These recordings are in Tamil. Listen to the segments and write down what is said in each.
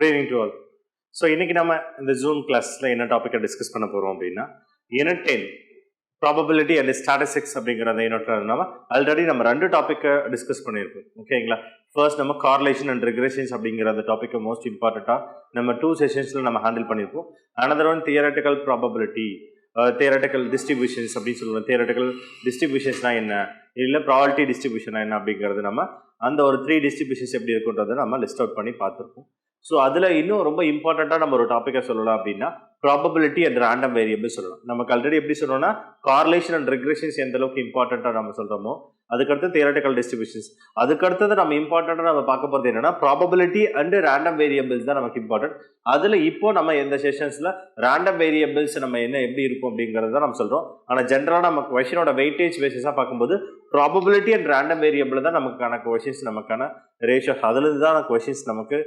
Good evening to all. So இன்னைக்கு நம்ம இந்த ஜூம் கிளாஸில் என்ன டாப்பிக்கை டிஸ்கஸ் பண்ண போகிறோம் அப்படின்னா யூனிட் 10 ப்ராபபிலிட்டி அண்ட் ஸ்டாட்டிஸ்டிக்ஸ் அப்படிங்கிற அந்த யூனிட் நம்ம ஆல்ரெடி நம்ம 2 டாப்பிக்கை டிஸ்கஸ் பண்ணியிருக்கோம். ஓகேங்களா? ஃபர்ஸ்ட் நம்ம கார்லேஷன் அண்ட் ரெக்ரெஷன்ஸ் அப்படிங்கிற அந்த டாப்பிக்கை மோஸ்ட் இம்பார்ட்டண்ட்டாக நம்ம 2 செஷன்ஸில் நம்ம ஹேண்டில் பண்ணியிருப்போம். Another one theoretical probability, theoretical distributions அப்படின்னு சொல்லுவோம். தியரட்டிக்கல் டிஸ்ட்ரிபியூஷன்ஸ்னால் என்ன, இல்லை ப்ராபபிலிட்டி டிஸ்ட்ரிபியூஷனாக என்ன அப்படிங்கிறது நம்ம அந்த ஒரு 3 டிஸ்ட்ரிபியூஷன்ஸ் எப்படி இருக்குன்றதை நம்ம லிஸ்ட் அவுட் பண்ணி பார்த்துருக்கோம். ஸோ அதில் இன்னும் ரொம்ப இம்பார்ட்டண்ட்டாக நம்ம ஒரு டாப்பிக்கை சொல்லலாம் அப்படின்னா ப்ராபபிலிட்டி அண்ட் ரேண்டம் வேரியபிள் சொல்லலாம். நமக்கு ஆல்ரெடி எப்படி சொல்லணும்னா கார்லேஷன் அண்ட் ரெக்ரெஷன்ஸ் எந்த அளவுக்கு இம்பார்ட்டண்ட்டாக நம்ம சொல்கிறோமோ அதுக்கடுத்து தியரட்டிக்கல் டிஸ்ட்ரிபியூஷன்ஸ், அதுக்கடுத்தது நம்ம இம்பார்ட்டண்ட்டாக நம்ம பார்க்க போகிறது என்னன்னா ப்ராபபிலிட்டி அண்ட் ரேண்டம் வேரியபிள்ஸ் தான் நமக்கு இம்பார்ட்டன்ட். அதில் இப்போ நம்ம எந்த செஷன்ஸில் ரேண்டம் வேரியபிள்ஸ் நம்ம என்ன எப்படி இருக்கும் அப்படிங்கிறது தான் நம்ம சொல்கிறோம். ஆனால் ஜென்ரலாக நம்ம கொஷினோட வெயிட்டேஜ் பேசிஸாக பார்க்கும்போது ப்ராபபிலிட்டி அண்ட் ரேண்டம் வேரியபிள் தான் நமக்கான கொஷின்ஸ், நமக்கான ரேஷியோஸ், அதுலேருந்து தான் கொஷின்ஸ் நமக்கு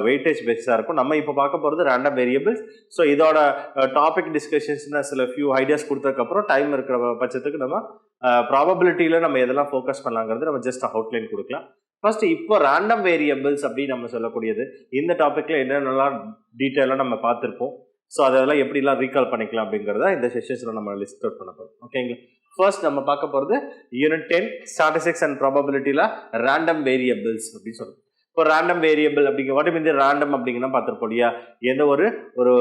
வெயிட்டேஜ் பேஸாக இருக்கும். நம்ம இப்போ பார்க்க போகிறது ரேண்டம் வேரியபிள்ஸ். ஸோ இதோட டாபிக் டிஸ்கஷன்ஸ்னு சில ஃபியூ ஐடியாஸ் கொடுத்ததுக்கப்புறம் டைம் இருக்கிற பட்சத்துக்கு நம்ம ப்ராபபிலிட்டியில் நம்ம எதெல்லாம் ஃபோக்கஸ் பண்ணலாங்கிறது நம்ம ஜஸ்ட் அவுட்லைன் கொடுக்கலாம். ஃபர்ஸ்ட் இப்போ ரேண்டம் வேரியபிள்ஸ் அப்படின்னு நம்ம சொல்லக்கூடியது இந்த டாப்பிக்கில் என்னென்னலாம் டீட்டெயிலாக நம்ம பார்த்துருப்போம். ஸோ அதெல்லாம் எப்படிலாம் ரீகால் பண்ணிக்கலாம் அப்படிங்கிறத இந்த செஷன்ஸில் நம்ம லிஸ்ட் அவுட் பண்ண போகிறோம். ஓகேங்களா? ஃபர்ஸ்ட் நம்ம பார்க்க போகிறது யூனிட் 10 ஸ்டாட்டிஸ்டிக்ஸ் அண்ட் ப்ராபபிலிட்டியில் ரேண்டம் வேரியபிள்ஸ் அப்படின்னு சொல்லுவோம். இப்போ ரேண்டம் வேரியபிள் அப்படிங்கிற வாட்டி இந்த ரேண்டம் அப்படிங்கன்னா பார்த்துருப்போம் இல்லையா? எந்த ஒரு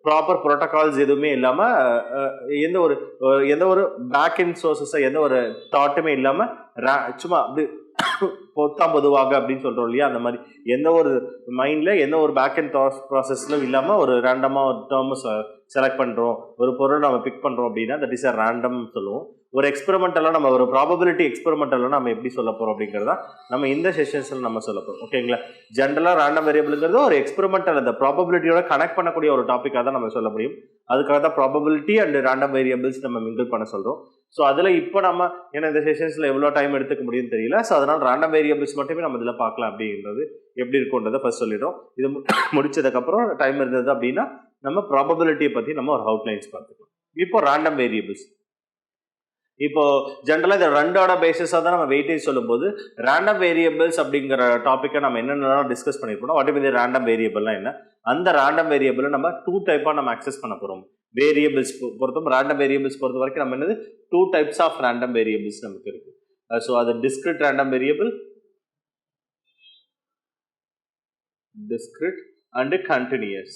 ப்ராப்பர் ப்ரோட்டோகால்ஸ் எதுவுமே இல்லாமல் எந்த ஒரு பேக் எண்ட் சோர்ஸஸை எந்த ஒரு தாட்டுமே இல்லாமல் சும்மா அப்படி பொதுவாக அப்படின்னு சொல்கிறோம் இல்லையா? அந்த மாதிரி எந்த ஒரு மைண்டில் எந்த ஒரு பேக் அண்ட் ப்ராசஸ்லும் இல்லாமல் ஒரு ரேண்டமாக ஒரு டேர்ம் செலக்ட் பண்ணுறோம், ஒரு பொருள் நம்ம பிக் பண்ணுறோம் அப்படின்னா தட் இஸ் அ ரேண்டம் சொல்லுவோம். ஒரு எக்ஸ்பெரிமெண்டெல்லாம் நம்ம ஒரு ப்ராபபிலிட்டி எக்ஸ்பெரிமெண்டெல்லாம் நம்ம எப்படி சொல்ல போகிறோம் அப்படிங்கிறதா நம்ம இந்த செஷன்ஸில் நம்ம சொல்ல போகிறோம். ஓகேங்களா? ஜென்ரலாக ரேண்டம் வேரியபிள்ங்கிறது ஒரு எக்ஸ்பெரிமெண்டல் அந்த ப்ராபபிலிட்டியோட கனெக்ட் பண்ணக்கூடிய ஒரு டாப்பிக்காக தான் நம்ம சொல்ல முடியும். அதுக்காக தான் ப்ராபபிலிட்டி அண்ட் ரேண்டம் வேரியபிள்ஸ் நம்ம மிங்கிள் பண்ண சொல்கிறோம். ஸோ அதில் இப்போ நம்ம ஏன்னா இந்த செஷன்ஸில் எவ்வளோ டைம் எடுத்துக்க முடியும்னு தெரியல. ஸோ அதனால் ரேண்டம் வேரியபிள்ஸ் மட்டுமே நம்ம இதில் பார்க்கலாம் அப்படின்றது எப்படி இருக்குன்றதை ஃபர்ஸ்ட் சொல்லிடுறோம். இது முடிச்சதுக்கப்புறம் டைம் இருந்தது அப்படின்னா நம்ம ப்ராபபிலிட்டியை பற்றி நம்ம ஒரு அவுட்லைன்ஸ் பார்த்துக்கலாம். இப்போ ரேண்டம் வேரியபிள்ஸ், இப்போ ஜென்ரலாக இந்த ரெண்டோட பேசிஸாக தான் நம்ம வெயிட்டேஜ் சொல்லும்போது ரேண்டம் வேரியபிள்ஸ் அப்படிங்கிற டாப்பிக்கை நம்ம என்னென்னலாம் டிஸ்கஸ் பண்ணியிருப்போம். வாட் இஸ் ரேண்டம் வேரியபிள்லாம் என்ன, அந்த ரேண்டம் வேரியபிளை நம்ம 2 டைப்பாக நம்ம அக்சஸ் பண்ண போகிறோம். வேரியபிள்ஸ் பொறுத்தும் ரேண்டம் வேரியபிள்ஸ் பொறுத்த வரைக்கும் நம்ம என்னது 2 டைப்ஸ் ஆஃப் ரேண்டம் வேரியபிள்ஸ் நமக்கு இருக்கு. ஸோ அது discrete random variable, discrete and continuous.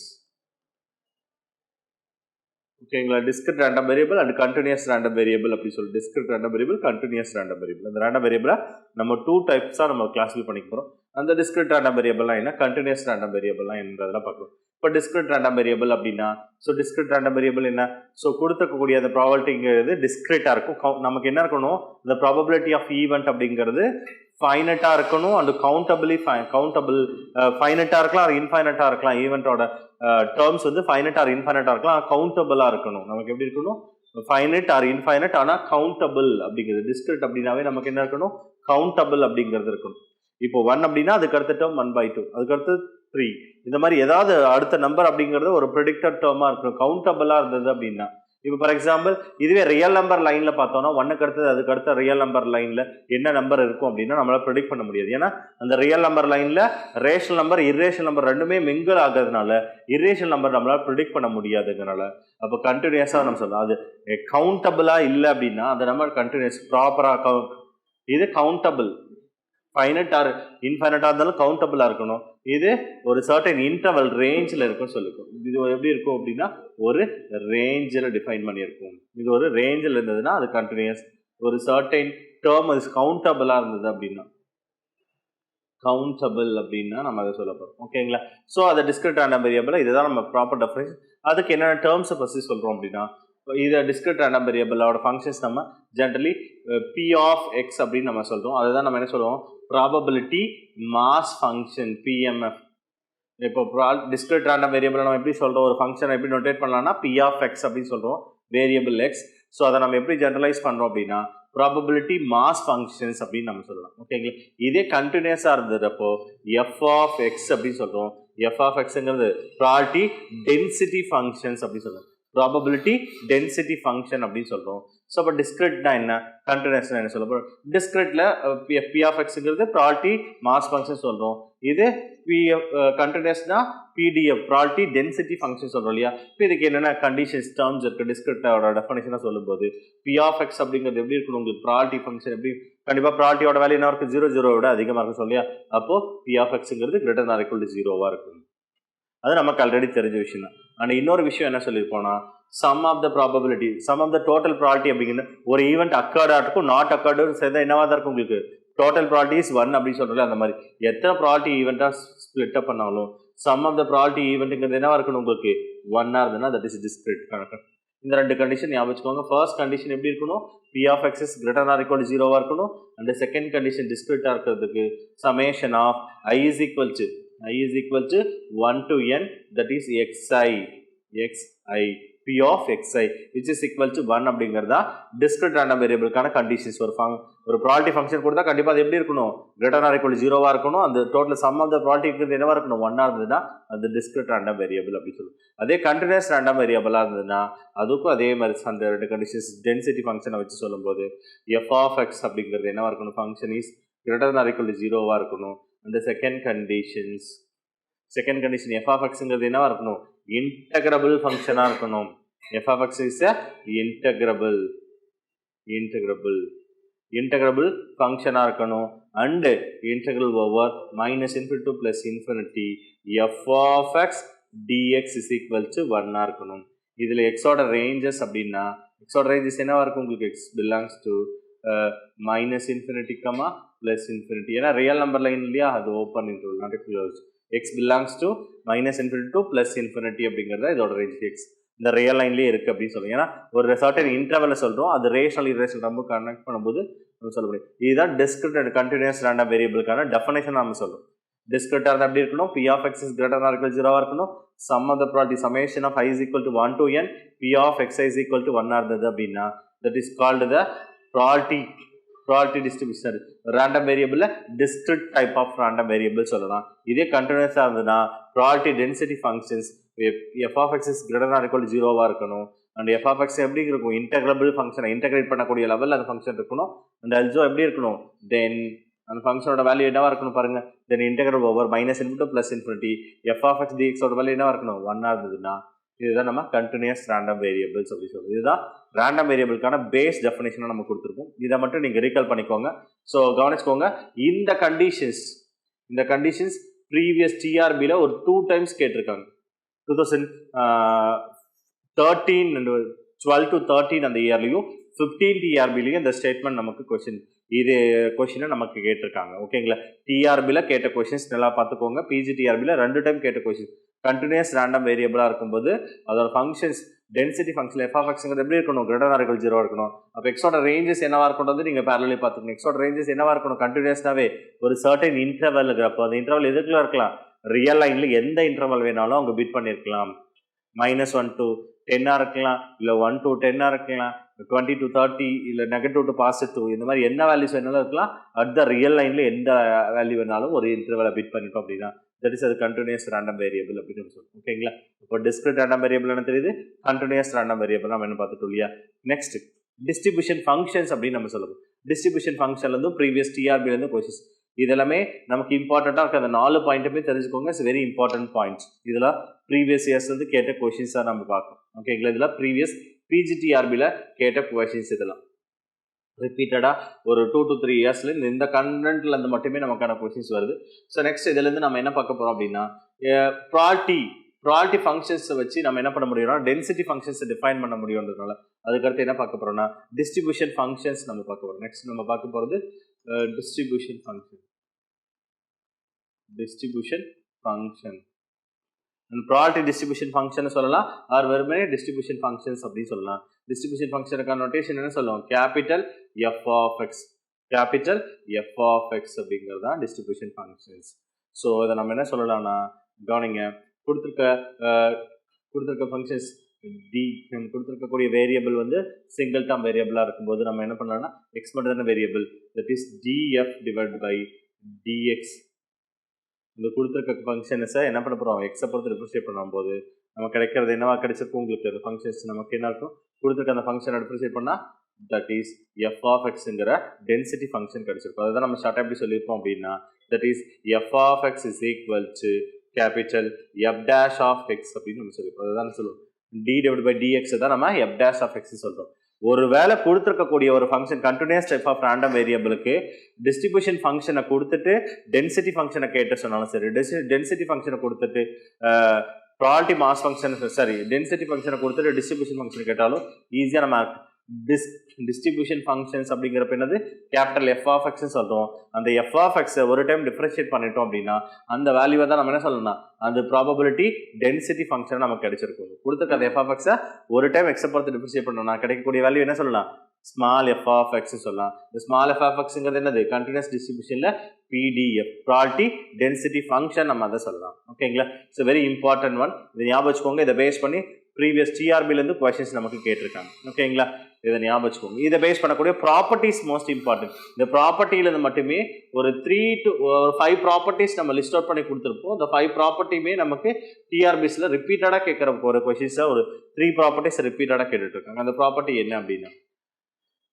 ஓகேங்களா? Discrete random variable and continuous random variable அப்படி சொல்லி discrete random variable, continuous random variable. அந்த ரேண்டம் வேரியபிளை நம்ம 2 டைப்ஸாக நம்ம கிளாஸிஃபை பண்ணிக்க போகிறோம். அந்த டிஸ்கிரிட் ரேண்டம் வேரியபிள்லாம் என்ன, கண்டினியூஸ் ரேண்டம் வேரியபிள்லாம் என்னன்றதெல்லாம் பார்க்கலாம். இப்போ டிஸ்கிரிட் ரேண்டம் வேரியபிள் அப்படின்னா ஸோ டிஸ்கிரிட் ரேண்டம் வேரியபிள் என்ன, ஸோ கொடுத்துக்கக்கூடிய அந்த ப்ராபபிலிட்டிங்கிறது டிஸ்கிரிட்டாக இருக்கும். நமக்கு என்ன இருக்கணும், இந்த ப்ராபபிலிட்டி ஆஃப் ஈவெண்ட் அப்படிங்கிறது ஃபைனட்டாக இருக்கணும் அண்ட் கவுண்டபிள் ஃபைனட்டாக இருக்கலாம் அது இன்ஃபைனட்டாக இருக்கலாம். ஈவெண்ட்டோட டேர்ம்ஸ் வந்து ஃபைனட் ஆர் இன்ஃபைனட்டாக இருக்கலாம், கவுண்டபிளாக இருக்கணும். நமக்கு எப்படி இருக்கணும், ஃபைனட் ஆர் இன்ஃபைனட் ஆனால் கவுண்டபிள் அப்படிங்கிறது. டிஸ்கிரிட் அப்படின்னாவே நமக்கு என்ன இருக்கணும், கவுண்டபிள் அப்படிங்கிறது இருக்கணும். இப்போ 1 அப்படின்னா அதுக்கு அடுத்த டேர்ம் 1/2, அதுக்கடுத்து 3, இந்த மாதிரி ஏதாவது அடுத்த நம்பர் அப்படிங்கிறது ஒரு ப்ரெடிக்டட் டேர்மாக இருக்கணும், கவுண்டபிளாக இருந்தது அப்படின்னா. இப்போ ஃபார் எக்ஸாம்பிள் இதுவே ரியல் நம்பர் லைனில் பார்த்தோம்னா 1க்கு அடுத்தது அதுக்கு அடுத்த ரியல் நம்பர் லைனில் என்ன நம்பர் இருக்கும் அப்படின்னா நம்மளால் ப்ரெடிக்ட் பண்ண முடியாது. ஏன்னா அந்த ரியல் நம்பர் லைனில் ரேஷனல் நம்பர் இர்ரேஷனல் நம்பர் ரெண்டுமே மிங்கிள் ஆகிறதுனால இர்ரேஷனல் நம்பர் நம்மளால் ப்ரெடிக்ட் பண்ண முடியாதுங்கிறனால அப்போ கண்டினியூஸாக நம்ம சொல்லலாம். அது கவுண்டபிளாக இல்லை அப்படின்னா அந்த நம்பர் கண்டினியூஸ் ப்ராப்பராக இது கவுண்டபிள், ஃபைனட் ஆர் இன்ஃபைனட்டாக இருந்தாலும் கவுண்டபிளாக இருக்கணும். இது ஒரு சர்டன் இன்டர்வல் ரேஞ்சில் இருக்குன்னு சொல்லிக்கும். இது எப்படி இருக்கும் அப்படின்னா ஒரு ரேஞ்சில் டிஃபைன் பண்ணியிருக்கும். இது ஒரு ரேஞ்சில் இருந்ததுன்னா அது கண்டினியூஸ். ஒரு சர்டன் டேர்ம் அது கவுண்டபிளாக இருந்தது அப்படின்னா கவுண்டபிள் அப்படின்னா நம்ம அதை சொல்ல போகிறோம். ஓகேங்களா? ஸோ அதை டிஸ்கிரிட் ரேண்டம் வேரியபிள் இதுதான் நம்ம ப்ராப்பர் டெஃபினிஷன். அதுக்கு என்னென்ன டேர்ம்ஸை பற்றி சொல்கிறோம் அப்படின்னா இதை டிஸ்கிரிட் ரேண்டம் வேரியபிளோட ஃபங்க்ஷன்ஸ் நம்ம ஜென்ரலி P of X அப்படின்னு நம்ம சொல்கிறோம். அதுதான் நம்ம என்ன சொல்லுவோம், ப்ராபபிலிட்டி மாஸ் ஃபங்க்ஷன் PMF. இப்போ டிஸ்கிரிட் ரேண்டம் வேரியபிளை நம்ம எப்படி சொல்கிறோம், ஒரு ஃபங்க்ஷனை எப்படி நோட்டேட் பண்ணலாம்னா P of X அப்படின்னு சொல்கிறோம், வேரியபிள் X. ஸோ அதை நம்ம எப்படி ஜென்ரலைஸ் பண்ணுறோம் அப்படின்னா ப்ராபபிலிட்டி மாஸ் ஃபங்க்ஷன்ஸ் அப்படின்னு நம்ம சொல்லலாம். ஓகேங்களா? இதே கண்டினியூஸாக இருந்ததப்போ F of X அப்படின்னு சொல்கிறோம். F of Xங்கிறது ப்ராபபிலிட்டி டென்சிட்டி ஃபங்க்ஷன்ஸ் அப்படின்னு சொல்லுவோம். ப்ராபபிலிட்டி டென்சிட்டி ஃபங்க்ஷன் அப்படின்னு சொல்கிறோம். ஸோ அப்போ டிஸ்கிரிட்னா என்ன, கண்டினியூஸ்னா என்ன சொல்ல போகிறோம். டிஸ்கிரிட்டில் பி ஆஃப் எக்ஸுங்கிறது ப்ராபபிலிட்டி மாஸ் ஃபங்க்ஷன் சொல்கிறோம். இது கண்டினியூஸ்னா பிடிஎஃப் ப்ராபபிலிட்டி டென்சிட்டி ஃபங்க்ஷன் சொல்கிறோம் இல்லையா. இப்போ இதுக்கு என்னென்ன கண்டிஷன்ஸ் டேர்ம்ஸ் இருக்குது டிஸ்கிரிட்டோட டெஃபினேஷனாக சொல்லும்போது பி ஆஃப் எக்ஸ் அப்படிங்கிறது எப்படி இருக்கணும் உங்களுக்கு, ப்ராபபிலிட்டி ஃபங்க்ஷன் எப்படி கண்டிப்பாக ப்ராபபிலிட்டியோட வேல்யூ என்ன இருக்குது, 0 விட அதிகமாக இருக்கும் சொல்லியா. அப்போது பி ஆஃப் எக்ஸுங்கிறது கிரேட்டர் ஆர் ஈக்குவல் டு 0வாக இருக்கும். அது நமக்கு ஆல்ரெடி தெரிஞ்ச விஷயம் தான். ஆனால் இன்னொரு விஷயம் என்ன சொல்லியிருப்போம்னா sum of the probability sum of the total probability அப்படிங்கிறது ஒரு ஈவெண்ட் அக்கர்டாக இருக்கும் நாட் அக்கர்டு சேர்ந்தா என்னவா தான் இருக்கும் உங்களுக்கு, டோட்டல் ப்ராபபிலிட்டி இஸ் 1 அப்படின்னு சொல்கிறோம். அந்த மாதிரி எத்தனை ப்ராபபிலிட்டி ஈவெண்ட்டாக ஸ்பிளிட் அப் பண்ணாலும் சம் ஆஃப் த ப்ராபபிலிட்டி ஈவெண்ட்டுங்கிறது என்னவா இருக்கணும் உங்களுக்கு, 1ஆக இருந்ததுன்னா தட் இஸ் டிஸ்கிரிட் கணக்கு. இந்த ரெண்டு கண்டிஷன் ஞாபகம் வச்சுக்கோங்க. ஃபர்ஸ்ட் கண்டிஷன் எப்படி இருக்கணும், P of X is greater or equal to 0வாக இருக்கணும். அண்ட் செகண்ட் கண்டிஷன் டிஸ்கிரிட்டாக இருக்கிறதுக்கு summation of i is equal to 1 to n, that is xi p of xi which is equal to 1 அப்படிங்கிறதா டிஸ்கிரிட் ரேண்டம் வேரியபிளுக்கான கண்டிஷன்ஸ். ஒரு ப்ராபபிலிட்டி ஃபங்க்ஷன் கொடுத்தா கண்டிப்பாக அது எப்படி இருக்கணும், கிரேட்டர் ஆர் ஈக்குவல் டு 0வாக இருக்கணும். அந்த total sum of the probability என்னவா இருக்கணும், 1ஆக இருந்ததுன்னா அது டிஸ்கிரிட் ரேண்டம் வேரியபிள் அப்படின்னு சொல்லுவோம். அதே கண்டினியூஸ் ரேண்டம் வேரியபிளாக இருந்ததுன்னா அதுக்கும் அதே மாதிரி அந்த ரெண்டு கண்டிஷன்ஸ் டென்சிட்டி ஃபங்க்ஷனை வச்சு சொல்லும்போது எஃப் ஆஃப் எக்ஸ் அப்படிங்கிறது என்னவா இருக்கணும், function is greater or equal to 0வாக இருக்கணும். அந்த செகண்ட் கண்டிஷன் எஃப் ஆஃப் எக்ஸுங்கிறது என்னவா இருக்கணும், இன்டகிரபிள் ஃபங்க்ஷனாக இருக்கணும். F of X is a integrable ஃபங்க்ஷனாக இருக்கணும். And integral over -∞ to +∞ F of X dx is equal to 1ஆக இருக்கணும். இதில் எக்ஸோட ரேஞ்சஸ் அப்படின்னா எக்ஸோட ரேஞ்சஸ் என்னவா இருக்கும் உங்களுக்கு, எக்ஸ் பிலாங்ஸ் டு -∞, +∞. ஏன்னா ரியல் நம்பர் லைன் இல்லையா, அது open interval not close. X belongs to -∞ to +∞ அப்படிங்கிறத இதோட ரேஞ்ச் எக்ஸ் இந்த ரியல் லைன்லேயே இருக்குது அப்படின்னு சொல்லுவோம். ஏன்னா ஒரு சர்டன் இன்டர்வலை சொல்கிறோம், அது ரேஷனல் இரேஷனல் நம்ம கனெக்ட் பண்ணும்போது நம்ம சொல்ல முடியும். இதுதான் டிஸ்கிரிட் அண்ட் கண்டினியூஸ் ரேண்டம் வேரியபிளுக்கான டெஃபினேஷன் நம்ம சொல்கிறோம். டிஸ்கிரிட்டாக இருந்தால் எப்படி இருக்கணும், P of X is greater or equal 0வாக இருக்கணும். Sum of the probability summation of i is equal to 1 to n p of xi is equal to 1 இருந்தது அப்படின்னா that is called the probability distribution. Random variable discrete type of random variable சொல்லலாம். இதே கண்டினியூஸாக இருந்ததுன்னா probability density functions F of X is greater or equal 0வாக இருக்கணும். அண்ட் எஃப் ஆஃப் எக்ஸ் எப்படி இருக்கும், இன்டகிரபிள் ஃபங்க்ஷனை இன்டகிரேட் பண்ணக்கூடிய லெவலில் அந்த ஃபங்க்ஷன் இருக்கணும். அண்ட் ஆல்சோ எப்படி இருக்கணும், தென் அந்த ஃபங்க்ஷனோட வேல்யூ என்னவா இருக்கணும் பாருங்க, then integral over -∞ to +∞ F of X டிஎக்ஸோட வேல்யூ என்னவா இருக்கணும், 1ஆக இருந்ததுன்னா இதுதான் நம்ம கண்டினியூஸ் ரேண்டம் வேரியபிள்ஸ் அப்படி சொல்லுவோம். இதுதான் ரேண்டம் வேரியபிளுக்கான பேஸ் டெஃபினேஷனாக நம்ம கொடுத்துருக்கோம். இதை மட்டும் நீங்கள் ரீகால் பண்ணிக்கோங்க. ஸோ கவனிச்சுக்கோங்க, இந்த கண்டிஷன்ஸ் ப்ரீவியஸ் டிஆர்பியில் ஒரு 2 times கேட்டிருக்காங்க. 2013 and 12 to 13 அந்த இயர்லையும் 15 டிஆர்பிலையும் இந்த ஸ்டேட்மெண்ட் நமக்கு கொஷினை நமக்கு கேட்டிருக்காங்க. ஓகேங்களா, டிஆர்பியில் கேட்ட கொஷின்ஸ் நல்லா பார்த்துக்கோங்க. பிஜிடிஆர்பியில் 2 time கேட்ட கொஷின் கண்டினியூஸ் ரேண்டம் வேரியபிளாக இருக்கும்போது அதோட functions density function F of எக்ஸ்ங்கிறது எப்படி இருக்கணும், கிரேட்டர் ஆர் ஈக்குவல் 0 இருக்கணும். அப்போ எக்ஸோட ரேஞ்சஸ் என்னவா இருக்கணும் நீங்கள் பேரலி பார்த்துக்கணும். எக்ஸோட ரேஞ்சஸ் என்னவா இருக்கணும், கண்டினியூஸ்னாவே ஒரு சர்டன் இன்டர்வல் இருக்கிறப்போ அந்த இன்டர்வல் எதுக்குள்ள இருக்கலாம், ரியல் லைனில் எந்த இன்டர்வல் வேணாலும் அவங்க பிட் பண்ணியிருக்கலாம். -1 to 10 இருக்கலாம், இல்லை 1 to 10 இருக்கலாம், 20 to 30, இல்லை -2 to +2, இந்த மாதிரி என்ன வேல்யூஸ் வேணாலும் இருக்கலாம். அட் த ரியல் லைனில் எந்த வேல்யூ வேணாலும் ஒரு இன்டர்வலை பிட் பண்ணிட்டோம் அப்படின்னா தட் இஸ் அது கண்டினியூஸ் ரேண்டம் வேரியபிள் அப்படின்னு சொல்லுவோம். ஓகேங்களா, இப்போ டிஸ்கிரிட் ரேண்டம் வேரியபிள் என்ன தெரியுது, கண்டினியூஸ் ரேண்டம் வேரியபிள் நம்ம என்ன பார்த்துட்டோம் இல்லையா. நெக்ஸ்ட் டிஸ்ட்ரிபியூஷன் ஃபங்க்ஷன்ஸ் அப்படின்னு நம்ம சொல்லுவோம். டிஸ்ட்ரிபியூஷன் ஃபங்க்ஷன்லேருந்து ப்ரீவியஸ் டிஆர்பிலேருந்து கொஷின்ஸ் இதெல்லாமே நமக்கு இம்பார்ட்டண்ட்டாக இருக்குது. அந்த 4 பாயிண்ட்டுமே தெரிஞ்சுக்கோங்க. It's very important points. இதெல்லாம் ப்ரீவியஸ் இயர்ஸ்லேருந்து கேட்ட கொஷின்ஸாக நம்ம பார்க்கணும். ஓகேங்களா, இதெல்லாம் ப்ரீவியஸ் பிஜிடிஆர்பியில் கேட்ட கொஷின்ஸ். இதெல்லாம் ரிப்பீட்டடாக ஒரு 2 to 3 இயர்ஸ்ல இந்த கண்டென்ட்லேருந்து மட்டுமே நமக்கான கொஷின்ஸ் வருது. ஸோ நெக்ஸ்ட் இதுலேருந்து நம்ம என்ன பார்க்க போகிறோம் அப்படின்னா ப்ராபபிலிட்டி ஃபங்க்ஷன்ஸை வச்சு நம்ம என்ன பண்ண முடியும்னா டென்சிட்டி ஃபங்க்ஷன்ஸை டிஃபைன் பண்ண முடியும்ன்றதுனால அதுக்கடுத்து என்ன பார்க்க போகிறோம்னா டிஸ்ட்ரிபியூஷன் ஃபங்க்ஷன்ஸ் நம்ம பார்க்க போகிறோம். நெக்ஸ்ட் நம்ம பார்க்க போகிறது distribution function probability distribution function சொல்லலாம், ஆர் வெறுமனே டிஸ்ட்ரிபியூஷன் ஃபங்க்ஷன்ஸ் அப்படின்னு சொல்லலாம். டிஸ்ட்ரிபியூஷன் ஃபங்க்ஷனுக்கான நோட்டேஷன் என்ன சொல்லுவோம், கேபிட்டல் எஃப் ஆஃப் எக்ஸ் அப்படிங்கிறது தான் டிஸ்ட்ரிபியூஷன் ஃபங்க்ஷன்ஸ். ஸோ இதை நம்ம என்ன சொல்லலாம்னா கவனிங்க, கொடுத்துருக்க ஃபங்க்ஷன்ஸ் கொடுத்துருக்கக்கூடிய வேரியபிள் வந்து சிங்கிள் டேர்ம் வேரியபிளாக இருக்கும்போது நம்ம என்ன பண்ணலாம்னா எக்ஸ் மட்டும் தானே variable, that is df divided by dx. இந்த கொடுத்துருக்க ஃபங்க்ஷன்ஸை என்ன பண்ண போகிறோம், எக்ஸை பொறுத்து ரெப்ரசன்ட் பண்ணும்போது நமக்கு கிடைக்கிறது என்னவா கிடைச்சிருக்கும் உங்களுக்கு அந்த ஃபங்க்ஷன்ஸ் நமக்கு என்ன இருக்கும் கொடுத்துருக்க அந்த ஃபங்க்ஷனை டிஃபரன்ஷியேட் பண்ணால் தட் இஸ் எஃப் ஆஃப் எக்ஸுங்கிற டென்சிட்டி ஃபங்க்ஷன் கிடைச்சிருக்கும். அதுதான் நம்ம ஷார்ட்டாக எப்படி சொல்லியிருப்போம் அப்படின்னா that is F of X is equal to capital F dash of X அப்படின்னு நம்ம சொல்லியிருப்போம். அதுதான் சொல்லுவோம் டி டிவைட் பை டிஎக்ஸ் தான் நம்ம எஃப் டேஷ் ஆஃப் எக்ஸ் சொல்கிறோம். ஒரு வேளை கொடுத்துருக்கக்கூடிய ஒரு function continuous type of random வேரியபிளுக்கு டிஸ்ட்ரிபியூஷன் ஃபங்க்ஷனை கொடுத்துட்டு டென்சிட்டி ஃபங்க்ஷனை கேட்டு சொன்னாலும் சரி, டென்சிட்டி ஃபங்க்ஷனை கொடுத்துட்டு property mass function sorry density ஃபங்க்ஷனை கொடுத்துட்டு டிஸ்ட்ரிபியூஷன் ஃபங்க்ஷன் கேட்டாலும் ஈஸியாக நம்ம டிஸ்ட்ரிபியூஷன் ஃபங்க்ஷன்ஸ் அப்படிங்கிறப்ப என்னது கேபிட்டல் எஃப் ஆஃப் எக்ஸ்ன்னு சொல்கிறோம். அந்த எஃப் ஆஃப் எக்ஸை ஒரு டைம் டிஃபரன்ஷியேட் பண்ணிட்டோம் அப்படின்னா அந்த வேல்யூவை தான் நம்ம என்ன சொல்லணும்னா அந்த ப்ராபபிலிட்டி டென்சிட்டி ஃபங்க்ஷன் நமக்கு கிடைச்சிருக்கும். கொடுத்துருக்க அந்த எஃப் ஆஃப் எக்ஸை ஒரு டைம் எக்ஸை பொறுத்து டிஃபரன்ஷியேட் பண்ணோம்னா கிடைக்கக்கூடிய வேல்யூ என்ன சொல்லலாம் ஸ்மால் எஃப் ஆஃப் எக்ஸ் சொல்லலாம். இந்த ஸ்மால் எஃப் ஆஃப் எக்ஸுங்கிறது என்னது கண்டினியூஸ் டிஸ்ட்ரிபியூஷனில் பிடிஎஃப் ப்ராபர்ட்டி டென்சிட்டி ஃபங்க்ஷன் நம்ம அதை சொல்லலாம். ஓகேங்களா? It's very important one. இதை ஞாபகம் வச்சுக்கோங்க. இதை பேஸ் பண்ணி ப்ரீவியஸ் டிஆர்பிலேருந்து கொஸ்டின்ஸ் நமக்கு கேட்டிருக்காங்க. ஓகேங்களா? இதை ஞாபகம் வச்சுக்கோங்க. இதை பேஸ் பண்ணக்கூடிய ப்ராப்பர்ட்டிஸ் மோஸ்ட் இம்பார்ட்டன்ட். இந்த ப்ராப்பர்ட்டியிலேருந்து மட்டுமே ஒரு 3 to 5 ப்ராப்பர்ட்டிஸ் நம்ம லிஸ்ட் அவுட் பண்ணி கொடுத்துருப்போம். இந்த 5 ப்ராப்பர்ட்டியுமே நமக்கு டிஆர்பிஸில் ரிப்பீட்டடாக கேட்குற ஒரு கொஸ்டின்ஸாக ஒரு 3 ப்ராப்பர்ட்டிஸ் ரிப்பீட்டடாக கேட்டுட்ருக்காங்க. அந்த ப்ராப்பர்ட்டி என்ன அப்படின்னா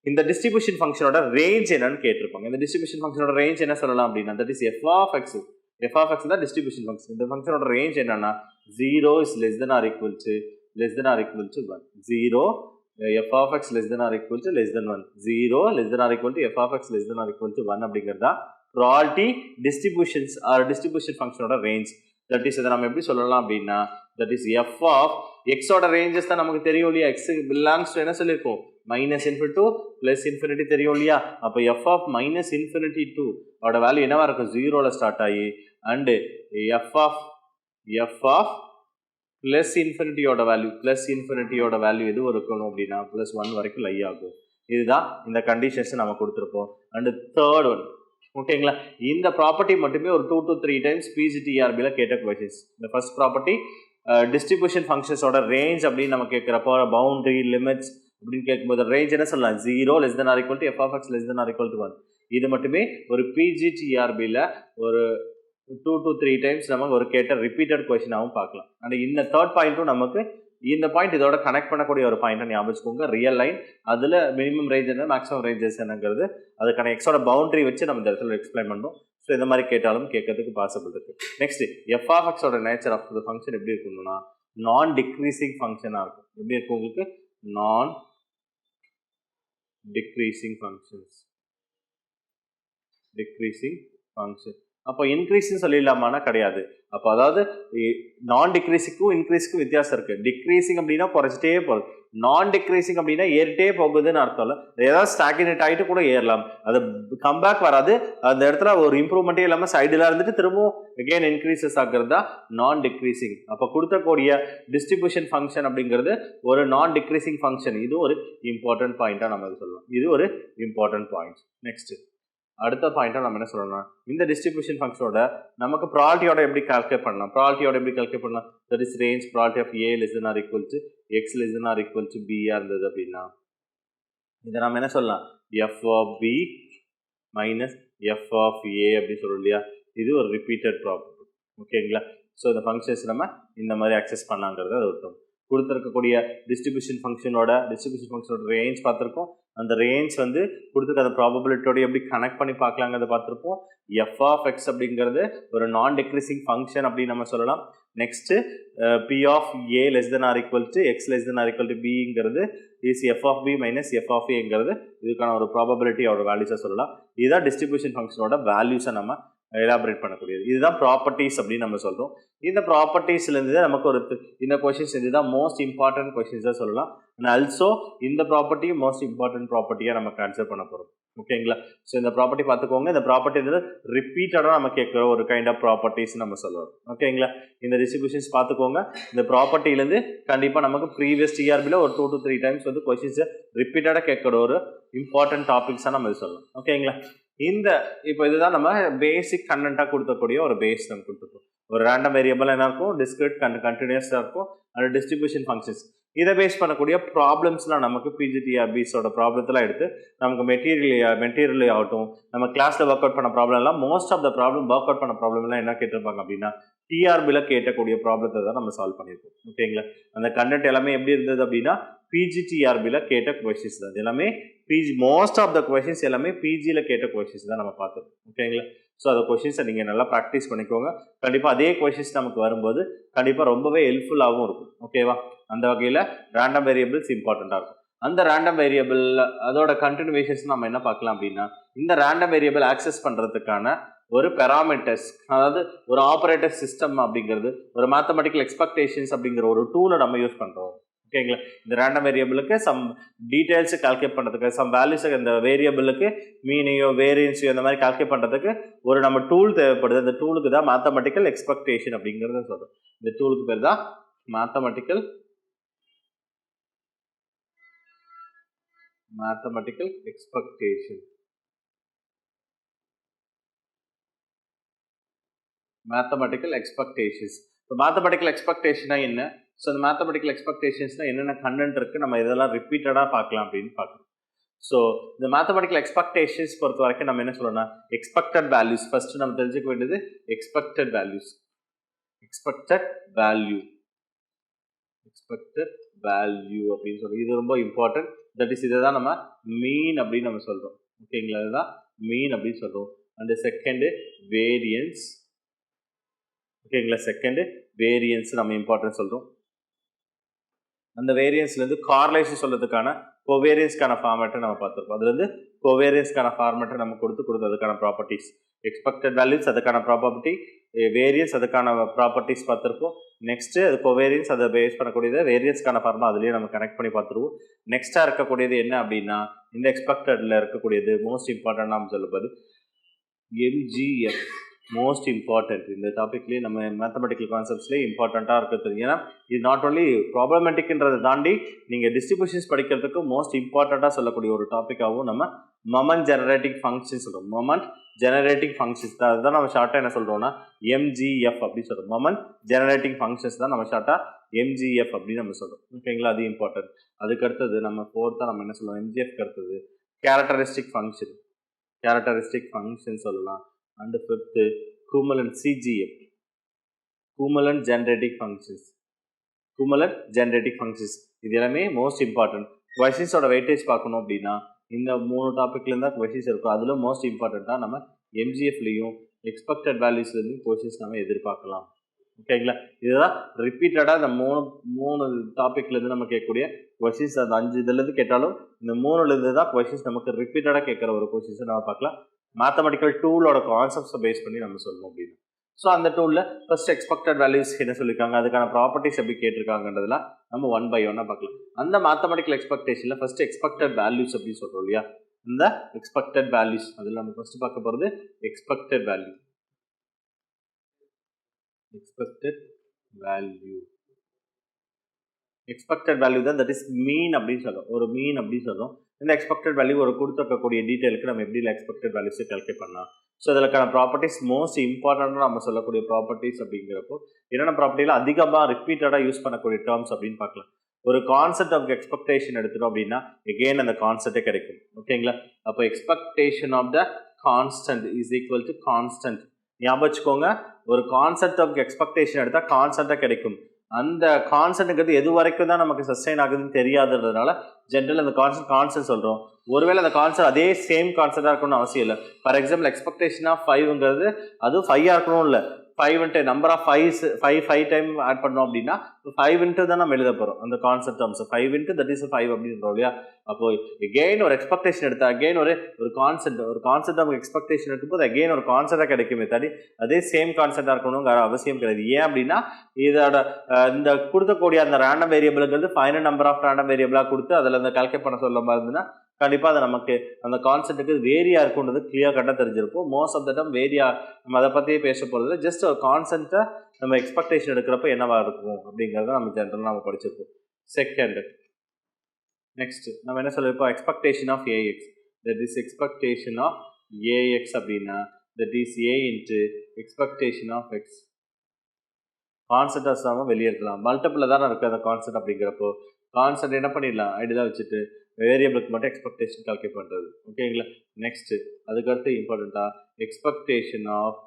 இந்த டிஸ்ட்ரிபியூஷன் ஃபங்க்ஷனோட ரேஞ்ச் என்னன்னு கேட்டிருப்பாங்க. இந்த டிஸ்ட்ரிபியூஷன் ஃபங்க்ஷனோட ரேஞ்ச் என்ன சொல்லலாம் அப்படின்னா that is F of x. F of x தான் டிஸ்ட்ரிபியூஷன் ஃபங்க்ஷன். இந்த ஃபங்க்ஷனோட ரேஞ்ச் என்னன்னா 0 is less than or equal to 1. 0 f of x less than or equal to less than 1. 0 less than or equal to f of x less than or equal to 1 அப்படிங்கிறதா ப்ராபர்ட்டி டிஸ்ட்ரிபியூஷன்ஸ் ஆர் டிஸ்ட்ரிபியூஷன் ஃபங்க்ஷனோட ரேஞ்ச். தட் இஸ் இதை நம்ம எப்படி சொல்லலாம் அப்படின்னா தட் இஸ் எஃப் ஆஃப் எக்ஸோட ரேஞ்சஸ் தான் நமக்கு தெரியும் இல்லையா. எக்ஸ் பிலாங்ஸ் டு என்ன சொல்லியிருக்கோம் -∞ to +∞ தெரியும் இல்லையா. அப்போ எஃப் ஆஃப் -∞ to அதோட வேல்யூ என்னவா இருக்கும் 0ல ஸ்டார்ட் ஆகி அண்டு எஃப் ஆஃப் +∞ வேல்யூ எது இருக்கணும் அப்படின்னா +1 வரைக்கும் லை ஆகும். இதுதான் இந்த கண்டிஷன்ஸ் நம்ம கொடுத்துருப்போம். அண்ட் தேர்ட் ஒன் ஓகேங்களா. இந்த ப்ராப்பர்ட்டி மட்டுமே ஒரு 2 to 3 டைம்ஸ் பிஜிடிஆர்பியில் கேட்ட கொஸ்டின்ஸ். இந்த ஃபர்ஸ்ட் ப்ராப்பர்ட்டி டிஸ்ட்ரிபியூஷன் ஃபங்க்ஷன்ஸோட ரேஞ்ச் அப்படின்னு நம்ம கேட்குறப்போ பவுண்டரி லிமிட்ஸ் அப்படின்னு கேட்கும்போது ரேஞ்ச் என்ன சொல்லலாம் 0 less than or equal to f of x less than or equal to 1. இது மட்டுமே ஒரு பிஜிடிஆர்பியில் ஒரு 2 to 3 டைம்ஸ் நமக்கு ஒரு கேட்ட ரிப்பீட்டட் கொஸ்டினாகவும் பார்க்கலாம். அண்ட் இந்த தேர்ட் பாயிண்ட்டும் நமக்கு இந்த பாயிண்ட் இதோட கனெக்ட் பண்ணக்கூடிய ஒரு பாயிண்ட்டை ஞாபகம் வச்சுக்கோங்க. ரியல் லைன் அதில் மினிமம் ரேஞ்ச் என்ன மேக்ஸிமம் ரேஞ்சஸ் என்னங்கிறது அதுக்கான எக்ஸோட பவுண்டரி வச்சு நம்ம இந்த இடத்துல எக்ஸ்பிளைன் பண்ணோம். ஸோ இந்த மாதிரி கேட்டாலும் கேட்கறதுக்கு பாசிபிள் இருக்கு. நெக்ஸ்ட் எஃப் ஆஃப் எக்ஸோட நேச்சர் ஆஃப் த ஃபங்க்ஷன் எப்படி இருக்கணும்னா நான் டிக்ரீசிங் ஃபங்க்ஷனாக இருக்கும். எப்படி இருக்கும் உங்களுக்கு நான் டிக்ரீசிங் ஃபங்க்ஷன்ஸ். அப்போ இன்க்ரீஸ்ன்னு சொல்லிடலாமான்னா கிடையாது. அப்போ அதாவது நான் டிக்ரீஸிங்கும் இன்க்ரீஸுக்கும் வித்தியாசம் இருக்குது. டிக்ரீசிங் அப்படின்னா குறைச்சிட்டே போகுது, நான் டிக்ரீசிங் அப்படின்னா ஏறிட்டே போகுதுன்னு அர்த்தம் இல்லை. ஏதாவது ஸ்டாக்னேட் ஆகிட்டு கூட ஏறலாம், அது கம்பேக் வராது. அந்த இடத்துல ஒரு இம்ப்ரூவ்மெண்ட்டே இல்லாமல் சைடில் இருந்துட்டு திரும்பவும் அகெயின் இன்க்ரீசஸ் ஆகிறது தான் நான் டிக்ரீசிங். அப்போ கொடுக்கக்கூடிய டிஸ்ட்ரிபியூஷன் ஃபங்க்ஷன் அப்படிங்கிறது ஒரு நான் டிக்ரீசிங் ஃபங்க்ஷன். இது ஒரு இம்பார்ட்டன்ட் பாயிண்ட்டாக நம்ம சொல்லலாம். இது ஒரு இம்பார்ட்டன்ட் பாயிண்ட். நெக்ஸ்ட் அடுத்த பாயிண்ட்டாக நம்ம என்ன சொல்லலாம், இந்த டிஸ்ட்ரிபியூஷன் ஃபங்க்ஷனோட நமக்கு ப்ராபர்ட்டியோட எப்படி கால்குலேட் பண்ணலாம். That is range property of a less than or equal to x less than or equal to b இருந்தது அப்படின்னா இதை நம்ம என்ன சொல்லலாம் f of b minus f of a அப்படின்னு சொல்றோம் இல்லையா. இது ஒரு ரிப்பீட்டட் ப்ராப்பர்ட்டி. ஓகேங்களா. ஸோ இந்த ஃபங்க்ஷன்ஸ் நம்ம இந்த மாதிரி அக்சஸ் பண்ணாங்கிறது அது ஒருத்தம். கொடுத்துருக்கக்கூடிய டிஸ்ட்ரிபியூஷன் ஃபங்க்ஷனோட ரேஞ்ச் பார்த்துருக்கோம். அந்த ரேஞ்ச் வந்து கொடுத்துருக்க அந்த ப்ராபபிலிட்டியோட எப்படி கனெக்ட் பண்ணி பார்க்கலாங்கிறத பார்த்துருப்போம். எஃப் ஆஃப் எக்ஸ் அப்படிங்கிறது ஒரு நான் டிக்ரீசிங் ஃபங்க்ஷன் அப்படின்னு நம்ம சொல்லலாம். Next P of A less than or equal to X less than or equal to பிங்கிறது is F of B minus F of ஏங்கிறது இதுக்கான ஒரு ப்ராபபிலிட்டியோட வேல்யூஸாக சொல்லலாம். இதுதான் டிஸ்ட்ரிபியூஷன் ஃபங்க்ஷனோட வேல்யூஸை நம்ம எலாபரேட் பண்ணக்கூடியது. இதுதான் ப்ராப்பர்ட்டிஸ் அப்படின்னு நம்ம சொல்கிறோம். இந்த ப்ராப்பர்ட்டிஸ்லேருந்து நமக்கு ஒரு இந்த கொஷின்ஸ் இதுதான் மோஸ்ட் இம்பார்ட்டன்ட் கொஷின்ஸாக சொல்லலாம். அண்ட் ஆல்சோ இந்த ப்ராப்பர்ட்டியும் மோஸ்ட் இம்பார்ட்டன்ட் ப்ராப்பர்ட்டியாக நம்ம கன்சிடர் பண்ண போகிறோம். ஓகேங்களா. ஸோ இந்த ப்ராப்பர்ட்டி பார்த்துக்கோங்க. இந்த ப்ராப்பர்ட்டி வந்து ரிப்பீட்டடாக நம்ம கேட்குற ஒரு கைண்ட் ஆஃப் ப்ராப்பர்ட்டிஸ் நம்ம சொல்லுவோம். ஓகேங்களா. இந்த டிஸ்ட்ரிபியூஷன்ஸ் பார்த்துக்கோங்க. இந்த ப்ராப்பர்ட்டிலேருந்து கண்டிப்பாக நமக்கு ப்ரீவியஸ் டிஆர்பியில் ஒரு 2 to 3 டைம்ஸ் வந்து கொஷின்ஸை ரிப்பீட்டடாக கேட்குற ஒரு இம்பார்ட்டன்ட் டாபிக்ஸாக நம்ம இது சொல்லலாம். ஓகேங்களா. இந்த இப்போ இதுதான் நம்ம பேசிக் கண்டென்ட்டாக கொடுக்கக்கூடிய ஒரு பேஸ் நம்ம கொடுத்துருக்கோம். ஒரு ரேண்டம் வேரியபிள் என்ன இருக்கும், டிஸ்கிரிட் கண்டினியூஸாக இருக்கும். அது டிஸ்ட்ரிபியூஷன் ஃபங்க்ஷன்ஸ். இதை பேஸ் பண்ணக்கூடிய ப்ராப்ளம்ஸ்லாம் நமக்கு பிஜிடிஆர்பிஸோட ப்ராப்ளத்தெல்லாம் எடுத்து நமக்கு மெட்டீரியல் ஆகட்டும், நம்ம கிளாஸில் ஒர்க் அவுட் பண்ண ப்ராப்ளம்லாம் most of the problem work out பண்ண ப்ராப்ளம்லாம் என்ன கேட்டிருப்பாங்க அப்படின்னா டிஆர்பியில் கேட்கக்கூடிய ப்ராப்ளத்தை தான் நம்ம சால்வ் பண்ணியிருக்கோம். ஓகேங்களா? அந்த கண்டென்ட் எல்லாமே எப்படி இருந்தது அப்படின்னா பிஜிடிஆர்பியில் கேட்ட கொஷின்ஸ் தான். எல்லாமே மோஸ்ட் ஆஃப் த கொஷின்ஸ் எல்லாமே பிஜியில் கேட்ட கொஷின்ஸ் தான் நம்ம பார்த்தோம். ஓகேங்களா? ஸோ அந்த கொஷின்ஸை நீங்கள் நல்லா ப்ராக்டிஸ் பண்ணிக்கோங்க. கண்டிப்பாக அதே கொஷின்ஸ் நமக்கு வரும்போது கண்டிப்பாக ரொம்பவே ஹெல்ப்ஃபுல்லாகவும் இருக்கும். ஓகேவா? அந்த வகையில் ரேண்டம் வேரியபிள்ஸ் இம்பார்ட்டண்ட்டாக இருக்கும். அந்த ரேண்டம் வேரியபிள் அதோட கண்டினியூவேஷன்ஸ் நம்ம என்ன பார்க்கலாம் அப்படின்னா இந்த ரேண்டம் வேரியபிள் ஆக்சஸ் பண்ணுறதுக்கான ஒரு பெராமீட்டர்ஸ், அதாவது ஒரு ஆப்ரேட்டர் சிஸ்டம் அப்படிங்கிறது ஒரு மேத்தமெட்டிக்கல் எக்ஸ்பெக்டேஷன்ஸ் அப்படிங்கிற ஒரு டூலை நம்ம யூஸ் பண்ணுறோம். ஓகேங்களா? இந்த ரேண்டம் வேரியபிளுக்கு சம் டீட்டெயில்ஸை கால்குலேட் பண்ணுறதுக்கு, சம் வேல்யூஸை இந்த வேரியபிளுக்கு மீனையோ வேரியன்ஸையோ இந்த மாதிரி கால்குலேட் பண்ணுறதுக்கு ஒரு நம்ம டூல் தேவைப்படுது. அந்த டூலுக்கு தான் மேத்தமெட்டிக்கல் எக்ஸ்பெக்டேஷன் அப்படிங்கிறத சொல்கிறோம். இந்த டூலுக்கு பேர் தான் மேத்தமெட்டிக்கல் எக்ஸ்பெக்டேஷன். Mathematical expectations. இப்போ மேத்தமெட்டிக்கல் எக்ஸ்பெக்டேஷனா என்ன? ஸோ அந்த மேத்தமெட்டிக்கல் எக்ஸ்பெக்டேஷன்ஸ்னால் என்னென்ன கண்டென்ட் இருக்குது, நம்ம இதெல்லாம் ரிப்பீட்டடாக பார்க்கலாம் அப்படின்னு பார்க்கணும். ஸோ இந்த மேத்தமெட்டிக்கல் எக்ஸ்பெக்டேஷன்ஸ் பொறுத்த வரைக்கும் நம்ம என்ன சொல்லணும்னா எக்ஸ்பெக்டட் வேல்யூஸ். ஃபர்ஸ்ட் நம்ம தெரிஞ்சுக்க வேண்டியது எக்ஸ்பெக்டட் வேல்யூஸ். எக்ஸ்பெக்டட் வேல்யூ அப்படின்னு சொல்லி இது ரொம்ப இம்பார்ட்டன்ட். தட் இஸ் இதை தான் நம்ம மீன் அப்படின்னு நம்ம சொல்கிறோம். ஓகேங்களா? இதுதான் மீன் அப்படின்னு சொல்கிறோம். And second variance. ஓகேங்களா? செகண்டு வேரியன்ஸ் நம்ம இம்பார்ட்டன்ட் சொல்கிறோம். அந்த வேரியன்ஸ்லேருந்து கார்லேஷன் சொல்கிறதுக்கான கோவேரியன்ஸ்க்கான ஃபார்மேட்டை நம்ம பார்த்துருப்போம். அதுலேருந்து கோவேரியன்ஸ்க்கான ஃபார்மேட்டை நம்ம கொடுத்து அதுக்கான ப்ராப்பர்ட்டிஸ், எக்ஸ்பெக்டட் வேல்யூஸ் அதுக்கான ப்ராப்பர்ட்டி, வேரியன்ஸ் அதுக்கான ப்ராப்பர்ட்டிஸ் பார்த்துருப்போம். நெக்ஸ்ட்டு அது கோவேரியன்ஸ் அதை பேஸ் பண்ணக்கூடியது வேரியன்ஸ்க்கான ஃபார்மா அதுலேயே நம்ம கனெக்ட் பண்ணி பார்த்துருவோம். நெக்ஸ்ட்டாக இருக்கக்கூடியது என்ன அப்படின்னா இந்த எக்ஸ்பெக்டடில் இருக்கக்கூடியது மோஸ்ட் இம்பார்ட்டன்ட் நம்ம சொல்லும்போது எம்ஜிஎஃப். மோஸ்ட் இம்பார்ட்டன்ட் இந்த டாப்பிக்லேயே நம்ம மேத்தமெட்டிக்கல் கான்செப்ட்ஸ்லேயே இம்பார்ட்டண்ட்டாக இருக்கிறது. ஏன்னா இது நாட் ஓன்லி ப்ராப்ளமேட்டிக்ன்றதை தாண்டி நீங்கள் டிஸ்ட்ரிபியூஷன்ஸ் படிக்கிறதுக்கு மோஸ்ட் இம்பார்ட்டண்ட்டாக சொல்லக்கூடிய ஒரு டாப்பிக்காகவும் நம்ம மொமெண்ட் ஜெனரேட்டிங் ஃபங்க்ஷன்ஸ் சொல்கிறோம். மொமெண்ட் ஜெனரேட்டிங் ஃபங்க்ஷன்ஸ் தான். அதுதான் நம்ம ஷார்ட்டாக என்ன சொல்கிறோம்னா எம்ஜிஎஃப் அப்படின்னு சொல்கிறோம். மொமெண்ட் ஜெனரேட்டிங் ஃபங்க்ஷன்ஸ் தான் நம்ம ஷார்ட்டாக எம்ஜிஎஃப் அப்படின்னு நம்ம சொல்கிறோம். ஓகேங்களா? அது இம்பார்ட்டன்ட். அதுக்கு அடுத்தது நம்ம ஃபோர்த்தாக நம்ம என்ன சொல்லுவோம் எம்ஜிஎஃப்க்கு அடுத்தது கேரக்டரிஸ்டிக் ஃபங்க்ஷன் சொல்லலாம். And fifth cumulant CGF, cumulant generating functions. இது எல்லாமே மோஸ்ட் இம்பார்ட்டன்ட். கொஷின்ஸோட வெயிட்டேஜ் பார்க்கணும் அப்படின்னா இந்த 3 டாப்பிக்லேருந்து தான் கொஷின்ஸ் இருக்கும். அதில் மோஸ்ட் இம்பார்ட்டண்ட்டாக நம்ம எம்ஜிஎஃப்லேயும் எக்ஸ்பெக்டட் வேல்யூஸ்லேயும் கொஷின்ஸ் நம்ம எதிர்பார்க்கலாம். ஓகேங்களா? இதுதான் ரிப்பீட்டடாக இந்த மூணு டாப்பிக்லேருந்து நம்ம கேட்கக்கூடிய கொஷின்ஸ். அந்த 5 இதுலேருந்து கேட்டாலும் இந்த 3லேருந்து தான் கொஷின்ஸ் நமக்கு ரிப்பீட்டடாக கேட்குற ஒரு கொஷின்ஸை நம்ம பார்க்கலாம். மேத்தமெட்டிக்கல் டூலோட கான்செப்ட்ஸை பேஸ் பண்ணி நம்ம சொல்லணும் அப்படின்னு. ஸோ அந்த டூலில் ஃபர்ஸ்ட் எக்ஸ்பெக்டட் வேல்யூஸ் என்ன சொல்லியிருக்காங்க, அதுக்கான ப்ராப்பர்ட்டிஸ் எப்படி கேட்டிருக்காங்கன்றதுலாம் நம்ம 1 by 1 பார்க்கலாம். அந்த மேத்தமெட்டிக்கல் எக்ஸ்பெக்டேஷனில் ஃபர்ஸ்ட் எக்ஸ்பெக்டட் வேல்யூஸ் அப்படின்னு சொல்கிறோம் இல்லையா? இந்த எக்ஸ்பெக்டட் வேல்யூஸ் அதில் நம்ம ஃபர்ஸ்ட் பார்க்க போகிறது எக்ஸ்பெக்டட் வேல்யூ தான். தட் இஸ் மீன் அப்படின்னு சொல்கிறோம். ஒரு மீன் அப்படின்னு சொல்கிறோம். இந்த எக்ஸ்பெக்டட் வேல்யூ ஒரு கொடுத்துருக்கக்கூடிய டீட்டெயிலுக்கு நம்ம எப்படி எக்ஸ்பெக்டட் வேல்யூஸை கால்குலேட் பண்ணலாம். ஸோ இதற்கான ப்ராப்பர்ட்டிஸ் மோஸ்ட் இம்பார்ட்டன்டாக நம்ம சொல்லக்கூடிய ப்ராப்பர்ட்டிஸ் அப்படிங்கிறப்போ என்னென்ன ப்ராப்பர்ட்டியில் அதிகமாக ரிப்பீட்டடாக யூஸ் பண்ணக்கூடிய டேர்ம்ஸ் அப்படின்னு பார்க்கலாம். ஒரு கான்செப்ட் ஆஃப் எக்ஸ்பெக்டேஷன் எடுத்துட்டோம் அப்படின்னா எகெயின் அந்த கான்செப்டே கிடைக்கும். ஓகேங்களா? அப்போ expectation of the constant is equal to constant. ஞாபகம் வச்சுக்கோங்க, ஒரு கான்செப்ட் ஆஃப் எக்ஸ்பெக்டேஷன் எடுத்தால் கான்ஸ்டன்ட்டாக கிடைக்கும். அந்த கான்செப்ட்டுங்கிறது எது வரைக்கும் தான் நமக்கு சஸ்டெயின் ஆகுதுன்னு தெரியாததுனால ஜென்ரல் அந்த கான்செப்ட் சொல்கிறோம். ஒருவேளை அந்த கான்செப்ட் அதே சேம் கான்செப்டாக இருக்கணும்னு அவசியம் இல்லை. ஃபார் எக்ஸாம்பிள் எக்ஸ்பெக்டேஷன் ஆஃப் 5ங்கிறது அதுவும் 5ஆக இருக்கணும் இல்லை, 5 நம்பர் ஆஃப் 5 டைம் ஆட் பண்ணோம் அப்படின்னா 5 தான் நம்ம எழுத போகிறோம். அந்த கான்செப்ட் டேர்ம்ஸ் 5 தட் இஸ் 5 அப்படின்றோம் இல்லையா? அப்போ எகெயின் ஒரு எக்ஸ்பெக்டேஷன் எடுத்தால் அகெயின் ஒரு கான்செப்ட் நமக்கு எக்ஸ்பெக்டேஷன் எடுக்கும்போது அகெயின் ஒரு கான்செப்டாக கிடைக்குமே தடி அதே சேம் கான்செப்டாக இருக்கணுங்கிற அவசியம் கிடையாது. ஏன் அப்படின்னா இதோட இந்த கொடுக்கக்கூடிய அந்த ரேண்டம் வேரியபிளுங்கிறது ஃபைனல் நம்பர் ஆஃப் ரேண்டம் வேரியபிளாக கொடுத்து அதில் அந்த கால்குலேட் பண்ண சொல்ல மாதிரி இருந்ததுன்னா கண்டிப்பாக அது நமக்கு அந்த கான்செப்ட்டுக்கு வேரியா இருக்குன்றது கிளியர் கட்டாக தெரிஞ்சிருக்கும். மோஸ்ட் ஆஃப் த டைம் வேரியா நம்ம அதை பற்றியே பேச போகிறதில்ல. ஜஸ்ட் ஒரு கான்செப்டை நம்ம எக்ஸ்பெக்டேஷன் எடுக்கிறப்ப என்னவா இருக்கும் அப்படிங்கிறத நம்ம ஜென்ரலாக நம்ம படிச்சிருப்போம். செகண்ட் நெக்ஸ்ட் நம்ம என்ன சொல்லியிருப்போம், expectation of A X. That is expectation of A X அப்படின்னா that is A into expectation of X. கான்செப்டாக நம்ம வெளியேற்றலாம். மல்டிபிள் தானே இருக்குது அந்த கான்செப்ட் அப்படிங்கிறப்போ கான்ஸ்டன்ட் என்ன பண்ணிடலாம் ஐடியா வச்சுட்டு வேரியபிளுக்கு மட்டும் எக்ஸ்பெக்டேஷன் கால்குலேட் பண்ணுறது. ஓகேங்களா? நெக்ஸ்ட்டு அதுக்கடுத்து இம்பார்ட்டண்ட்டாக expectation of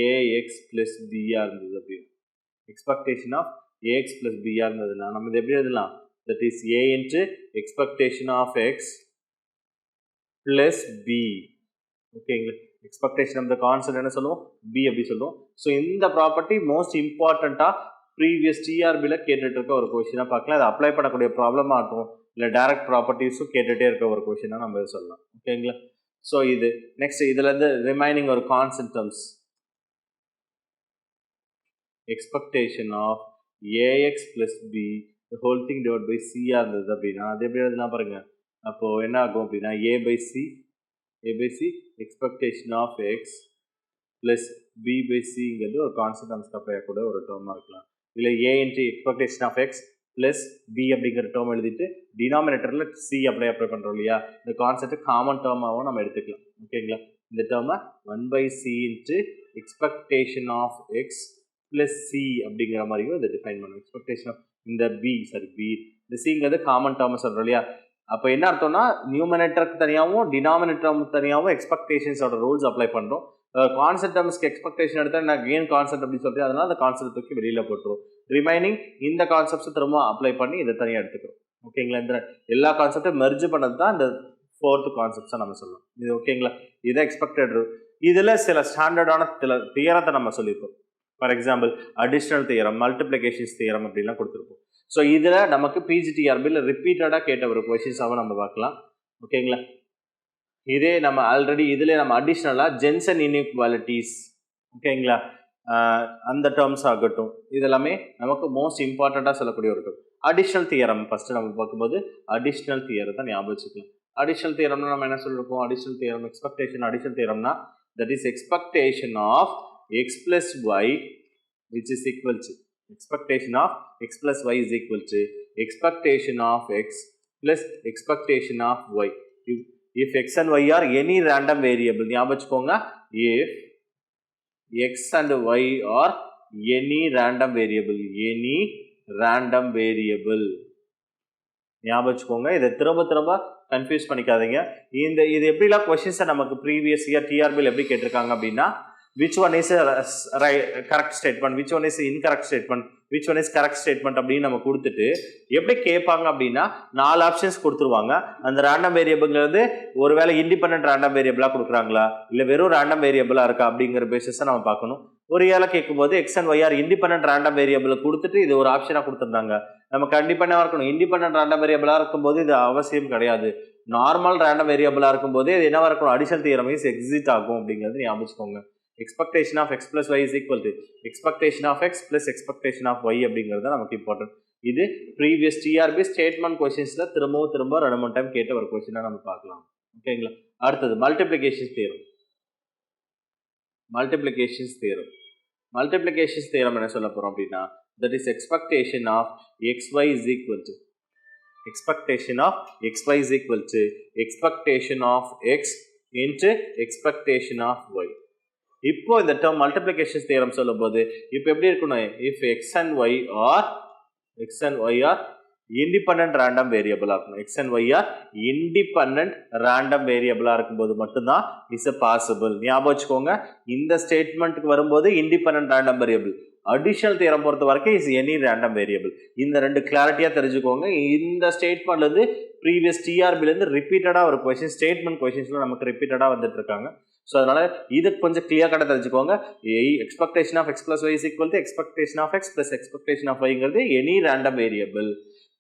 a x plus b r இருந்தது அப்படின்னு. Expectation of a x plus b r இருந்ததுன்னா நம்ம இது எப்படி எழுதலாம்? That is A into expectation of X plus b. ஓகேங்களா? எக்ஸ்பெக்டேஷன் ஆஃப் த கான்ஸ்டன்ட் என்ன சொல்லுவோம்? பி அப்படி சொல்லுவோம். ஸோ இந்த ப்ராப்பர்ட்டி மோஸ்ட் இம்பார்ட்டண்ட்டாக ப்ரீவியஸ் டிஆர்பியில் கேட்டுட்டு இருக்க ஒரு கொஷினாக பார்க்கலாம். அதை அப்ளை பண்ணக்கூடிய ப்ராப்ளமாக இருக்கும், இல்லை டைரக்ட் ப்ராப்பர்ட்டிஸும் கேட்டுகிட்டே இருக்க ஒரு கொஷினாக நம்ம சொல்லலாம். ஓகேங்களா? ஸோ இது நெக்ஸ்ட் இதுலேருந்து ரிமைனிங் ஒரு constant terms expectation of a x plus b whole thing divide by c r இருந்தது அப்படின்னா அது எப்படி எழுதலாம் பாருங்கள். அப்போது என்ன ஆகும் அப்படின்னா A by C expectation of X plus B by சிங்கிறது ஒரு கான்ஸ்டன்ட் டர்ம்ஸ்க்கு அப்ளை கூட ஒரு டேர்மாக இருக்கலாம். இல்லை A into expectation of X plus B அப்படிங்கிற டேர்ம் எழுதிட்டு டினாமினேட்டரில் சி அப்ளை பண்ணுறோம் இல்லையா? இந்த கான்செப்ட் காமன் டேர்மாகவும் நம்ம எடுத்துக்கலாம். ஓகேங்களா? இந்த டேர்மை 1/c into expectation of X plus c அப்படிங்கிற மாதிரியும் இதை டிஃபைன் பண்ணுவோம். எக்ஸ்பெக்டேஷன் ஆஃப் இந்த பி இந்த சிங்கிறது காமன் டேர்மை சொல்கிறோம் இல்லையா? அப்போ என்ன அர்த்தம்னா நியூமினேட்டருக்கு தனியாகவும் டினாமினேட்டருக்கு தனியாகவும் எக்ஸ்பெக்டேஷன்ஸோட ரூல்ஸ் அப்ளை பண்ணுறோம். கான்செப்ட் டேர்ம்ஸ்க்கு எக்ஸ்பெக்டேஷன் எடுத்தால் நான் கெயின் கான்செப்ட் அப்படின்னு சொல்லிட்டு அதனால அந்த கான்செப்ட் தூக்கி வெளியில் போட்டுரும். ரிமைனிங் இந்த கான்செப்ட்ஸை திரும்ப அப்ளை பண்ணி இதை தனியாக எடுத்துக்கிறோம். ஓகேங்களா? இந்த எல்லா கான்செப்டும் மெர்ஜ் பண்ணது தான் இந்த 4th கான்செப்ட்ஸாக நம்ம சொல்லலாம். இது ஓகேங்களா? இதை எக்ஸ்பெக்டட் இதில் சில ஸ்டாண்டர்டான தியரத்தை நம்ம சொல்லியிருக்கோம். For example additional theorem, multiplications theorem அப்படின்லாம் கொடுத்துருப்போம். ஸோ இதில் நமக்கு பிஜிடிஆர்பியில் ரிப்பீட்டடாக கேட்ட ஒரு கொஷின்ஸாக நம்ம பார்க்கலாம். ஓகேங்களா? இதே நம்ம ஆல்ரெடி இதில் நம்ம அடிஷ்னலாக ஜென்சன் இன்இக்வாலிட்டிஸ், ஓகேங்களா, அந்த டேர்ம்ஸ் ஆகட்டும், இதெல்லாமே நமக்கு மோஸ்ட் இம்பார்ட்டண்ட்டாக சொல்லக்கூடிய ஒரு டேர்ம். அடிஷ்னல் தியரம் ஃபஸ்ட்டு நம்ம பார்க்கும்போது அடிஷ்னல் தியரத்தை ஞாபகம் வச்சுக்கலாம். அடிஷ்னல் தியரம்னா நம்ம என்ன சொல்லியிருக்கோம்? அடிஷ்னல் தியரம் எக்ஸ்பெக்டேஷன் அடிஷ்னல் தியரம்னா that is expectation of x plus y which is equal to expectation of x plus y is equal to expectation of x plus expectation of y. If x and y are any random variable, ஞாபகம் வச்சுக்கோங்க, if x and y are any random variable ஞாபகம் வச்சுக்கோங்க. இதை திரும்ப கன்ஃபியூஸ் பண்ணிக்காதீங்க. இது எப்படிலாம் கொஸ்டின்ஸை நமக்கு ப்ரீவியஸ் இயர் டிஆர்பியில் எப்படி கேட்டிருக்காங்க அப்படின்னா which one is a correct statement, which one is incorrect statement, which one is correct statement அப்படின்னு நம்ம கொடுத்துட்டு எப்படி கேட்பாங்க அப்படின்னா 4 ஆப்ஷன்ஸ் கொடுத்துருவாங்க. அந்த ரேண்டம் வேரியபிள்ங்கிறது ஒருவேளை இண்டிபெண்டன்ட் ரேண்டம் வேரியபிளாக கொடுக்குறாங்களா இல்லை வெறும் ரேண்டம் வேரியபிளாக இருக்கா அப்படிங்கிற பேசிஸை நம்ம பார்க்கணும். ஒரு ஏழை கேட்கும்போது X and Y are independent random வேரியபிளை கொடுத்துட்டு இது ஒரு ஆப்ஷனாக கொடுத்துருந்தாங்க. நமக்கு கண்டிப்பாக இருக்கணும் இண்டிபெண்டன்ட் ரேண்டம் வேரியபிளாக இருக்கும்போது இது அவசியம் கிடையாது. நார்மல் ரேண்டம் வேரியபிளாக இருக்கும்போது இது என்னவா இருக்கணும்? அடிஷனல் தியரம் இஸ் எக்ஸிட் ஆகும் அப்படிங்கிறது ஞாபகம் வச்சுக்கோங்க. expectation of x plus y is equal to expectation of x plus expectation of y அப்படிங்கிறது நமக்கு இம்பார்ட்டன்ட். இது ப்ரீவியஸ் டிஆர்பி ஸ்டேட்மெண்ட் கொஸ்டின்ஸில் திரும்ப 2-3 டைம் கேட்ட ஒரு கொஸ்டினாக நம்ம பார்க்கலாம். ஓகேங்களா? அடுத்தது மல்டிப்ளிகேஷன்ஸ் தியரம் என்ன சொல்ல போகிறோம் அப்படின்னா that is expectation of xy is equal to expectation of x into expectation of y. இப்போ இந்த டேர்ம் மல்டிப்ளிகேஷன் தியரம் சொல்லும்போது இப்போ எப்படி இருக்கணும்? If X and Y are independent random வேரியபிளாக இருக்கணும். X and Y are independent random வேரியபிளாக இருக்கும்போது மட்டும்தான் இஸ் பாசிபிள். ஞாபகம் வச்சுக்கோங்க, இந்த ஸ்டேட்மெண்ட்டுக்கு வரும்போது independent random variable, additional theorem பொறுத்த வரைக்கும் இஸ் எனி ரேண்டம் வேரியபிள். இந்த ரெண்டு கிளாரிட்டியாக தெரிஞ்சுக்கோங்க. இந்த ஸ்டேட்மெண்ட்லேருந்து ப்ரீவியஸ் டிஆர்பிலேருந்து ரிப்பீட்டடாக ஒரு கொஸ்டின் ஸ்டேட்மெண்ட் கொஸ்டின்ஸில் நமக்கு ரிப்பீட்டடாக வந்துட்டு இருக்காங்க. ஸோ அதனால் இது கொஞ்சம் கிளியர் கட்டாக தெரிஞ்சுக்கோங்க. Expectation of X plus Y is equal to expectation of X plus expectation of ஒய்ங்கிறது any random variable.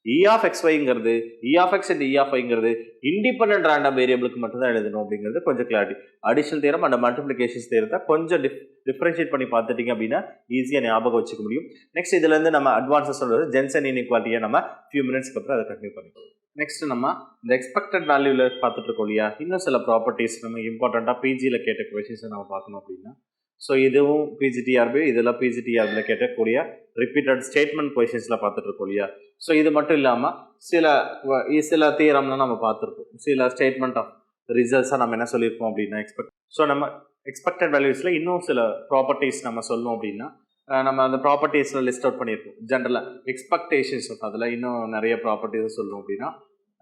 E of X ஒய்ங்கிறது E of X and E of ஒய்ங்கிறது இண்டிபெண்டன்ட் ரேண்டம் வேரியபிளுக்கு மட்டும் தான் எழுதணும் அப்படிங்கிறது கொஞ்சம் கிளாரிட்டி. அடிஷனல் தியரம் அண்ட் மல்டிப்ளிகேஷன்ஸ் தியரத்தை கொஞ்சம் டிஃபரன்ஷியேட் பண்ணி பார்த்துட்டிங்க அப்படின்னா ஈஸியாக ஞாபகம் வச்சுக்க முடியும். நெக்ஸ்ட் இதுலேருந்து நம்ம அட்வான்ஸாக சொல்கிறது ஜென்சன் இன்இக்வாலிட்டியை நம்ம ஃபியூ மினிட்ஸ்க்கு அப்புறம் அதை கண்டினியூ பண்ணிக்கலாம். நெக்ஸ்ட் நம்ம இந்த எக்ஸ்பெக்டட் வேல்யூவில் பார்த்துட்டு இருக்கோம் இல்லையா, இன்னும் சில ப்ராப்பர்ட்டிஸ் நம்ம இம்பார்ட்டண்ட்டாக பிஜியில் கேட்ட கொஷின்ஸை நம்ம பார்க்கணும் அப்படின்னா, ஸோ இதுவும் பிஜிடிஆர்பி, இதெல்லாம் பிஜிடிஆர்பியில் கேட்கக்கூடிய ரிப்பீட்டட் ஸ்டேட்மெண்ட் கொஷின்ஸில் பார்த்துட்டு இருக்கோம் இல்லையா. ஸோ இது மட்டும் இல்லாமல் சில தியரம்லாம் நம்ம பார்த்துருக்கோம். சில ஸ்டேட்மெண்ட் ஆஃப் ரிசல்ட்ஸாக நம்ம என்ன சொல்லியிருக்கோம் அப்படின்னா நம்ம எக்ஸ்பெக்டட் வேல்யூஸில் இன்னும் சில ப்ராப்பர்ட்டிஸ் நம்ம சொல்லணும் அப்படின்னா நம்ம அந்த ப்ராப்பர்ட்டிஸில் லிஸ்ட் அவுட் பண்ணியிருப்போம் ஜென்ரலாக எக்ஸ்பெக்டேஷன்ஸ் அதில் இன்னும் நிறைய ப்ராப்பர்ட்டிஸ் சொல்லணும் அப்படின்னா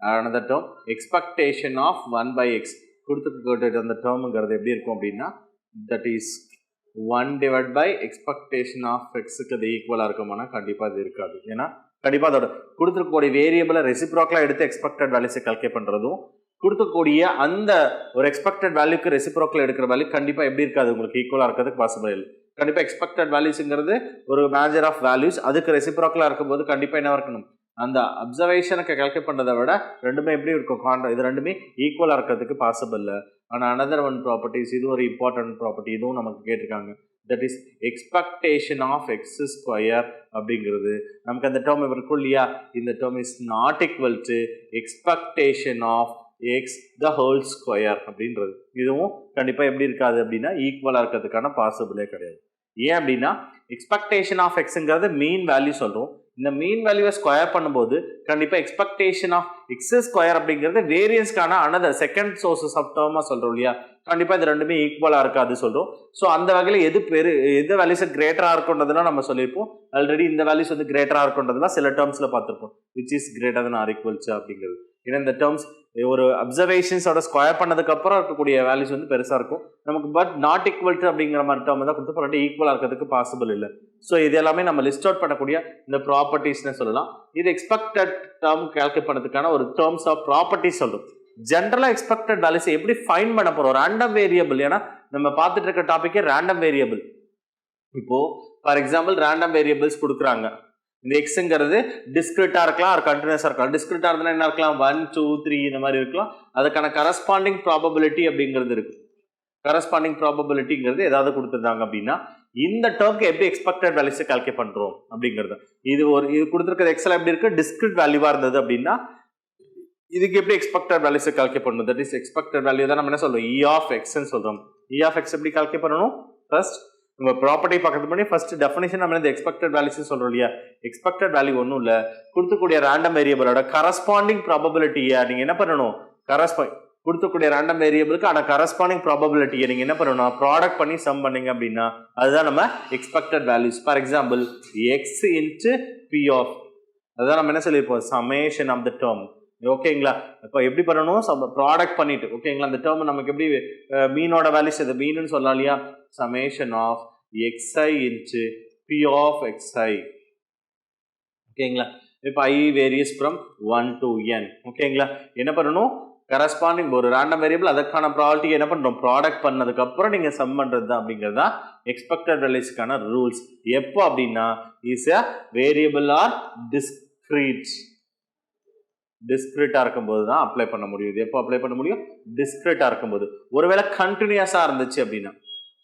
another term expectation of 1 by x கொடுத்துட்டு அந்த டேர்முங்கிறது எப்படி இருக்கும் அப்படின்னா that is 1 divided by expectation of x-க்கு அது ஈக்குவலாக இருக்குமானா கண்டிப்பாக அது இருக்காது. ஏன்னா கண்டிப்பாக அதோட கொடுத்துருக்கக்கூடிய வேரியபிளை ரெசிப்ரோக்கலாக எடுத்து எக்ஸ்பெக்டட் வேல்யூஸை கால்குலேட் பண்ணுறதும் கொடுக்கக்கூடிய அந்த ஒரு எக்ஸ்பெக்டட் வேல்யூக்கு ரெசிப்ரோக்கல் எடுக்கிற வேல்யூ கண்டிப்பாக எப்படி இருக்காது, உங்களுக்கு ஈக்குவலாக இருக்கிறதுக்கு பாசிபிள் இல்லை. கண்டிப்பாக எக்ஸ்பெக்டட் வேல்யூஸுங்கிறது ஒரு மேஜர் ஆஃப் வேல்யூஸ், அதுக்கு ரெசிப்ரோக்கலாக இருக்கும்போது கண்டிப்பாக என்ன இருக்கணும், அந்த அப்சர்வேஷனுக்கு கால்குலேட் பண்ணுறதை விட ரெண்டுமே எப்படி இருக்கும், இது ரெண்டுமே ஈக்குவலாக இருக்கிறதுக்கு பாசிபிள் இல்லை. ஆனால் அனதர் ஒன் ப்ராப்பர்ட்டிஸ், இது ஒரு இம்பார்ட்டன்ட் ப்ராப்பர்ட்டி, இதுவும் நமக்கு கேட்டிருக்காங்க. That is expectation of x square அப்படிங்கிறது நமக்கு அந்த டேர்ம் இருக்கும் இல்லையா, இந்த term is not equal to expectation of x the whole square அப்படின்றது. இதுவும் கண்டிப்பாக எப்படி இருக்காது அப்படின்னா ஈக்குவலாக இருக்கிறதுக்கான பாசிபிளே கிடையாது. ஏன் அப்படின்னா எக்ஸ்பெக்டேஷன் ஆஃப் எக்ஸுங்கிறது மீன் வேல்யூ சொல்கிறோம். இந்த மீன் வேல்யூவை ஸ்கொயர் பண்ணும்போது கண்டிப்பாக எக்ஸ்பெக்டேஷன் ஆஃப் எக்ஸ் ஸ்கொயர் அப்படிங்கிறது வேரியன்ஸ்க்கான அனதர் செகண்ட் சோர்சஸ் ஆஃப் டேர்மாக சொல்கிறோம் இல்லையா, கண்டிப்பாக இது ரெண்டுமே ஈக்குவலாக இருக்காது சொல்கிறோம். ஸோ அந்த வகையில் எது வேல்யூஸ் கிரேட்டராக இருக்குன்றதுலாம் நம்ம சொல்லியிருப்போம். ஆல்ரெடி இந்த வேல்யூஸ் வந்து கிரேட்டராக இருக்குன்றதுலாம் சில டேர்ம்ஸில் பார்த்துருப்போம், which is greater than or equal to அப்படிங்கிறது. ஏன்னா இந்த டேர்ம்ஸ் ஒரு அப்சர்வேஷன்ஸோட ஸ்கொயர் பண்ணதுக்கு அப்புறம் இருக்கக்கூடிய வேல்யூஸ் வந்து பெருசாக இருக்கும் நமக்கு. பட் நாட் ஈக்குவல் டு அப்படிங்கிற மாதிரி டேர்ம் தான் கொடுத்து போராட்டி ஈக்குவலாக இருக்கிறதுக்கு பாசிபிள் இல்லை. ஸோ இது எல்லாமே நம்ம லிஸ்ட் அவுட் பண்ணக்கூடிய இந்த ப்ராப்பர்ட்டிஸ்னு சொல்லலாம். இது எக்ஸ்பெக்டட் டேர்ம் கால்குலேட் பண்ணதுக்கான ஒரு டேர்ம்ஸ் ஆஃப் ப்ராப்பர்ட்டிஸ் சொல்லும். ஜென்ரலாக எக்ஸ்பெக்டட் வேல்யூஸ் எப்படி ஃபைண்ட் பண்ண போகிறோம், ரேண்டம் வேரியபிள். ஏன்னா நம்ம பார்த்துட்டு இருக்க டாப்பிக்கே ரேண்டம் வேரியபிள். இப்போ ஃபார் எக்ஸாம்பிள் ரேண்டம் வேரியபிள்ஸ் கொடுக்குறாங்க. இந்த எக்ஸுங்கிறது டிஸ்கிரிட்டா இருக்கலாம், ஒரு கண்டினியூஸா இருக்கலாம். டிஸ்கிரிட்டா இருந்தால் என்ன இருக்கலாம், 1 2 3 இந்த மாதிரி இருக்கலாம். அதுக்கான கரஸ்பாண்டிங் ப்ராபபிலிட்டி அப்படிங்கிறது இருக்கு. கரஸ்பாண்டிங் ப்ராபபிலிட்டிங்கிறது ஏதாவது கொடுத்துருந்தாங்க அப்படின்னா இந்த டேர்ம்க்கு எப்படி எக்ஸ்பெக்டட் வேல்யூஸை கால்குலேட் பண்றோம் அப்படிங்கிறது. இது கொடுத்துருக்கிறது எக்ஸல் எப்படி இருக்கு, டிஸ்கிரிட் வேல்யூவா இருந்தது அப்படின்னா இதுக்கு எப்படி எக்ஸ்பெக்டட் வேல்யூஸை கால்குலேட் பண்ணணும். தட் இஸ் எக்ஸ்பெக்டட் வேல்யூ தான் நம்ம என்ன சொல்றோம், இ ஆஃப் எக்ஸ்ன்னு சொல்றோம். இ ஆஃப் எக்ஸ் எப்படி கால்குலேட் பண்ணணும், ஃபர்ஸ்ட் நம்ம ப்ராப்பர்ட்டி பக்கத்து பண்ணி ஃபர்ஸ்ட் டெஃபினேஷன் நம்ம இந்த எக்ஸ்பெக்டட் வேல்யூஸ் சொல்றோம் இல்லையா. எக்ஸ்பெக்டட் வேல்யூ ஒன்றும் இல்லை, கொடுத்துக்கூடிய ரேண்டம் வேரியபிளோட கரஸ்பாண்டிங் ப்ராபபிலிட்டியை நீங்க என்ன பண்ணணும், கொடுத்துக்கூடிய ரேண்டம் வேரியபிளுக்கு ஆன கரஸ்பாண்டிங் ப்ராபபிலிட்டியை நீங்க என்ன பண்ணணும், ப்ராடக்ட் பண்ணி சம் பண்ணீங்க அப்படின்னா அதுதான் நம்ம expected values. For example x into p of, அதுதான் நம்ம என்ன சொல்லியிருப்போம், சமேஷன் ஆஃப் த டேர்ம். ஓகேங்களா, இப்போ எப்படி பண்ணணும், ப்ராடக்ட் பண்ணிட்டு ஓகேங்களா. அந்த டேர்ம் நமக்கு எப்படி மீனோட வேல்யூஸ் இது மீன்னு சொல்லலாம் இல்லையா, summation of xi into p of xi. ஓகேங்களா, இப்போ i varies from 1 to n. ஓகேங்களா, என்ன பண்ணணும், கரஸ்பாண்டிங் ஒரு ரேண்டம் வேரியபிள் அதுக்கான ப்ராபபிலிட்டி என்ன பண்ணுறோம், ப்ராடக்ட் பண்ணதுக்கு அப்புறம் நீங்கள் சம் பண்ணுறது தான் அப்படிங்கிறது தான் எக்ஸ்பெக்டட் வேல்யூஸ்க்கான ரூல்ஸ். எப்போ அப்படின்னா இஸ் எ வேரியபிள் ஆர் டிஸ்கிரிட்டா இருக்கும்போது தான் அப்ளை பண்ண முடியும். எப்போ அப்ளை பண்ண முடியும், டிஸ்கிரிட்டா இருக்கும்போது. ஒருவேளை கண்டினியூஸா இருந்துச்சு அப்படின்னா,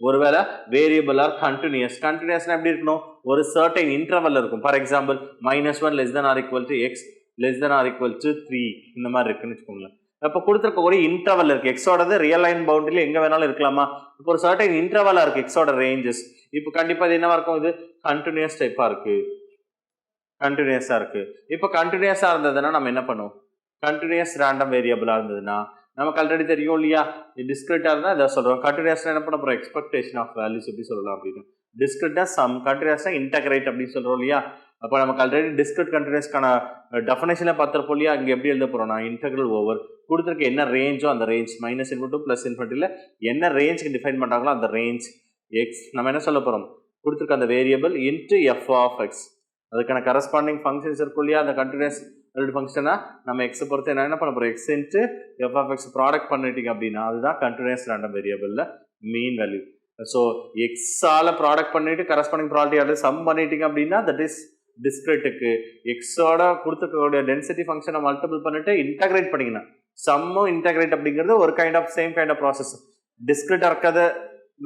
ஒருவேளை வேரியபிள் ஆர் கண்டினியூஸ்னா எப்படி இருக்கணும், ஒரு சர்டைன் இன்டர்வல் இருக்கும். For example -1 less than or equal to X less than or equal to 3 இந்த மாதிரி இருக்குன்னு வச்சுக்கோங்களேன். அப்போ கொடுத்துருக்க ஒரு இன்டர்வல் இருக்கு, எக்ஸோடது ரியல் லைன் பவுண்டரியில் எங்க வேணாலும் இருக்கலாமா. இப்போ ஒரு சர்டைன் இன்டர்வலா இருக்கு எக்ஸோட ரேஞ்சஸ். இப்போ கண்டிப்பா இது என்னவா இருக்கும், இது கண்டினியூஸ் டைப்பா இருக்கு, கண்டினியூஸா இருக்கு. இப்போ கண்டினியூஸா இருந்ததுன்னா நம்ம என்ன பண்ணுவோம், கண்டினியூஸ் ரேண்டம் வேரியபிளா இருந்ததுன்னா நமக்கு ஆல்ரெடி தெரியும் இல்லையா, டிஸ்கிரிட்டா இருந்தா இதை சொல்றோம். கண்டினியூஸ்னா என்ன பண்ண போறோம், எக்ஸ்பெக்டேஷன் ஆஃப் வேல்யூஸ் எப்படி சொல்லலாம் அப்படின்னு. டிஸ்கிரிட்டா சம், கண்டினியூஸ்னா இன்டகிரேட் அப்படின்னு சொல்றோம் இல்லையா. அப்போ நமக்கு ஆல்ரெடி டிஸ்கிரிட் கண்டினியூஸ்க்கான டெஃபினேஷன்ல பார்த்துருப்போம் இல்லையா. இங்கே எப்படி எழுத போறோம்னா இன்டெக்ரல் ஓவர் கொடுத்துருக்க என்ன ரேஞ்சோ அந்த ரேஞ்ச் -∞ +∞ என்ன ரேஞ்சுக்கு டிஃபைன் பண்றாங்களோ அந்த ரேஞ்ச் எக்ஸ் நம்ம என்ன சொல்ல போறோம், கொடுத்துருக்க அந்த variable into f of x. அதுக்கான கரஸ்பாண்டிங் ஃபங்க்ஷன்ஸ் இருக்கும் இல்லையா, அந்த கண்டினியூஸ் ஃபங்க்ஷனை நம்ம எக்ஸை பொறுத்து என்ன பண்ண போறோம், x into f of x product பண்ணிட்டீங்க அப்படின்னா அதுதான் கண்டினியூஸ் ரேண்டம் வேரியபிள்ல மீன் வேல்யூ. ஸோ எக்ஸால ப்ராடக்ட் பண்ணிட்டு கரஸ்பாண்டிங் ப்ராடக்ட் சம் பண்ணிட்டீங்க அப்படின்னா தட் இஸ் டிஸ்கிரிட்டுக்கு எக்ஸோட கொடுத்துக்கூடிய டென்சிட்டி ஃபங்க்ஷனை மல்டிபிள் பண்ணிட்டு இன்டகிரேட் பண்ணிங்கன்னா சம்மும் இன்டகிரேட் அப்படிங்கிறது ஒரு kind of same kind of process. டிஸ்கிரிட்டா இருக்கிறத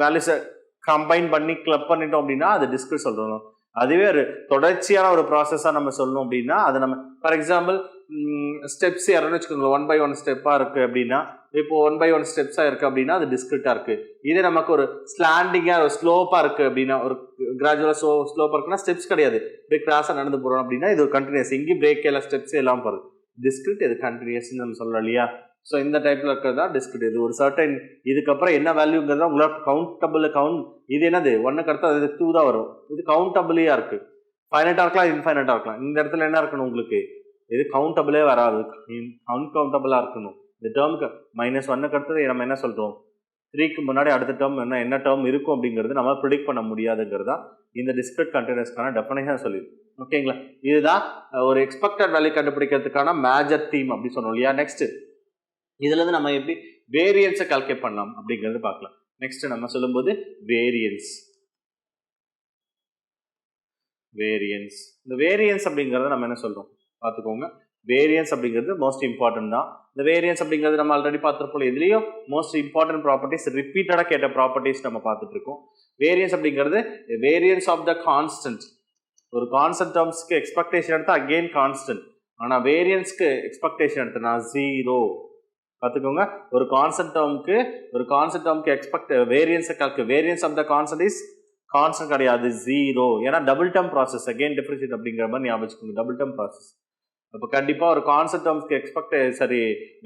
வேல்யூஸை கம்பைன் பண்ணி கிளப் பண்ணிட்டோம் அப்படின்னா அது டிஸ்கிரிட் சொல்றோம். அதுவே ஒரு தொடர்ச்சியான ஒரு ப்ராசஸாக நம்ம சொல்லணும் அப்படின்னா அது நம்ம ஃபார் எக்ஸாம்பிள் ஸ்டெப்ஸ் யாருன்னு வச்சுக்கோங்க, 1 by 1 ஸ்டெப்பாக இருக்குது அப்படின்னா, இப்போ 1 by 1 ஸ்டெப்ஸாக இருக்குது அப்படின்னா அது டிஸ்கிரிட்டாக இருக்குது. இதே நமக்கு ஒரு ஸ்லாண்டிங்காக ஒரு ஸ்லோப்பாக இருக்குது அப்படின்னா, ஒரு கிராஜுவலாக ஸ்லோப்பாக இருக்குன்னா ஸ்டெப்ஸ் கிடையாது, இப்படி கிராஸாக நடந்து போகிறோம் அப்படின்னா இது ஒரு கண்டினியூஸ், எங்கேயும் பிரேக் எல்லாம் ஸ்டெப்ஸ் எல்லாம் போகிறது. டிஸ்கிரிட் இது கண்டினியூஸ்ன்னு நம்ம சொல்லலாம் இல்லையா. ஸோ இந்த டைப்ல இருக்கிறதா டிஸ்கிரிட். இது ஒரு சர்டன் இதுக்கப்புறம் என்ன வேல்யூங்கிறதா உங்களுக்கு கவுண்டபிள் இது என்னது 1க்கு அடுத்து அது 2 தான் வரும். இது கவுண்டபிளியா இருக்கு. ஃபைனட்டா இருக்கலாம், இன்ஃபைனட்டா இருக்கலாம். இந்த இடத்துல என்ன இருக்கணும் உங்களுக்கு, இது கவுண்டபிளே வராது, அன்கவுண்டபிளா இருக்கணும். இந்த டேர்முக்கு -1க்கு அடுத்தது நம்ம என்ன சொல்றோம், 3க்கு முன்னாடி அடுத்த டேர்ம் என்ன டேர்ம் இருக்கும் அப்படிங்கிறது நம்ம ப்ரிடிக்ட் பண்ண முடியாதுங்கிறதா இந்த டிஸ்கிரிட் கண்டினியூஸ்க்கான டெஃபினேஷன் சொல்லிடுது. ஓகேங்களா, இதுதான் ஒரு எக்ஸ்பெக்டட் வேல்யூ கண்டுபிடிக்கிறதுக்கான மேஜர் தீம் அப்படி சொன்னோம் இல்லையா. நெக்ஸ்ட் இதுல இருந்து நம்ம எப்படி வேரியன்ஸை கால்குலேட் பண்ணலாம் அப்படிங்கிறது பார்க்கலாம். நெக்ஸ்ட் நம்ம சொல்லும்போது வேரியன்ஸ் இந்த வேரியன்ஸ் அப்படிங்கறத நம்ம என்ன சொல்றோம் பார்த்துக்கோங்க. வேரியன்ஸ் அப்படிங்கிறது மோஸ்ட் இம்பார்ட்டன்ட் தான். இந்த வேரியன்ஸ் அப்படிங்கிறது நம்ம ஆல்ரெடி பார்த்துருப்போம். இதுலயும் மோஸ்ட் இம்பார்ட்டன்ட் ப்ராப்பர்ட்டிஸ் ரிப்பீட்டடா கேட்ட ப்ராப்பர்ட்டிஸ் நம்ம பார்த்துட்டு இருக்கோம். வேரியன்ஸ் அப்படிங்கிறது வேரியன்ஸ் ஆஃப் த கான்ஸ்டன்ட். ஒரு கான்ஸ்டன்ட் டேர்ம்ஸ்க்கு எக்ஸ்பெக்டேஷன் எடுத்தா அகெயின் கான்ஸ்டன்ட், ஆனா வேரியன்ஸ்க்கு எக்ஸ்பெக்டேஷன் எடுத்தனா 0. பார்த்துக்கோங்க, ஒரு கான்ஸ்டன்ட் டேர்முக்கு expect variance of the constant is constant கிடையாது, 0. ஏன்னா double term process, again differentiate அப்படிங்கிற மாதிரி ஞாபகம் வச்சுக்கோங்க, டபுள் டேர்ம் ப்ராசஸ். அப்போ கண்டிப்பாக ஒரு கான்ஸ்டன்ட் டேர்ம்ஸ்க்கு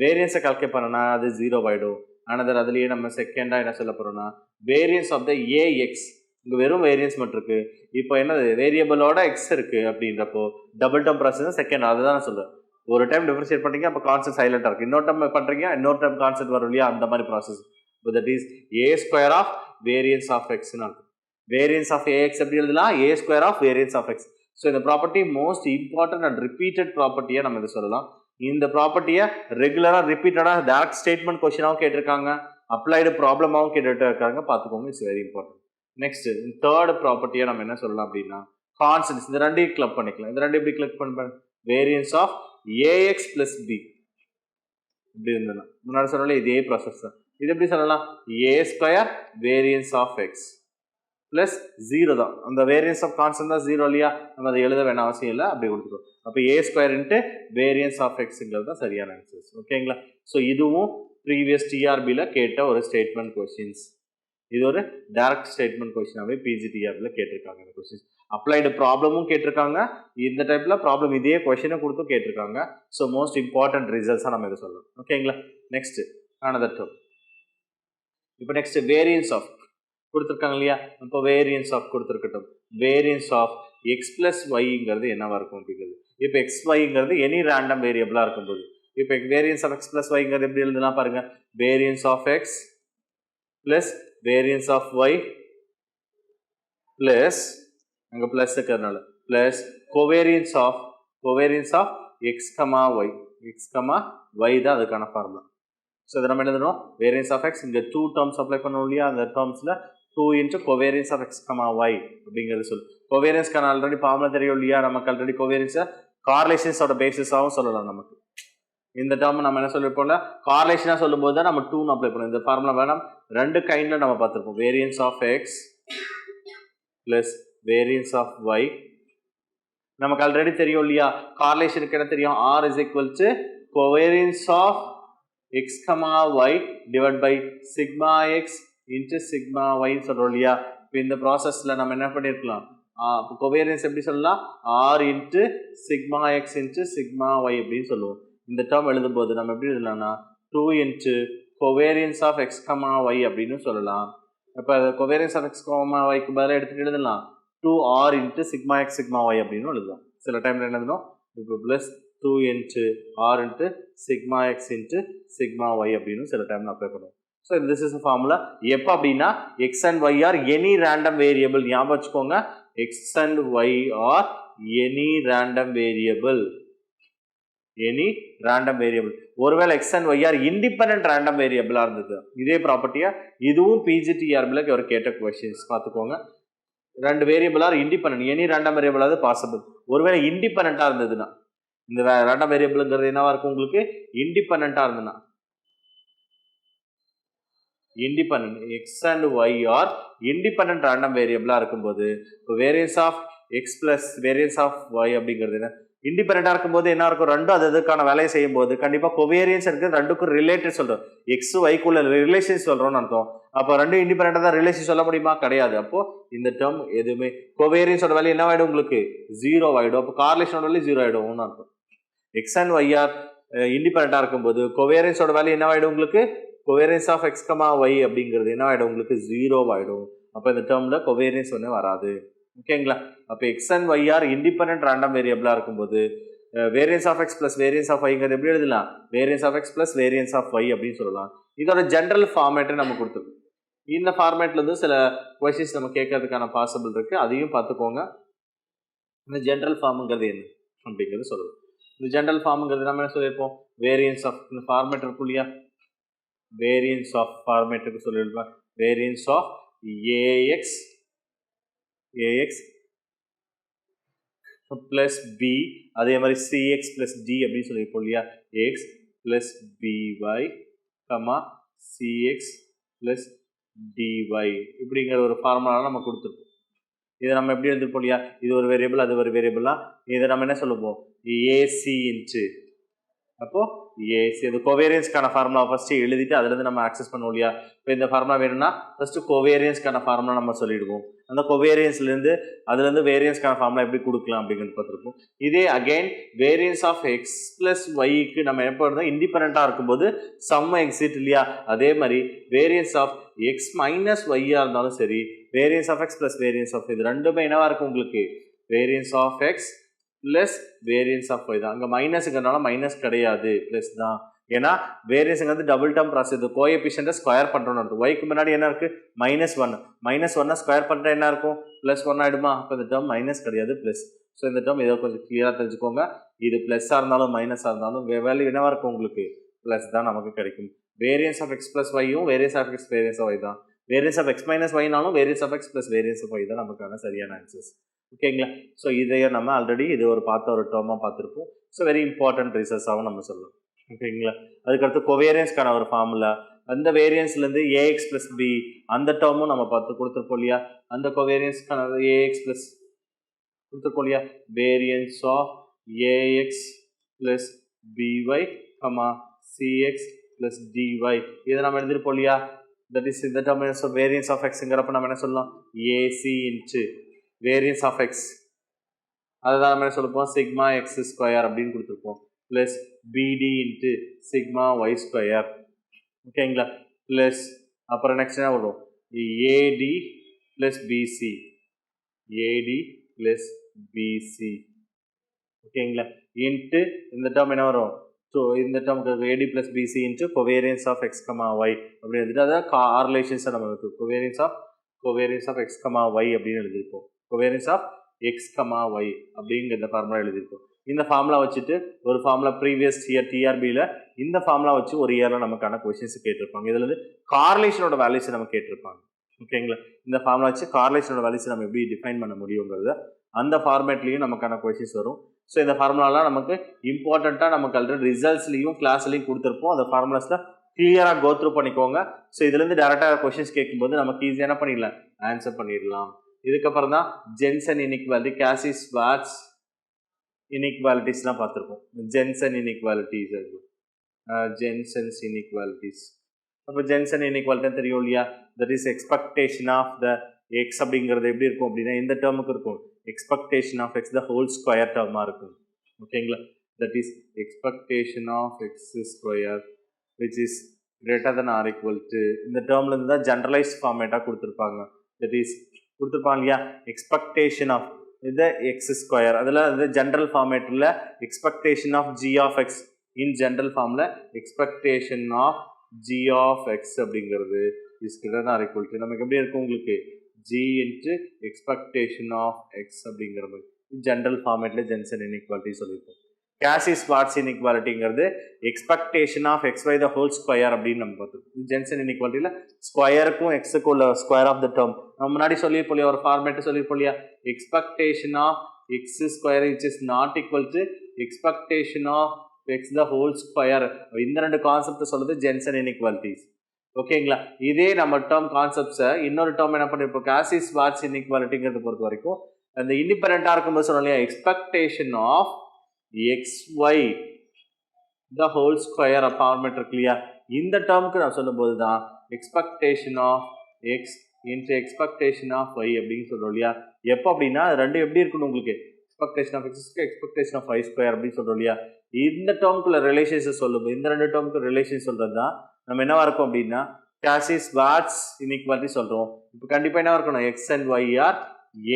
வேரியன்ஸை கால்குலேட் பண்ணனா அது 0 ஆகிடும். ஆனால் அதுலேயே நம்ம செகண்டாக என்ன சொல்ல போகிறோம்னா வேரியன்ஸ் ஆஃப் த ஏஎக்ஸ். இங்கே வெறும் வேரியன்ஸ் மட்டும் இருக்கு. இப்போ என்னது வேரியபிளோட எக்ஸ் இருக்கு அப்படின்றப்போ டபுள் டேர்ம் ப்ராசஸ் செகண்ட். அதுதான் நான் சொல்லுவேன். ஒரு டைம் டிஃபரன்ஷியேட் பண்ணுறீங்க, அப்போ கான்ஸ்டன்ட் சைலண்டாக இருக்கு. இன்னொரு டைம் பண்ணுறீங்க, இன்னொரு டைம் கான்ஸ்டன்ட் வரும் இல்லையா, அந்த மாதிரி process. That is a square of variance of எக்ஸ்னு அர்த்தம். வேரியன்ஸ் ஆஃப் ஏஎக்ஸ் எப்படி எழுதலாம், a square of variance of x. So இந்த property most important and repeated ப்ராப்பர்ட்டியை நம்ம இதை சொல்லலாம். இந்த ப்ராப்பர்ட்டியை ரெகுலராக ரிப்பீட்டடாக டேரக்ட் ஸ்டேட்மெண்ட் கொஸ்டினாகவும் கேட்டிருக்காங்க, அப்ளைடு ப்ராப்ளமாகவும் கேட்டுட்டு இருக்காங்க. பார்த்துக்கோங்க, it's very important. Next third ப்ராப்பர்ட்டியை நம்ம என்ன சொல்லலாம் அப்படின்னா கான்ஸ்டன்ட்ஸ். இந்த ரெண்டையும் கிளப் பண்ணிக்கலாம். இந்த ரெண்டு எப்படி கிளப் பண்ண variance of a x plus b இப்படி இருந்ததுன்னா முன்னாடி சொன்னாலே இதே ப்ராசஸ் தான். இது எப்படி சொல்லலாம், a square variance of X plus 0 தான். அந்த வேரியன்ஸ் ஆஃப் கான்ஸ்டன்ட் தான் 0 இல்லையா, நம்ம அதை எழுத வேணாம் அவசியம் இல்லை, அப்படி கொடுத்துருக்கோம். அப்போ a square into variance of எக்ஸுங்கிறது தான் சரியான ஆன்சர்ஸ். ஓகேங்களா, ஸோ இதுவும் ப்ரீவியஸ் டிஆர்பியில் கேட்ட ஒரு ஸ்டேட்மெண்ட் கொஸ்டின்ஸ். இது ஒரு டைரக்ட் ஸ்டேட்மெண்ட் கொஸ்டினாகவே பிஜிடிஆர்பியில் கேட்டிருக்காங்க. இந்த கொஸ்டின்ஸ் அப்ளைடு ப்ராப்ளமும் கேட்டிருக்காங்க, இந்த டைப்பில் ப்ராப்ளம் இதே கொஸ்டினை கொடுத்தும் கேட்டிருக்காங்க. ஸோ மோஸ்ட் இம்பார்ட்டன்ட் ரிசல்ட்ஸாக நம்ம இதை சொல்லலாம். ஓகேங்களா, நெக்ஸ்ட் அனதர் டேர்ம். இப்போ நெக்ஸ்ட் வேரியன்ஸ் ஆஃப் கொடுத்துருக்காங்க இல்லையா, இப்போ வேரியன்ஸ் ஆஃப் கொடுத்துருக்கட்டும். வேரியன்ஸ் ஆஃப் எக்ஸ் பிளஸ் ஒய்ங்கிறது என்னவா இருக்கும் அப்படிங்கிறது. இப்போ எக்ஸ் ஒய்ங்கிறது எனி ரேண்டம் வேரியபிளாக இருக்கும்போது இப்போ வேரியன்ஸ் ஆஃப் எக்ஸ் பிளஸ் ஒய்ங்கிறது எப்படி எழுதலாம் பாருங்க. Variance of X plus variance of y plus அங்கே பிளஸ் இருக்கிறதுனால plus covariance of x comma y தான் அதுக்கான ஃபார்முலா. ஸோ இதை நம்ம எழுதணும் வேரியன்ஸ் ஆஃப் எக்ஸ். இங்கே 2 டேர்ம்ஸ் அப்ளை பண்ணணும் இல்லையா, அந்த டேர்ம்ஸில் 2 into covariance of x comma y அப்படிங்கிறது சொல்லு. கோவேரியன்ஸ்க்கான ஆல்ரெடி ஃபார்முலா தெரியும் இல்லையா, நமக்கு ஆல்ரெடி கோவேரியன்ஸை கார்லேஷன்ஸோட பேசிஸாகவும் சொல்லலாம். நமக்கு இந்த டேர்ம் நம்ம என்ன சொல்லிருப்போம்ல, கார்லேஷனாக சொல்லும்போது தான் நம்ம 2 அப்ளை பண்ணணும். இந்த ஃபார்முலா வேணாம், ரெண்டு கைண்டில் நம்ம பார்த்துருப்போம். Variance of X plus variance of y. நமக்கு ஆல்ரெடி தெரியும் இல்லையா, கார்லேஷனுக்கு என்ன தெரியும், r is equal to covariance of x, y divided by sigma x into sigma y சொல்றோம் இல்லையா. இப்போ இந்த ப்ராசஸில் நம்ம என்ன பண்ணியிருக்கலாம், இப்போ கோவேரியன்ஸ் எப்படி சொல்லலாம், r into sigma x into sigma y அப்படின்னு சொல்லுவோம். இந்த டேர்ம் எழுதும்போது நம்ம எப்படி எழுதலாம்னா 2 into covariance of x, y அப்படின்னு சொல்லலாம். இப்போ கோவேரியன்ஸ் ஆஃப் x, yக்கு பதிலாக எடுத்துகிட்டு எழுதலாம் 2r into sigma x, sigma y அப்படின்னு எழுதலாம். சில டைமில் என்ன எழுதணும், இப்போ plus 2 into r into sigma x into sigma y அப்படின்னு சில டைம்ல அப்ளை பண்ணுவோம். So this is formula. எப்போ அப்படின்னா x and y are any random variable. ஞாபகம் வச்சுக்கோங்க, x and y are any random variable. ஒருவேளை x and y are independent random வேரியபிளா இருந்தது, இதே ப்ராப்பர்ட்டியா இதுவும் பிஜிடிஆர்பியில் ஒரு கேட்ட கொஸ்டின்ஸ் பார்த்துக்கோங்க. ரெண்டு variable R independent, any random variable அது பாசிபிள். ஒருவேளை இண்டிபெண்டன்டா இருந்ததுன்னா, இந்த ரேண்டம் வேரியபிள்ங்கிறது என்னவா இருக்கும் உங்களுக்கு, இண்டிபெண்டன்டா இருந்ததுன்னா, independent x and Y are independent random வேரியபிளா இருக்கும்போது இப்போ variance of X plus variance of y அப்படிங்கிறது என்ன, இண்டிபெண்டன்டா இருக்கும்போது என்ன இருக்கும், ரெண்டும் அது அதுக்கான வேலையை செய்யும் போது கண்டிப்பா கோவேரியன்ஸ் இருக்குது, ரெண்டுக்கும் ரிலேட்டட் சொல்றோம், எக்ஸ் ஒய்க்குள்ள ரிலேஷன் சொல்றோம்னு அர்த்தம். அப்போ ரெண்டும் இண்டிபெண்டா தான் ரிலேஷன் சொல்ல முடியுமா, கிடையாது. அப்போ இந்த டேர்ம் எதுவுமே கோவேரியன்ஸோட வேல்யூ என்ன ஆயிடும் உங்களுக்கு, 0 ஆயிடும். அப்போ கார்லேஷனோட வேல்யூ 0 ஆயிடும்னு அர்த்தம். எக்ஸ் அண்ட் ஒய் ஆர் இண்டிபெண்டா இருக்கும்போது கோவேரியன்ஸோட வேல்யூ என்ன ஆயிடும் உங்களுக்கு? Covariance of x comma y அப்படிங்கிறது என்ன ஆயிடும் உங்களுக்கு? 0 ஆயிடும். அப்போ இந்த டேர்ம்ல கோவேரியன்ஸ் ஒன்று வராது. ஓகேங்களா? அப்போ x and Y are independent random வேரியபிளா இருக்கும்போது variance of X plus variance of ஒய்ங்கிறது எப்படி எழுதலாம்? Variance of X plus variance of y அப்படின்னு சொல்லலாம். இதோட ஜென்ரல் ஃபார்மேட்டை நம்ம கொடுத்துருக்கோம். இந்த ஃபார்மேட்ல இருந்து சில கொஸ்டின்ஸ் நம்ம கேட்கறதுக்கான பாசிபிள் இருக்கு, அதையும் பார்த்துக்கோங்க. இந்த ஜென்ரல் ஃபார்முங்கிறது என்ன அப்படிங்கிறது சொல்லணும். இந்த ஜென்ரல் ஃபார்முங்கிறது நம்ம என்ன சொல்லியிருப்போம்? வேரியன்ஸ் ஆஃப் இந்த ஃபார்மேட் இருக்கும் இல்லையா, வேரியன்ஸ் ஆஃப் ஃபார்மேட்டுக்கு சொல்லியிருப்போம். Variance of a x plus b, அதே மாதிரி சிஎக்ஸ் பிளஸ் டி அப்படின்னு சொல்லியிருப்போம் இல்லையா. X plus b y comma c x plus d y இப்படிங்கிற ஒரு ஃபார்முலா நம்ம கொடுத்துருப்போம். இதை நம்ம எப்படி எழுதிருப்போம் இல்லையா, இது ஒரு வேரியபிள் அது ஒரு வேரியபிளா, இதை நம்ம என்ன சொல்லுவோம்? ஏசி இன்ட்டு, அப்போ ஏசி அது கோவேரியன்ஸ்க்கான ஃபார்முலா ஃபர்ஸ்ட் எழுதிட்டு அதுலேருந்து நம்ம ஆக்சஸ் பண்ணுவோம் இல்லையா. இப்போ இந்த ஃபார்முலா வேணும்னா ஃபர்ஸ்ட் கோவேரியன்ஸ்க்கான ஃபார்முலா நம்ம சொல்லிடுவோம். அந்த கோவேரியன்ஸ்லேருந்து அதுலேருந்து வேரியன்ஸ்க்கான ஃபார்முலா எப்படி கொடுக்கலாம் அப்படிங்கிறது பார்த்துருப்போம். இதே again variance of X plus ஒய்க்கு நம்ம எப்போ இருந்தால் இண்டிபெண்ட்டாக இருக்கும்போது சம் எக்ஸிட் இல்லையா, அதே மாதிரி வேரியன்ஸ் ஆஃப் எக்ஸ் மைனஸ் ஒய்யாக இருந்தாலும் சரி, variance of X plus variance of இது ரெண்டுமே என்னவா இருக்கும் உங்களுக்கு? Variance of X plus variance of y தான். அங்கே மைனஸுங்கிறதுனால மைனஸ் கிடையாது, பிளஸ் தான். ஏன்னா வேரியன்ஸுங்கிறது டபுள் டேர்ம் ப்ராசஸ். இது கோஎஃபிஷியன்ட்டை ஸ்கொயர் பண்ணுறோன்னு அர்த்தம். ஒய்க்கு முன்னாடி என்ன இருக்குது? -1. -1 ஸ்கொயர் பண்ணுற என்ன இருக்கும்? +1 ஆகிடுமா? அப்போ இந்த டேர்ம் மைனஸ் கிடையாது, ப்ளஸ். ஸோ இந்த டேர்ம் இதை கொஞ்சம் கிளியராக தெரிஞ்சுக்கோங்க. இது ப்ளஸ்ஸாக இருந்தாலும் மைனஸாக இருந்தாலும் வேல்யூ என்னவா இருக்கும் உங்களுக்கு? ப்ளஸ் தான் நமக்கு கிடைக்கும். வேரியன்ஸ் ஆஃப் எக்ஸ் ப்ளஸ் ஒய்யும் variance of x variance of y தான். வேரியன்ஸ் ஆஃப் எக்ஸ் மைனஸ் ஒய்னாலும் variance of X plus variance of y தான் நமக்கான சரியான ஆன்சர்ஸ். ஓகேங்களா? ஸோ இதையே நம்ம ஆல்ரெடி இது ஒரு ஒரு டேர்மாக பார்த்துருப்போம். ஸோ வெரி இம்பார்ட்டன்ட் ரிசல்ட்ஸாகவும் நம்ம சொல்லலாம். ஓகேங்களா? அதுக்கடுத்து கோவேரியன்ஸ்க்கான ஒரு ஃபார்முலா, அந்த வேரியன்ஸ்லேருந்து ஏஎக்ஸ் ப்ளஸ் பி அந்த டேர்மும் நம்ம பார்த்து கொடுத்துருப்போம் இல்லையா. அந்த கோவேரியன்ஸ்க்கான ஏஎக்ஸ் ப்ளஸ் கொடுத்துருப்போம் இல்லையா. Variance of a x plus b y comma c x plus d y இதை நம்ம எழுதிருப்போம் இல்லையா. தட் இஸ் இந்த டேர்ம் வேரியன்ஸ் ஆஃப் எக்ஸுங்கிறப்ப நம்ம என்ன சொல்லலாம்? A c into variance of x, அதுதான் நம்ம என்ன சொல்லிப்போம்? சிக்மா எக்ஸ் ஸ்கொயர் அப்படின்னு கொடுத்துருப்போம். Plus b d into sigma y square. ஓகேங்களா? ப்ளஸ் அப்புறம் நெக்ஸ்ட் என்ன வரும்? A d plus b c, a d plus b c. ஓகேங்களா? இன்ட்டு இந்த டேர்ம் என்ன வரும்? ஸோ இந்த டேர்முக்கு a d plus b c into covariance of x comma y அப்படின்னு எழுதிட்டு அதாவது கார்லேஷன்ஸை நம்ம இருக்குது. Covariance of x comma y அப்படின்னு எழுதியிருப்போம். Covariance of x comma y அப்படிங்கிற இந்த ஃபார்முலா எழுதியிருப்போம். இந்த ஃபார்முலா வச்சுட்டு ஒரு ஃபார்முலா ப்ரீவியஸ் இயர் டிஆர்பியில் இந்த ஃபார்முலா வச்சு ஒரு இயரில் நமக்கான கொஸ்டின்ஸ் கேட்டிருப்பாங்க. இதில் வந்து கார்லேஷனோட வேல்யூஸ் நம்ம கேட்டிருப்பாங்க. ஓகேங்களா? இந்த ஃபார்முலா வச்சு கார்லேஷனோட வேல்யூஸ் நம்ம எப்படி டிஃபைன் பண்ண முடியுங்கிறத அந்த ஃபார்மேட்லேயும் நமக்கான கொஸ்டின்ஸ் வரும். ஸோ இந்த ஃபார்முலாலாம் நமக்கு இம்பார்ட்டண்ட்டாக நமக்கு ஆல்ரெடி ரிசல்ட்ஸ்லையும் கிளாஸ்லையும் கொடுத்துருப்போம். அந்த ஃபார்முலாஸில் கிளியராக கோ த்ரூ பண்ணிக்கோங்க. ஸோ இதுலேருந்து டேரெக்டாக கொஸ்டின்ஸ் கேட்கும்போது நமக்கு ஈஸியாக என்ன பண்ணிடலாம்? ஆன்சர் பண்ணிடலாம். இதுக்கப்புறம் தான் ஜென்சன் இன்இக்வாலிட்டி, காசி-ஸ்வார்ட்ஸ் இன்இக்வாலிட்டிஸ்லாம் பார்த்துருப்போம். Jensen inequalities, Jensen's inequalities. அப்போ ஜென்சன் இன்இக்வாலிட்டி தெரியும் இல்லையா. That is expectation of the x அப்படிங்கிறது எப்படி இருக்கும் அப்படின்னா இந்த டேர்முக்கு இருக்கும் expectation of x the whole square டேர்மாக இருக்கும். ஓகேங்களா? That is expectation of x square which is greater than or equal to இந்த டேர்ம்ல இருந்து தான் ஜென்ரலைஸ் ஃபார்மேட்டாக கொடுத்துருப்பாங்க. தட் இஸ் கொடுத்துருப்பாங்க இல்லையா. எக்ஸ்பெக்டேஷன் ஆஃப் இது எக்ஸ் ஸ்கொயர், அதில் அது ஜென்ரல் ஃபார்மேட்டில் expectation of g of x in general ஃபார்மில் expectation of g of x அப்படிங்கிறது is greater than or equal to நமக்கு எப்படி இருக்கும் உங்களுக்கு? G into expectation of x அப்படிங்கிற மாதிரி ஜென்ரல் ஃபார்மேட்டில் ஜென்சன் இன்இக்வாலிட்டி சொல்லியிருப்போம். காசி-ஸ்வார்ட்ஸ் இன்இக்வாலிட்டிங்கிறது expectation of x by the whole square அப்படின்னு நம்ம பார்த்துருக்கோம். ஜென்சன் இன்இக்வாலிட்டியில் ஸ்கொயருக்கும் எக்ஸுக்கும் உள்ள ஸ்கொயர் ஆஃப் த டேர்ம் நம்ம முன்னாடி சொல்லியிருப்போம் இல்லையா, ஒரு ஃபார்மேட்டு சொல்லியிருப்போம் இல்லையா. Expectation of x square which is not equal to expectation of x the whole square. இந்த ரெண்டு கான்செப்ட் சொல்லுது ஜென்சன் இன்இக்வாலிட்டிஸ். ஓகேங்களா? இதே நம்ம டேர்ம் கான்செப்ட்ஸை இன்னொரு டேர்ம் என்ன பண்ணிருப்போம்? காசி-ஸ்வார்ட்ஸ் இன்இக்வாலிட்டிங்கிறத பொறுத்த வரைக்கும் அந்த இண்டிபெண்டண்டாக இருக்கும்போது சொன்னோம் இல்லையா, expectation of x y the whole square format இருக்கு இல்லையா. இந்த டேர்முக்கு நான் சொல்லும்போது தான் expectation of x into expectation of y அப்படின்னு சொல்கிறோம் இல்லையா. எப்போ அப்படின்னா ரெண்டு எப்படி இருக்கணும் உங்களுக்கு? எக்ஸ்பெக்டேஷன் ஆஃப் எக்ஸ்க்கு எக்ஸ்பெக்டேஷன் ஆஃப் ஒய் ஸ்கொயர் அப்படின்னு சொல்கிறோம் இல்லையா. இந்த டேர்முக்குள்ள ரிலேஷன்ஸ் சொல்லும்போது இந்த ரெண்டு டேர்முக்கு ரிலேஷன் சொல்றது தான் நம்ம என்னவா இருக்கும் அப்படின்னா காசி-ஸ்வார்ட்ஸ் இன்இக்வாலிட்டி சொல்றோம். இப்போ கண்டிப்பா என்ன இருக்கணும், X and Y are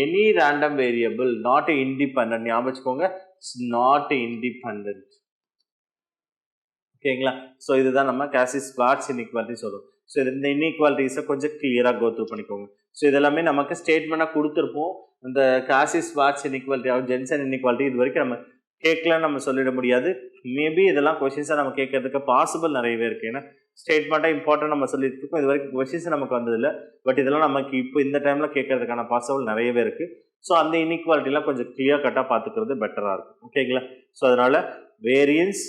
any random variable not independent. ஞாபகம் வச்சுக்கோங்க, நாட் இண்டிபெண்டன்ட். ஓகேங்களா? ஸோ இதுதான் நம்ம காசி-ஸ்வார்ட்ஸ் இன்இக்வாலிட்டி சொல்றோம். ஸோ இந்த இன்இக்வாலிட்டிஸை கொஞ்சம் கிளியராக கோ த்ரூ பண்ணிக்கோங்க. ஸோ இதெல்லாமே நமக்கு ஸ்டேட்மெண்ட்டாக கொடுத்துருப்போம். இந்த காசி-ஸ்வார்ட்ஸ் இன்இக்வாலிட்டி ஆகும் ஜென்சன் இன்இக்வாலிட்டி இது வரைக்கும் நம்ம கேட்கலாம் நம்ம சொல்லிட முடியாது. மேபி இதெல்லாம் கொஸ்டின்ஸாக நம்ம கேட்கறதுக்கு பாசிபிள் நிறையவே இருக்குது. ஏன்னா ஸ்டேட்மெண்ட்டாக இம்பார்ட்டன்ட் நம்ம சொல்லிட்டு இருக்கோம். இது வரைக்கும் கொஸ்டின்ஸ் நமக்கு வந்ததில்லை. பட் இதெல்லாம் நமக்கு இப்போ இந்த டைமில் கேட்கறதுக்கான பாசிபிள் நிறையவே இருக்குது. ஸோ அந்த இன்இக்வாலிட்டிலாம் கொஞ்சம் கிளியர் கட்டாக பார்த்துக்கிறது பெட்டராக இருக்கும். ஓகேங்களா? ஸோ அதனால் வேரியன்ஸ்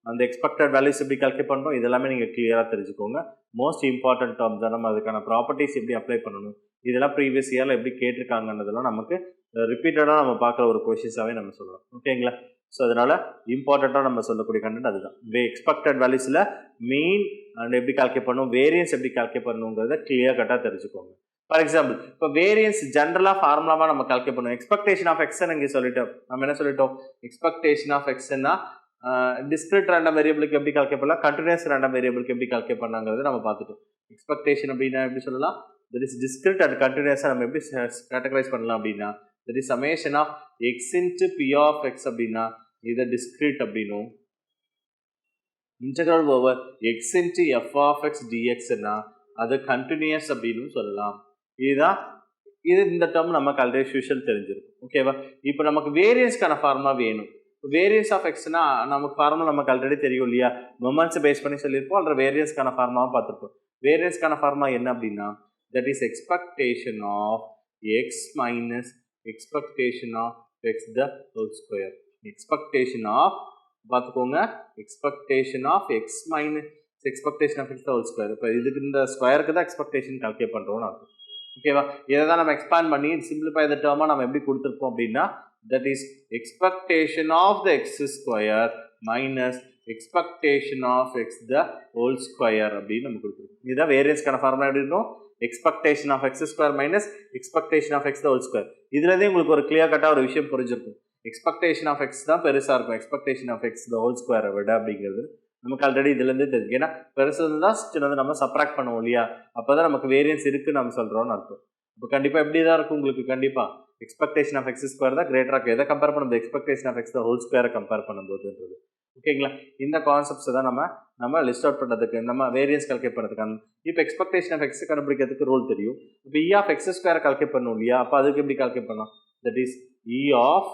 அந்த எக்ஸ்பெக்டட் வேல்யூஸ் எப்படி கால்குலேட் பண்ணுறோம் இதெல்லாமே நீங்கள் கிளியராக தெரிஞ்சுக்கோங்க. மோஸ்ட் இம்பார்ட்டன்ட் டேர்ம்ஸ் தான். நம்ம அதுக்கான ப்ராப்பர்ட்டிஸ் எப்படி அப்ளை பண்ணணும், இதெல்லாம் ப்ரீவியஸ் இயரில் எப்படி கேட்டிருக்காங்கன்றதெல்லாம் நமக்கு ரிப்பீட்டடாக நம்ம பார்க்குற ஒரு கொஷின்ஸாகவே நம்ம சொல்லலாம். ஓகேங்களா? ஸோ அதனால் இம்பார்ட்டண்ட்டாக நம்ம சொல்லக்கூடிய கண்டென்ட் அதுதான். எக்ஸ்பெக்டட் வேல்யூஸில் மீன் அண்ட் எப்படி கால்குலேட் பண்ணணும், வேரியன்ஸ் எப்படி கால்குலேட் பண்ணணுங்கிறத கிளியர் கட்டாக தெரிஞ்சுக்கோங்க. ஃபார் எக்ஸாம்பிள் இப்போ வேரியன்ஸ் ஜென்ரலாக ஃபார்முலாவாக நம்ம கால்குலேட் பண்ணுவோம். எக்ஸ்பெக்டேஷன் ஆஃப் எக்ஸ்ன்னு இங்கே சொல்லிட்டோம். நம்ம என்ன சொல்லிட்டோம், எக்ஸ்பெக்டேஷன் ஆஃப் எக்ஸ்ன்னா டிஸ்கிரிட் ரேண்டம் வேரியபிளுக்கு எப்படி கால்குலேட் பண்ணலாம், கண்டினியூஸ் ரேண்டம் வேரியபிளுக்கு எப்படி கால்குலேட் பண்ணாங்கிறது நம்ம பார்த்துட்டோம். எக்ஸ்பெக்டேஷன் அப்படின்னா எப்படி சொல்லலாம், தட் இஸ் டிஸ்கிரிட் அண்ட் கண்டினியூஸாக நம்ம எப்படி கேட்டகரைஸ் பண்ணலாம் அப்படின்னா that is summation of x into p of x அப்படின்னா இதை டிஸ்கிரிட் அப்படின்னும், integral over x into f of x டிஎக்ஸ்னா அது கண்டினியூஸ் அப்படின்னு சொல்லலாம். இதுதான் இந்த டேர்ம் நமக்கு ஆல்ரெடி யூஷுவல் தெரிஞ்சிருக்கும். ஓகேவா? இப்போ நமக்கு வேரியன்ஸ்க்கான ஃபார்முலா வேணும். வேரியன்ஸ் ஆஃப் எக்ஸ்னா நமக்கு ஃபார்முலா நமக்கு ஆல்ரெடி தெரியும் இல்லையா, மொமெண்ட்ஸை பேஸ் பண்ணி சொல்லியிருப்போம். அல்லது வேரியன்ஸ்க்கான ஃபார்முலாவும் பார்த்துருப்போம். வேரியன்ஸ்க்கான ஃபார்முலா என்ன அப்படின்னா that is expectation of x minus expectation of x the whole square. Expectation of பார்த்துக்கோங்க, expectation of x minus expectation of x the whole square. இப்போ இதுக்கு இந்த ஸ்கொயருக்கு தான் எக்ஸ்பெக்டேஷன் கால்குலேட் பண்ணுறோம்னு அர்த்தம். ஓகேவா? இதை தான் நம்ம எக்ஸ்பேண்ட் பண்ணி சிம்பிளிஃபை த டேர்மாக நம்ம எப்படி கொடுத்துருப்போம் அப்படின்னா that is expectation of the x square minus expectation of x the whole square அப்படின்னு நம்ம கொடுத்துருக்கோம். இதுதான் வேரியன்ஸ்க்கான ஃபார்முலா. எப்படி இருக்கும், expectation of x square minus expectation of x the whole square. இதுலேருந்தே உங்களுக்கு ஒரு கிளியர் கட்டாக ஒரு விஷயம் புரிஞ்சிருக்கும். எக்ஸ்பெக்டேஷன் ஆஃப் எக்ஸ் தான் பெருசாக இருக்கும் expectation of x the whole ஸ்கொயரை விட அப்படிங்கிறது நமக்கு ஆல்ரெடி இதுலேருந்து தெரியும். ஏன்னா பெருசு தான் சின்னது நம்ம சப்ராக்ட் பண்ணுவோம் இல்லையா, அப்போ தான் நமக்கு வேரியன்ஸ் இருக்குன்னு நம்ம சொல்கிறோம்னு அர்த்தம். இப்போ கண்டிப்பாக எப்படி தான் இருக்கும் உங்களுக்கு, கண்டிப்பாக எக்ஸ்பெக்டேஷன் ஆஃப் எக்ஸ் ஸ்கொயர் தான் கிரேட்டராக இருக்கும். எதை கம்பேர் பண்ணும்போது expectation of x the whole ஸ்கொயரை கம்பேர் பண்ணும்போதுன்றது. ஓகேங்களா? இந்த கான்செப்ட்ஸ் தான் நம்ம லிஸ்ட் அவுட் பண்ணுறதுக்கு, நம்ம வேரியன்ஸ் கால்குலேட் பண்ணுறதுக்கான. இப்போ எக்ஸ்பெக்டேஷன் ஆஃப் எக்ஸ் கண்டுபிடிக்கிறதுக்கு ரூல் தெரியும். இப்போ இ ஆஃப் எக்ஸ் ஸ்கொயரை கால்குலேட் பண்ணணும் இல்லையா, அப்போ அதுக்கு எப்படி கால்குலேட் பண்ணலாம், that is E of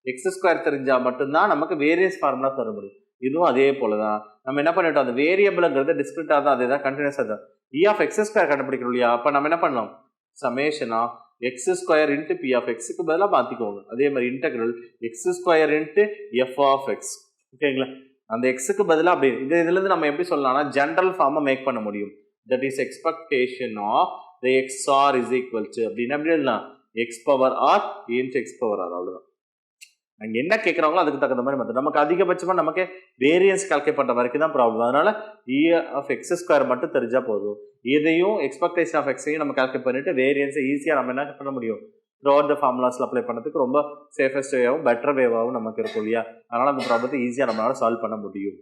x square தெரிஞ்சால் மட்டும்தான் நமக்கு வேரியன்ஸ் ஃபார்முலா தர முடியும். இதுவும் அதே போல தான் நம்ம என்ன பண்ணிட்டோம், அந்த வேரியபிள்ங்கிறது டிஸ்கிரிட்டாக தான், அதே தான் கண்டினியூஸாக தான். இ ஆஃப் எக்ஸ் ஸ்கொயர் கண்டுபிடிக்கணும் இல்லையா, அப்போ நம்ம என்ன பண்ணலாம், summation of x square into p of எக்ஸுக்கு பதிலாக மாற்றிக்கோங்க. அதே மாதிரி integral x square into f of x. ஓகேங்களா? அந்த எக்ஸுக்கு பதிலாக அப்படி இதுலேருந்து நம்ம எப்படி சொல்லலாம்னா ஜென்ரல் ஃபார்மை மேக் பண்ண முடியும். That is expectation of the x r is equal to அப்படின்னு எப்படி எழுதலாம், x power r into x power r. அவ்வளோதான். அங்கே என்ன கேட்குறாங்களோ அதுக்கு தகுந்த மாதிரி மாற்ற. நமக்கு அதிகபட்சமாக நமக்கு வேரியன்ஸ் கால்குலேட் பண்ணுற வரைக்கும் தான் ப்ராப்ளம். அதனால இ ஆஃப் எக்ஸ் ஸ்கொயர் மட்டும் தெரிஞ்சால் போதும். இதையும் எக்ஸ்பெக்டேஷன் ஆஃப் எக்ஸையும் நம்ம கால்குலேட் பண்ணிட்டு வேரியன்ஸை ஈஸியாக நம்ம என்ன பண்ண முடியும், த்ரூஅவுட் த ஃபார்முலாஸில் அப்ளை பண்ணுறதுக்கு ரொம்ப சேஃபஸ்ட் வேவாகவும் பெட்டர் வேவாகவும் நமக்கு இருக்கும் இல்லையா. அதனால் அந்த ப்ராப்ளத்தை ஈஸியாக நம்மளால சால்வ் பண்ண முடியும்.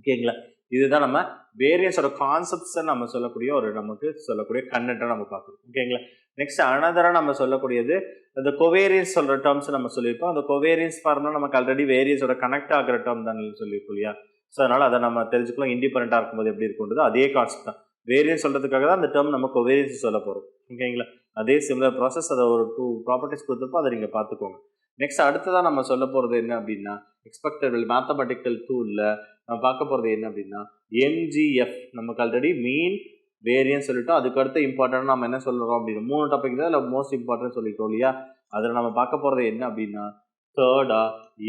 ஓகேங்களா? இதுதான் நம்ம வேரியன்ஸோட கான்செப்ட்ஸை நம்ம சொல்லக்கூடிய ஒரு நமக்கு சொல்லக்கூடிய கண்டென்ட்டை நம்ம பார்க்கணும். ஓகேங்களா? நெக்ஸ்ட் அனதராக நம்ம சொல்லக்கூடியது அந்த கோவேரியன்ஸ் சொல்கிற டேர்ம்ஸ் நம்ம சொல்லியிருப்போம். அந்த கோவேரியன்ஸ் ஃபார்முலா நமக்கு ஆல்ரெடி வேரியன்ஸோட கனெக்ட் ஆகிற டேர்ம் தான் சொல்லியிருக்கோம் இல்லையா. ஸோ அதனால் அதை நம்ம தெரிஞ்சுக்கலாம். இண்டிபெண்ட்டாக இருக்கும்போது எப்படி இருக்குன்றது அதே கான்செப்ட் தான். வேரியன்ஸ் சொல்கிறதுக்காக தான் அந்த டேர்ம் நம்ம கோவேரியன்ஸ் சொல்ல போகிறோம். ஓகேங்களா? அதே சிமிலர் ப்ராசஸ், அதை ஒரு 2 ப்ராப்பர்ட்டிஸ் கொடுத்துருப்போம், அதை நீங்கள் பார்த்துக்கோங்க. நெக்ஸ்ட் அடுத்ததான் நம்ம சொல்ல போகிறது என்ன அப்படின்னா எக்ஸ்பெக்டட் மேத்தமெட்டிக்கல் டூலில் நம்ம பார்க்க போகிறது என்ன அப்படின்னா எம்ஜிஎஃப். நமக்கு ஆல்ரெடி மீன் வேரியன்ஸ் சொல்லிட்டோம். அதுக்கு அடுத்து இம்பார்ட்டன்ட் நம்ம என்ன சொல்கிறோம் அப்படின்னா 3 டாபிக் தான் இல்லை மோஸ்ட் இம்பார்ட்டன்ட் சொல்லிட்டோம் இல்லையா. அதில் நம்ம பார்க்க போகிறது என்ன அப்படின்னா தேர்டா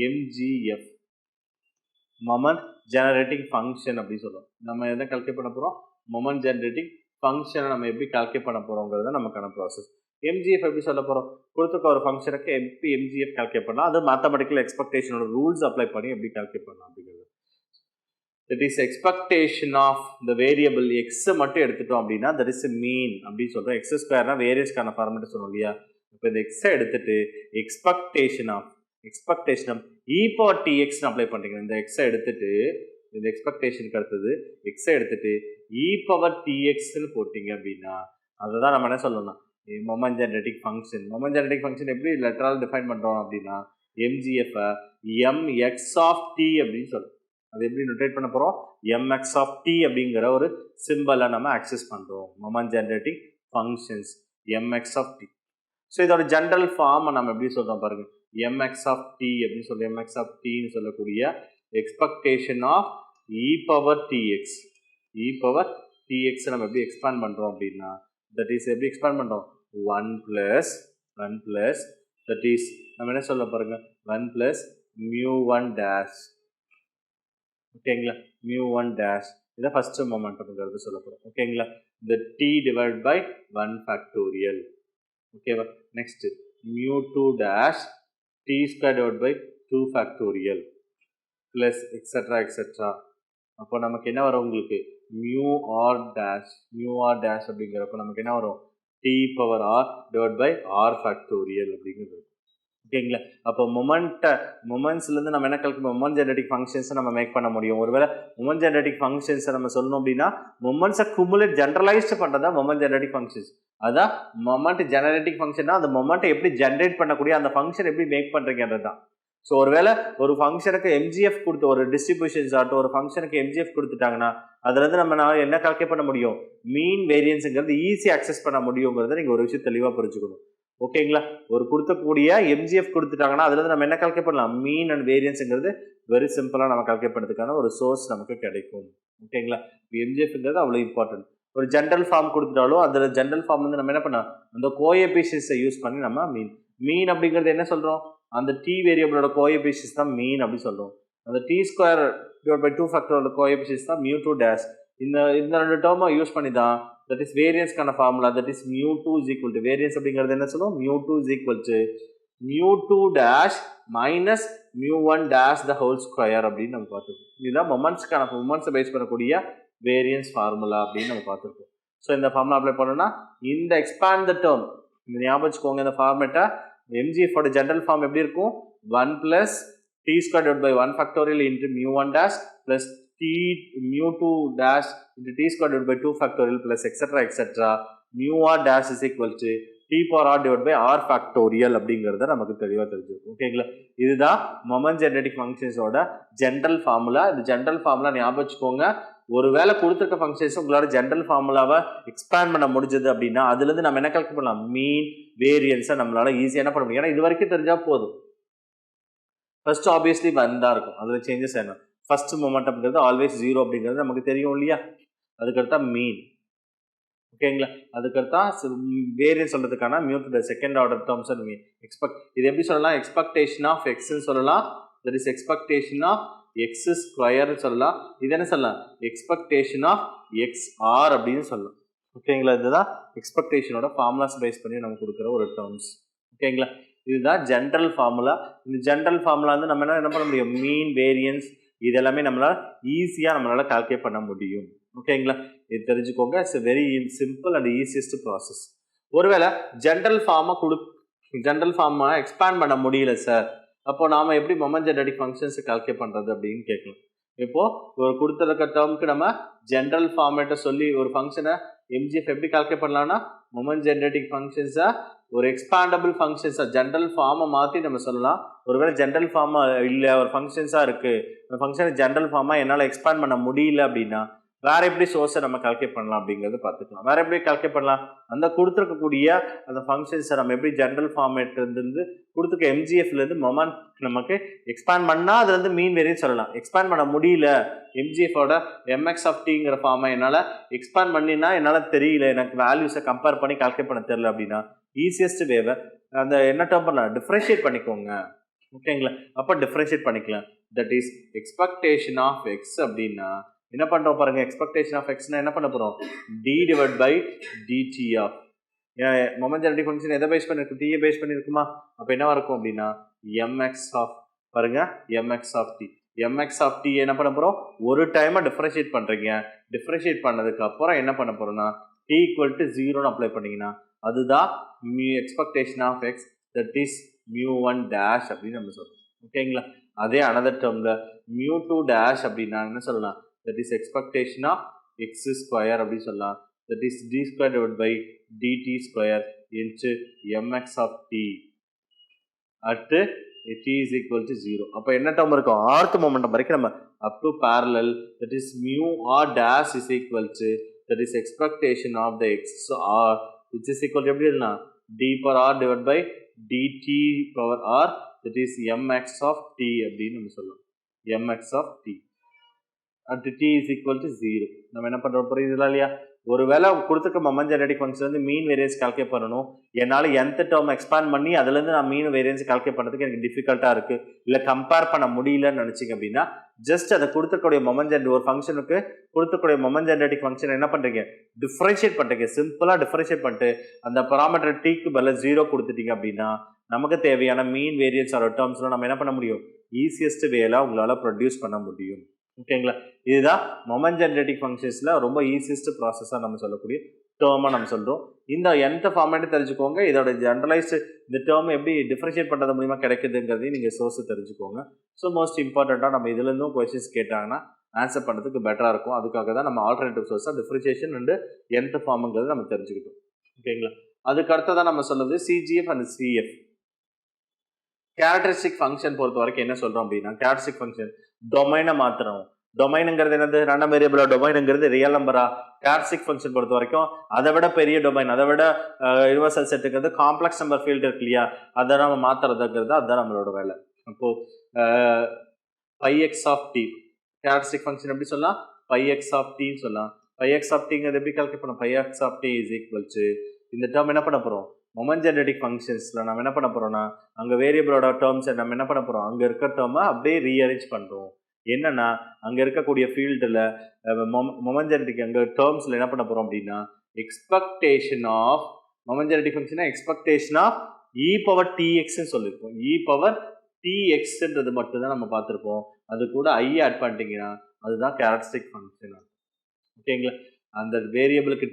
எம்ஜிஎஃப் மொமெண்ட் ஜெனரேட்டிங் ஃபங்க்ஷன் அப்படின்னு சொல்லுவோம். நம்ம எதை கால்குலேட் பண்ண போகிறோம், மொமெண்ட் ஜெனரேட்டிங் ஃபங்க்ஷனை நம்ம எப்படி கால்குலேட் பண்ண போகிறோங்கிறது நமக்கான ப்ராசஸ். எம்ஜிஎஃப் எப்படி சொல்ல போகிறோம், கொடுத்துருக்க ஒரு ஃபங்க்ஷனுக்கு எப்படி எம்ஜிஎஃப் கால்குலேட் பண்ணலாம், அது மேத்தமெட்டிக்கல் எக்ஸ்பெக்டேஷனோட ரூல்ஸ் அப்ளை பண்ணி எப்படி கால்குலேட் பண்ணலாம் அப்படிங்கிறது. that is expectation of the variable x மட்டும் எடுத்துட்டோம் அப்படின்னா that is mean அப்படின்னு சொல்கிறோம். எக்ஸ் ஸ்கொயர்னா வேரியன்ஸ்க்கான ஃபார்மேட் சொன்னோம் இல்லையா. இப்போ இந்த எக்ஸை எடுத்துட்டு expectation of e power tx apply பண்றீங்க. இந்த x எடுத்துட்டு இந்த எக்ஸ்பெக்டேஷனுக்கு அடுத்தது x எடுத்துட்டு e power tx ன்னு போட்டீங்க அப்படின்னா அதுதான் நம்ம என்ன சொல்லணும், moment generating function. Moment generating function எப்படி லெட்டரால் டிஃபைன் பண்றோம் அப்படின்னா mgf mx of t அப்படின்னு சொல்றோம். அது எப்படி நோட்டேட் பண்ண போறோம், mx of t அப்படிங்கிற ஒரு சிம்பலை நம்ம ஆக்சஸ் பண்றோம். Moment generating functions mx of t. So இதோட ஜென்ரல் ஃபார்மை நம்ம எப்படி சொல்றோம் பாருங்க, mx of t அப்படின்னு சொல்லி mx of t ன்னு சொல்லக்கூடிய expectation of e power tx. e power tx நம்ம எப்படி எக்ஸ்பேண்ட் பண்றோம் அப்படின்னா that is எப்படி எக்ஸ்பேண்ட் பண்றோம் 1 plus that is நம்ம என்ன சொல்ல பாருங்க 1 plus mu1 dash. ஓகேங்களா, mu1 dash இத ஃபர்ஸ்ட் மொமெண்டம்ங்கிறது சொல்ல போறோம். ஓகேங்களா, the t divided by 1 factorial. ஓகேவா, next mu2 dash t square divided by 2 factorial plus etc. அப்போ நமக்கு என்ன வரும் உங்களுக்கு mu r dash அப்படிங்கிறப்ப நமக்கு என்ன வரும் t power r divided by r factorial அப்படிங்கிறது. ஓகேங்களா, அப்போ மொமெண்ட்ஸ்லேருந்து நம்ம என்ன கல்குலேட் மொமெண்ட் ஜெனரேட்டிங் ஃபங்க்ஷன்ஸை நம்ம மேக் பண்ண முடியும். ஒருவேளை மொமெண்ட் ஜெனரேட்டிங் ஃபங்க்ஷன்ஸை நம்ம சொல்லணும் அப்படின்னா மொமெண்ட்ஸை குமுலேட் ஜென்ரலைஸ்ட் பண்ணுறதா மொமெண்ட் ஜெனரேட்டிங் ஃபங்க்ஷன்ஸ். அதான் மொமெண்ட் ஜெனரேட்டிஙங் ஃபங்க்ஷன்னா அந்த மொமெண்ட்டை எப்படி ஜென்ரேட் பண்ணக்கூடிய அந்த ஃபங்க்ஷன் எப்படி மேக் பண்ணுறீங்கன்றது தான். ஸோ ஒருவேளை ஒரு ஃபங்க்ஷனுக்கு எம்ஜிஎஃப் கொடுத்து ஒரு டிஸ்ட்ரிபியூஷன்ஸ் ஆகட்டும் ஒரு ஃபங்க்ஷனுக்கு எம்ஜிஎஃப் கொடுத்துட்டாங்கன்னா அதுலேருந்து நம்ம என்ன கால்குலேட் பண்ண முடியும், மீன் வேரியன்ஸுங்கிறது ஈஸியாக அக்சஸ் பண்ண முடியுங்கிறத நீங்கள் ஒரு விஷயம் தெளிவாக புரிஞ்சுக்கணும். ஓகேங்களா, ஒரு கொடுத்தக்கூடிய எம்ஜிஎஃப் கொடுத்துட்டாங்கன்னா அதுலேருந்து நம்ம என்ன கால்குலேட் பண்ணலாம், மீன் அண்ட் வேரியன்ஸுங்கிறது வெரி சிம்பிளாக நம்ம கால்குலேட் பண்ணுறதுக்கான ஒரு சோர்ஸ் நமக்கு கிடைக்கும். ஓகேங்களா, இப்போ எம்ஜிஎஃப்ங்கிறது அவ்வளோ இம்பார்ட்டன்ட். ஒரு ஜென்ரல் ஃபார்ம் கொடுத்துட்டாலும் அதில் ஜென்ரல் ஃபார்ம் வந்து நம்ம என்ன பண்ணலாம், அந்த கோஎஃபிஷியன்ஸை யூஸ் பண்ணி நம்ம மீன் அப்படிங்கிறது என்ன சொல்கிறோம், அந்த டி வேரியபிளோட கோஎஃபிஷியன்ஸ் தான் மீன் அப்படி சொல்கிறோம். அந்த டி ஸ்கொயர் டிவைட் பை 2 ஃபேக்டரோட கோஎஃபிஷியன்ஸ் தான் mu2 dash. இந்த ரெண்டு டேர்மை யூஸ் பண்ணி தான் தட் இஸ் வேரியன்ஸ்க்கான formula that is mu2 is equal to variance அப்படிங்கிறது என்ன சொல்லுவோம், mu2 is equal to mu2 dash minus mu1 dash the whole square அப்படின்னு நம்ம பார்த்துருக்கோம். இதுதான் மொமெண்ட்ஸை பேஸ் பண்ணக்கூடிய வேரியன்ஸ் ஃபார்முலா அப்படின்னு நம்ம பார்த்துருக்கோம். ஸோ இந்த ஃபார்முலா அப்ளை பண்ணோம்னா இந்த எக்ஸ்பேண்ட் த டேர்ம் இந்த ஞாபகம் வச்சுக்கோங்க. இந்த ஃபார்மேட்டை mgf ஜென்ரல் ஃபார்ம் எப்படி இருக்கும், 1 plus t square divided by 1 factorial into mu1 dash plus mu2 dash into t square divided by 2 factorial plus etc. mu r dash is equal to t power r divided by r factorial அப்படிங்கிறத நமக்கு தெளிவாக தெரிஞ்சிருக்கும். ஓகேங்களா, இதுதான் மொமெண்ட் ஜெனரேட்டிங் ஃபங்க்ஷன்ஸோட ஜென்ரல் ஃபார்முலா. இந்த ஜென்ரல் ஃபார்முலா ஞாபகம் வச்சுக்கோங்க. ஒருவேளை கொடுத்துருக்க ஃபங்க்ஷன்ஸ் உங்களோட ஜென்ரல் ஃபார்முலாவை எக்ஸ்பேண்ட் பண்ண முடிஞ்சது அப்படின்னா அதுலேருந்து நம்ம என்ன கால்குலேட் பண்ணலாம், மீன் வேரியன்ஸை நம்மளால ஈஸியாக என்ன பண்ண முடியும். ஏன்னா இது வரைக்கும் தெரிஞ்சால் போதும். ஃபர்ஸ்ட் ஆப்வியஸ்லி 1 தான் இருக்கும், அதில் சேஞ்சஸ் என்ன, ஃபர்ஸ்ட் மொமெண்டம்ங்கிறது ஆல்வேஸ் 0 அப்படிங்கிறது நமக்கு தெரியும் இல்லையா. அதுக்கடுத்தா மீன். ஓகேங்களா, அதுக்கடுத்தா வேரியன்ஸ் சொல்றதுக்கான மியூட் second order terms and mean இது எப்படி சொல்லலாம், எக்ஸ்பெக்டேஷன் ஆஃப் எக்ஸ்ன்னு சொல்லலாம். That is expectation of x ஸ்கொயர்னு சொல்லலாம். இது என்ன சொல்லலாம், எக்ஸ்பெக்டேஷன் ஆஃப் எக்ஸ் ஆர் அப்படின்னு சொல்லலாம். ஓகேங்களா, இதுதான் எக்ஸ்பெக்டேஷனோட ஃபார்முலாஸ் பேஸ் பண்ணி நம்ம கொடுக்குற ஒரு டேர்ம்ஸ். ஓகேங்களா, இதுதான் ஜென்ரல் ஃபார்முலா. இந்த ஜென்ரல் ஃபார்முலா வந்து நம்ம என்ன பண்ண முடியும், மீன் வேரியன்ஸ் இதெல்லாமே நம்மளால ஈஸியாக கால்குலேட் பண்ண முடியும். ஓகேங்களா, இது தெரிஞ்சுக்கோங்க. It's very simple and easiest process. ஒருவேளை ஜென்ரல் ஃபார்மை எக்ஸ்பேண்ட் பண்ண முடியல சார், அப்போ நாம எப்படி மொமெண்ட் ஜெனரேட்டிங் ஃபங்க்ஷன்ஸை கால்குலேட் பண்ணுறது அப்படின்னு கேட்கலாம். இப்போ ஒரு கொடுத்துருக்க டேர்முக்கு நம்ம ஜென்ரல் ஃபார்மேட்டை சொல்லி ஒரு ஃபங்க்ஷனை எம்ஜிஎஃப் எப்படி கால்குலேட் பண்ணலாம்னா மொமெண்ட் ஜெனரேட்டிங் ஃபங்க்ஷன்ஸை ஒரு எக்ஸ்பாண்டபிள் ஃபங்க்ஷன்ஸாக ஜென்ரல் ஃபார்மை மாற்றி நம்ம சொல்லலாம். ஒருவேளை ஜென்ரல் ஃபார்மாக இல்லை ஒரு ஃபங்க்ஷன்ஸாக இருக்குது, அந்த ஃபங்க்ஷனை ஜென்ரல் ஃபார்மாக என்னால் எக்ஸ்பேண்ட் பண்ண முடியல அப்படின்னா வேற எப்படி சோர்ஸை நம்ம கால்குலேட் பண்ணலாம் அப்படிங்கிறது பார்த்துக்கலாம். வேற எப்படி கால்குலேட் பண்ணலாம், அந்த கொடுத்துருக்கக்கூடிய அந்த ஃபங்க்ஷன்ஸை நம்ம எப்படி ஜென்ரல் ஃபார்மேட் இருந்து கொடுத்துருக்க எம்ஜிஎஃப்லேருந்து மொமெண்ட் நமக்கு எக்ஸ்பேண்ட் பண்ணால் அது வந்து மீன் வேரியன்ஸ் சொல்லலாம். எக்ஸ்பேண்ட் பண்ண முடியல எம்ஜிஎஃபோட எம்எக்ஸ் ஆஃப் டிங்கிற ஃபார்மை என்னால் எக்ஸ்பேண்ட் பண்ணினா என்னால் தெரியல, எனக்கு வேல்யூஸை கம்பேர் பண்ணி கால்குலேட் பண்ண தெரியல அப்படின்னா ஈஸியஸ்ட் வேவை அந்த என்ன டேர்ம் பண்ணலாம், டிஃப்ரென்ஷியேட் பண்ணிக்கோங்க. ஓகேங்களா, அப்போ டிஃப்ரென்ஷியேட் பண்ணிக்கலாம். That is expectation of x அப்படின்னா என்ன பண்ணுறோம் பாருங்க, எக்ஸ்பெக்டேஷன் ஆஃப் எக்ஸ்னா என்ன பண்ண போகிறோம், d divide by dt of moment generating function எதை பேஸ் பண்ணிருக்கும், டியை பேஸ் பண்ணியிருக்குமா, அப்போ என்னவா இருக்கும் அப்படின்னா எம்எக்ஸ் ஆஃப் பாருங்க MX of t. MX of t என்ன பண்ண போகிறோம், ஒரு டைமாக டிஃப்ரென்ஷியேட் பண்ணுறீங்க. டிஃப்ரென்ஷியேட் பண்ணதுக்கு அப்புறம் என்ன பண்ண போகிறோம்னா டி ஈக்குவல் டு 0ன்னு அப்ளை பண்ணிங்கன்னா அதுதான் expectation of x that is mu1 dash அப்படின்னு நம்ம சொல்கிறோம். ஓகேங்களா, அதே அனதர் டேர்மில் mu2 dash அப்படின்னா என்ன சொல்லலாம், that is expectation of x square அப்படின்னு சொல்லலாம். That is d square divide by dt square into MX of t at t is equal to 0. அப்போ என்ன டேர்ம் இருக்கும், ஆர்த் மொமெண்டம் வரைக்கும் நம்ம up to parallel, that is mu r dash is equal to, that is expectation of the x r which is equal to எப்படி எழுதலாம், d power r divided by dt power r, that is mx of t அப்படின்னு நம்ம சொல்லலாம். mx of t at t is equal to 0. நம்ம என்ன பண்ணுறோம் புரியுதுங்களா இல்லையா? ஒருவேளை கொடுத்துருக்க மொமெண்ட் ஜெனரேட்டிக் ஃபங்க்ஷன் வந்து மீன் வேரியன்ஸ் கால்குலேட் பண்ணணும், என்னால் nth டேர்ம் எக்ஸ்பேண்ட் பண்ணி அதுலேருந்து நான் மீன் வேரியன்ஸ் கால்குலேட் பண்ணுறதுக்கு எனக்கு டிஃபிகல்ட்டாக இருக்குது, இல்லை கம்பேர் பண்ண முடியலன்னு நினச்சிங்க அப்படின்னா ஜஸ்ட் அதை கொடுத்துக்கூடிய மொமெண்ட் ஜெனரேட் ஒரு ஃபங்க்ஷனுக்கு கொடுத்துக்கூடிய மொமெண்ட் ஜெனரேட்டிக் ஃபங்க்ஷன் என்ன பண்ணுறீங்க, டிஃப்ரென்ஷியேட் பண்ணுறீங்க. சிம்பிளாக டிஃப்ரென்ஷியேட் பண்ணிட்டு அந்த பராமீட்டர் டீக்கு பதில் 0 கொடுத்துட்டீங்க அப்படின்னா நமக்கு தேவையான மீன் வேரியன்ஸ் ஆர் டேர்ம்ஸ்லாம் நம்ம என்ன பண்ண முடியும், ஈஸியஸ்ட் வேல உங்களால் ப்ரொடியூஸ் பண்ண முடியும். ஓகேங்களா, இதுதான் மொமெண்ட் ஜெனரேட்டிக் ஃபங்க்ஷன்ஸில் ரொம்ப ஈஸியஸ்ட் ப்ராசஸாக நம்ம சொல்லக்கூடிய டேர்மாக நம்ம சொல்கிறோம். இந்த எந்த ஃபார்மேட்டு தெரிஞ்சுக்கோங்க, இதோட ஜென்ரலைஸ்டு இந்த டேர்ம் எப்படி டிஃப்ரென்ஷியேட் பண்ணுறது மூலிமா கிடைக்குதுங்கிறதையும் நீங்கள் சோர்ஸை தெரிஞ்சுக்கோங்க. ஸோ மோஸ்ட் இம்பார்ட்டண்ட்டாக நம்ம இதுலேருந்தும் கொஸ்டின்ஸ் கேட்டாங்கன்னா ஆன்சர் பண்ணுறதுக்கு பெட்டராக இருக்கும். அதுக்காக தான் நம்ம ஆல்டர்னேட்டிவ் சோர்ஸாக டிஃப்ரென்ஷியேஷன் அண்டு nth ஃபார்முங்கிறது நம்ம தெரிஞ்சுக்கிட்டோம். ஓகேங்களா, அதுக்கு அடுத்ததான் நம்ம சொல்லுறது CGF and CF. Characteristic function பொறுத்த வரைக்கும் என்ன சொல்கிறோம் அப்படின்னா, கேரக்டரிஸ்டிக் ஃபங்க்ஷன் டொமைனை மாற்றணும். டொமைனுங்கிறது என்னது, ரேண்டம் வேரியபிளா, டொமைனுங்கிறது ரியல் நம்பரா. கேரக்டரிஸ்டிக் ஃபங்க்ஷன் பொறுத்த வரைக்கும் அதை விட பெரிய டொமைன், அதை விட யூனிவர்சல் செட்டுங்கிறது காம்ப்ளெக்ஸ் நம்பர் ஃபீல்டு இருக்கு இல்லையா, அதை நம்ம மாற்றுறதுங்கிறது அதுதான் நம்மளோட வேலை. அப்போது பைஎக்ஸ் ஆஃப் டி கேரக்டரிஸ்டிக் ஃபங்க்ஷன் எப்படி சொல்லலாம், பைஎக்ஸ் ஆஃப் டின்னு சொல்லலாம். பைஎக்ஸ் ஆஃப் டிங்கிறது எப்படி கால்குலேட் பண்ணோம், phi x of t is equal to இந்த டேர்ம் என்ன பண்ண போகிறோம், மொமெண்ட் ஜெனரேட்டிக் ஃபங்க்ஷன்ஸில் நம்ம என்ன பண்ண போகிறோம்னா அங்கே வேரியபிளோட டேர்ம்ஸை நம்ம என்ன பண்ண போகிறோம், அங்கே இருக்க டேர்மை அப்படியே ரீஅரேஞ்ச் பண்ணுறோம். என்னன்னா அங்கே இருக்கக்கூடிய ஃபீல்டில் மொமெண்ட் ஜெனரேட்டிக் அங்கே டேர்ம்ஸில் என்ன பண்ண போகிறோம் அப்படின்னா எக்ஸ்பெக்டேஷன் ஆஃப் மொமெண்ட் ஜெனரேட்டிக் ஃபங்க்ஷனாக எக்ஸ்பெக்டேஷன் ஆஃப் இ பவர் டிஎக்ஸ்ன்னு சொல்லியிருப்போம். இ பவர் டிஎக்ஸ்ன்றது மட்டும்தான் நம்ம பார்த்துருப்போம். அது கூட ஐ ஆட் பண்ணிட்டீங்கன்னா அதுதான் கேரக்டரிஸ்டிக் ஃபங்க்ஷன். ஓகேங்களா, அந்த வேரியபிளுக்கு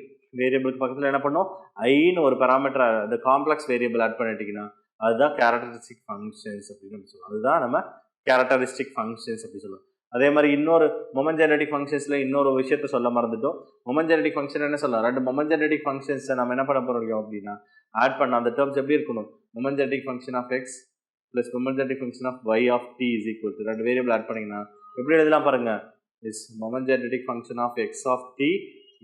பக்கத்தில் என்ன பண்ணோம், ஐன்னு ஒரு பேராமீட்டர் அந்த காம்ப்ளெக்ஸ் வேரியபிள் ஆட் பண்ணிட்டீங்கன்னா அதுதான் கேரக்டரிஸ்டிக் ஃபங்க்ஷன்ஸ் அப்படின்னு நம்ம சொல்லுவோம். அதுதான் நம்ம கேரக்டரிஸ்டிக் ஃபங்க்ஷன்ஸ் அப்படி சொல்லுவோம். அதே மாதிரி இன்னொரு மொமெண்ட் ஜெனரேட்டிக் ஃபங்க்ஷன்ஸில் இன்னொரு விஷயத்த சொல்ல மறந்துட்டோம். மொமெண்ட் ஜெனரேட்டிக் ஃபங்க்ஷன் என்ன சொல்லலாம், ரெண்டு மொமெண்ட் ஜெனரேட்டிக் ஃபங்க்ஷன்ஸை நம்ம என்ன பண்ண போகிறோம் அப்படின்னா ஆட் பண்ண அந்த டேர்ம்ஸ் எப்படி இருக்கணும், moment generating function of X plus moment generating function of y of t is equal to ரெண்டு வேரியபிள் ஆட் பண்ணிங்கன்னா எப்படி எழுதலாம் பாருங்க, is moment generating function of x of t